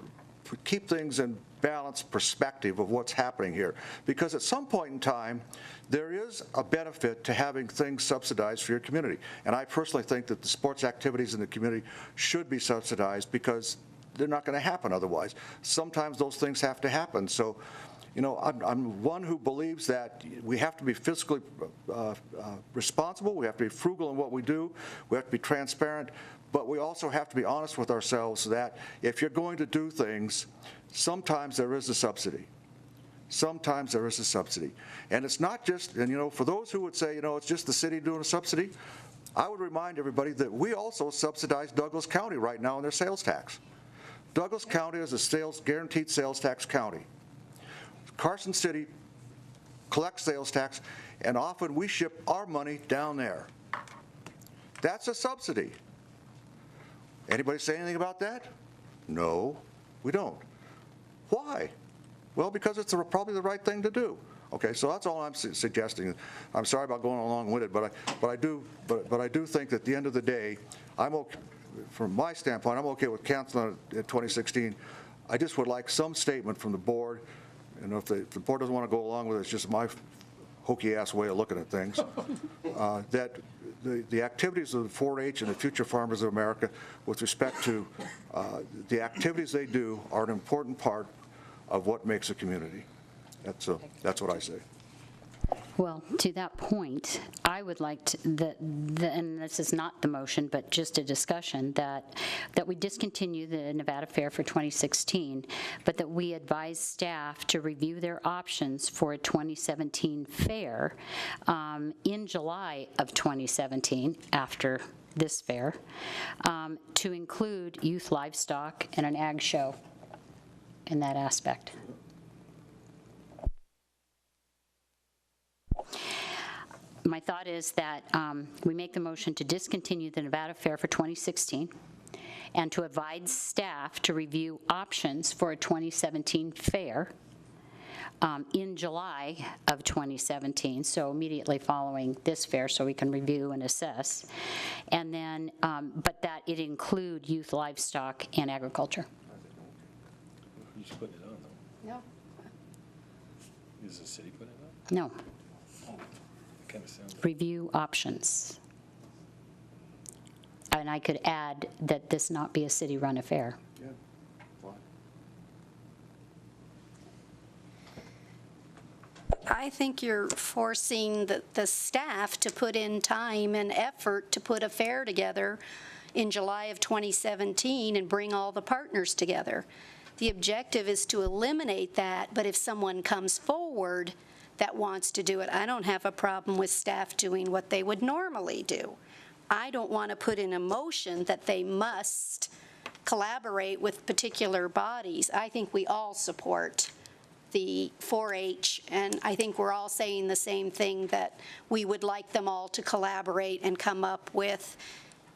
keep things in balanced perspective of what's happening here, because at some point in time there is a benefit to having things subsidized for your community. And I personally think that the sports activities in the community should be subsidized, because they're not going to happen otherwise. Sometimes those things have to happen. So You know, I'm one who believes that we have to be fiscally responsible, we have to be frugal in what we do, we have to be transparent, but we also have to be honest with ourselves that if you're going to do things, sometimes there is a subsidy. Sometimes there is a subsidy. And it's not just, and you know, for those who would say, you know, it's just the city doing a subsidy, I would remind everybody that we also subsidize Douglas County right now in their sales tax. Douglas County is a guaranteed sales tax county. Carson City collects sales tax, and often we ship our money down there. That's a subsidy. Anybody say anything about that? No, we don't. Why? Well, because it's probably the right thing to do. Okay, so that's all I'm suggesting. I'm sorry about going long-winded, but I do think that at the end of the day, from my standpoint, I'm okay with canceling it in 2016. I just would like some statement from the board, and if the board doesn't want to go along with it, it's just my hokey-ass way of looking at things, that the activities of the 4-H and the Future Farmers of America with respect to the activities they do are an important part of what makes a community. That's what I say.
Well, to that point, I would like to, and this is not the motion, but just a discussion, that we discontinue the Nevada Fair for 2016, but that we advise staff to review their options for a 2017 fair in July of 2017, after this fair, to include youth livestock and an ag show in that aspect. My thought is that we make the motion to discontinue the Nevada Fair for 2016 and to advise staff to review options for a 2017 fair in July of 2017, so immediately following this fair, so we can review and assess, and then, but that it include youth livestock and agriculture.
Who's putting it on, though?
No.
Is the city putting it on?
No.
Kind of sounds.
Review options. And I could add that this not be a city-run affair.
Yeah, fine.
I think you're forcing the staff to put in time and effort to put a fair together in July of 2017 and bring all the partners together. The objective is to eliminate that, but if someone comes forward that wants to do it, I don't have a problem with staff doing what they would normally do. I don't want to put in a motion that they must collaborate with particular bodies. I think we all support the 4-H, and I think we're all saying the same thing, that we would like them all to collaborate and come up with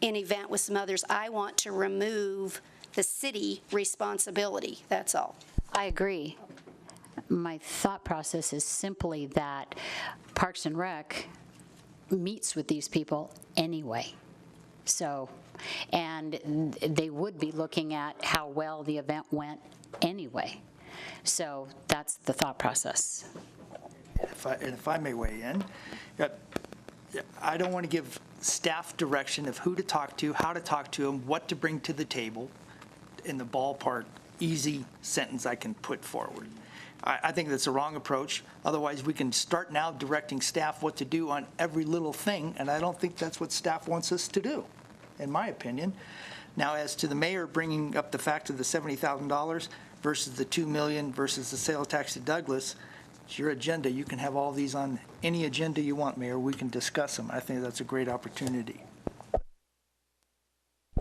an event with some others. I want to remove the city responsibility, that's all.
I agree. My thought process is simply that Parks and Rec meets with these people anyway. So, and they would be looking at how well the event went anyway. So that's the thought process.
If I may weigh in, I don't want to give staff direction of who to talk to, how to talk to them, what to bring to the table in the ballpark, easy sentence I can put forward. I think that's a wrong approach. Otherwise, we can start now directing staff what to do on every little thing, and I don't think that's what staff wants us to do, in my opinion. Now, as to the mayor bringing up the fact of the $70,000 versus the $2 million versus the sales tax to Douglas, it's your agenda. You can have all these on any agenda you want, Mayor. We can discuss them. I think that's a great opportunity.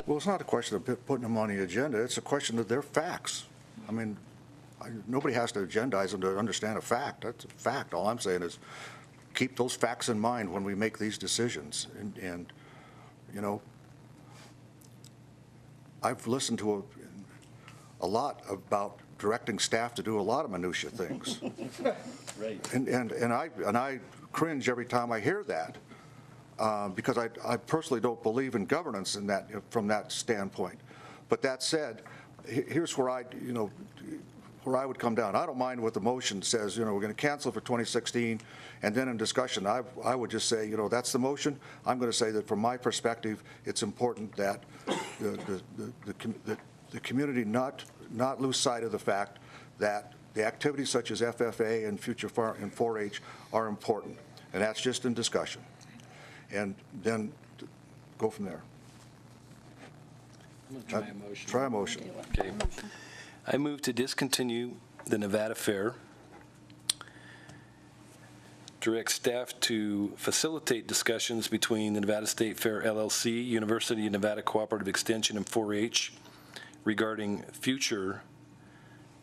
Well, it's not a question of putting them on the agenda. It's a question of their facts. I mean, nobody has to agendize them to understand a fact. That's a fact. All I'm saying is keep those facts in mind when we make these decisions. And you know, I've listened to a lot about directing staff to do a lot of minutia things.
Right.
And I cringe every time I hear that. Because I personally don't believe in governance in that, from that standpoint. But that said, here's where where I would come down. I don't mind what the motion says, we're going to cancel for 2016, and then in discussion, I would just say, that's the motion. I'm going to say that from my perspective, it's important that the community not lose sight of the fact that the activities such as FFA and Future Farm and 4-H are important, and that's just in discussion. And then go from there.
Try a motion.
Try a motion.
Okay. I move to discontinue the Nevada Fair, direct staff to facilitate discussions between the Nevada State Fair LLC, University of Nevada Cooperative Extension, and 4-H regarding future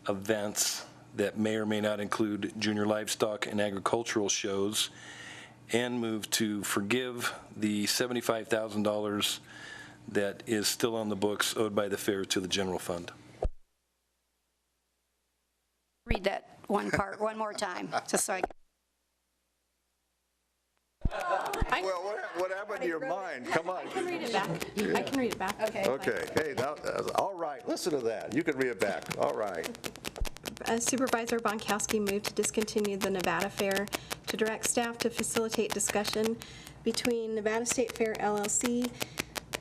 events that may or may not include junior livestock and agricultural shows, and move to forgive the $75,000 that is still on the books owed by the fair to the general fund.
Read that one part one more time, just so I can.
Well, what happened to your mind? Come on.
I can read it back. I can read it back. Okay.
Okay, hey, all right, listen to that. You can read it back. All right.
Supervisor Bonkowski moved to discontinue the Nevada Fair to direct staff to facilitate discussion between Nevada State Fair LLC,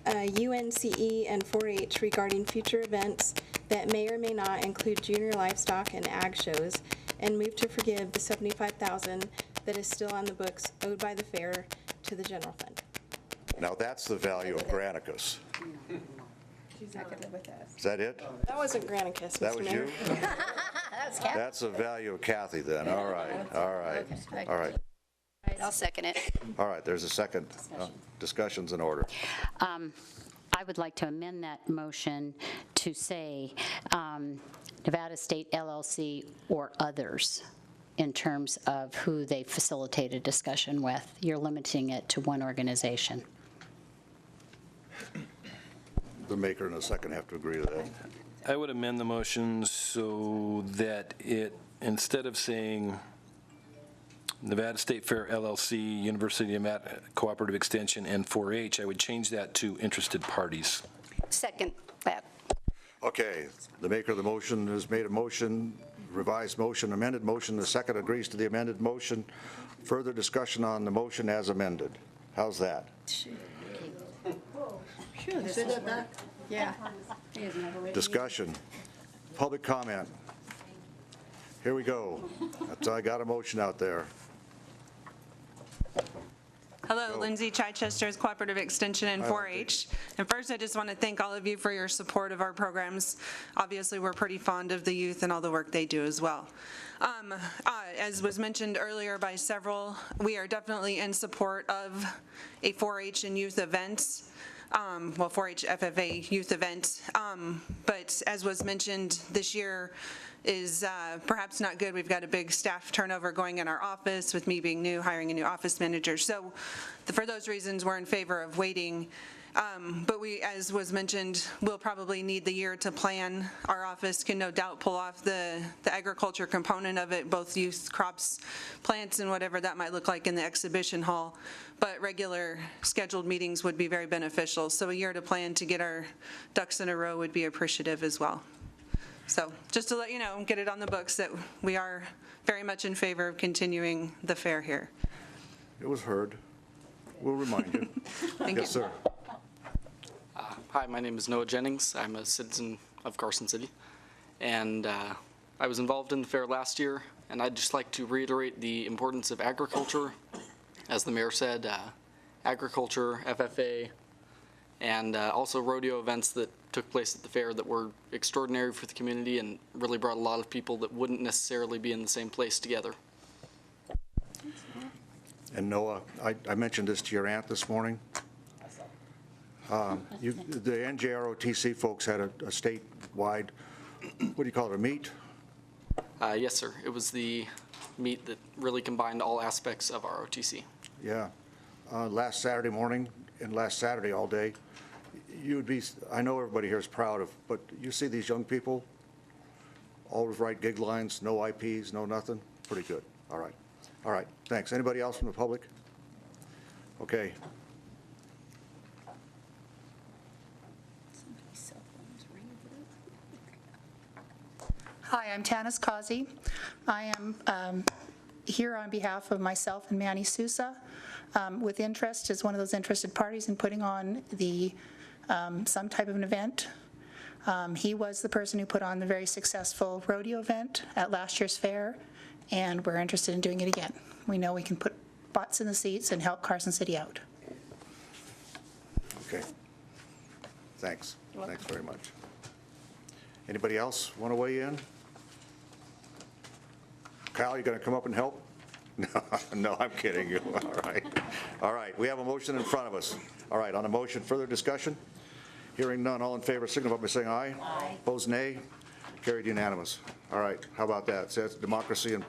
UNCE, and 4-H regarding future events that may or may not include junior livestock and ag shows, and moved to forgive the $75,000 that is still on the books owed by the fair to the general fund.
Now, that's the value of Granicus.
I could live with that.
Is that it?
That wasn't Granicus, Mr.
That was
Mayor.
you? That's the value of Kathy then. All right, all right, all right.
I'll second it.
All right, there's a second. Discussion's in order.
I would like to amend that motion to say Nevada State LLC or others in terms of who they facilitate a discussion with. You're limiting it to one organization.
The maker and the second have to agree to that.
I would amend the motion so that it, instead of saying Nevada State Fair LLC, University of Nevada Cooperative Extension, and 4-H, I would change that to interested parties.
Second that.
Okay, the maker of the motion has made a motion, revised motion, amended motion. The second agrees to the amended motion. Further discussion on the motion as amended. How's that?
Yeah.
Discussion. Public comment. Here we go. I got a motion out there.
Hello, Lindsay Chichester's Cooperative Extension and 4-H. And first, I just want to thank all of you for your support of our programs. Obviously, we're pretty fond of the youth and all the work they do as well. As was mentioned earlier by several, we are definitely in support of a 4-H and youth events. 4-H FFA youth event. But as was mentioned, this year is perhaps not good. We've got a big staff turnover going in our office, with me being new, hiring a new office manager. So for those reasons, we're in favor of waiting. But we, as was mentioned, will probably need the year to plan. Our office can no doubt pull off the agriculture component of it, both youth crops, plants, and whatever that might look like in the exhibition hall. But regular scheduled meetings would be very beneficial. So a year to plan to get our ducks in a row would be appreciative as well. So just to let you know, get it on the books that we are very much in favor of continuing the fair here.
It was heard. We'll remind you.
Thank you.
Yes, sir.
Hi, my name is Noah Jennings. I'm a citizen of Carson City, and I was involved in the fair last year, and I'd just like to reiterate the importance of agriculture. As the mayor said, agriculture, FFA, and also rodeo events that took place at the fair that were extraordinary for the community and really brought a lot of people that wouldn't necessarily be in the same place together.
And Noah, I mentioned this to your aunt this morning. The NJROTC folks had a statewide, what do you call it, a meet?
Yes, sir. It was the meet that really combined all aspects of our OTC.
Yeah. Last Saturday morning and last Saturday all day, you would be, I know everybody here is proud of, but you see these young people, always write gig lines, no IPs, no nothing, pretty good. All right. All right, thanks. Anybody else from the public? Okay.
Hi, I'm Tanis Causey. I am here on behalf of myself and Manny Sousa with interest as one of those interested parties in putting on the some type of an event. He was the person who put on the very successful rodeo event at last year's fair, and we're interested in doing it again. We know we can put butts in the seats and help Carson City out.
Okay. Thanks. Thanks very much. Anybody else want to weigh in? Kyle, you going to come up and help? No, I'm kidding you. All right. All right, we have a motion in front of us. All right, on the motion, further discussion? Hearing none, all in favor signify by saying aye. Aye. Opposed, nay. Carried unanimous. All right, how about that? So that's democracy in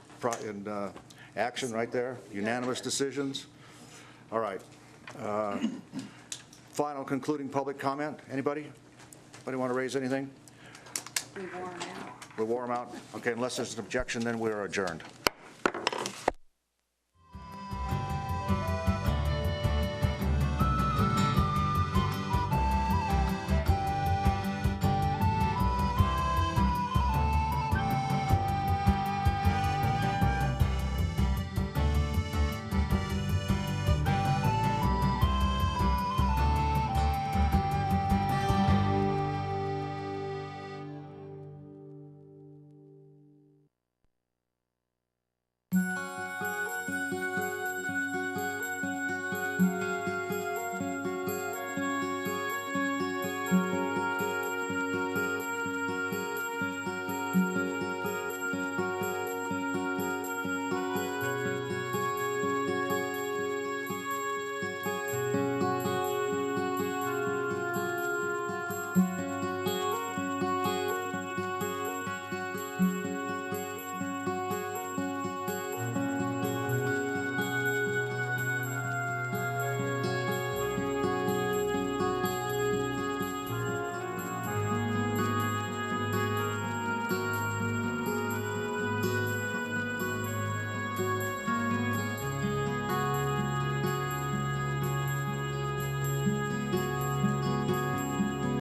action right there. Unanimous decisions. All right. Final concluding public comment. Anybody? Anybody want to raise anything? We wore them out. We wore them out? Okay, unless there's an objection, then we're adjourned.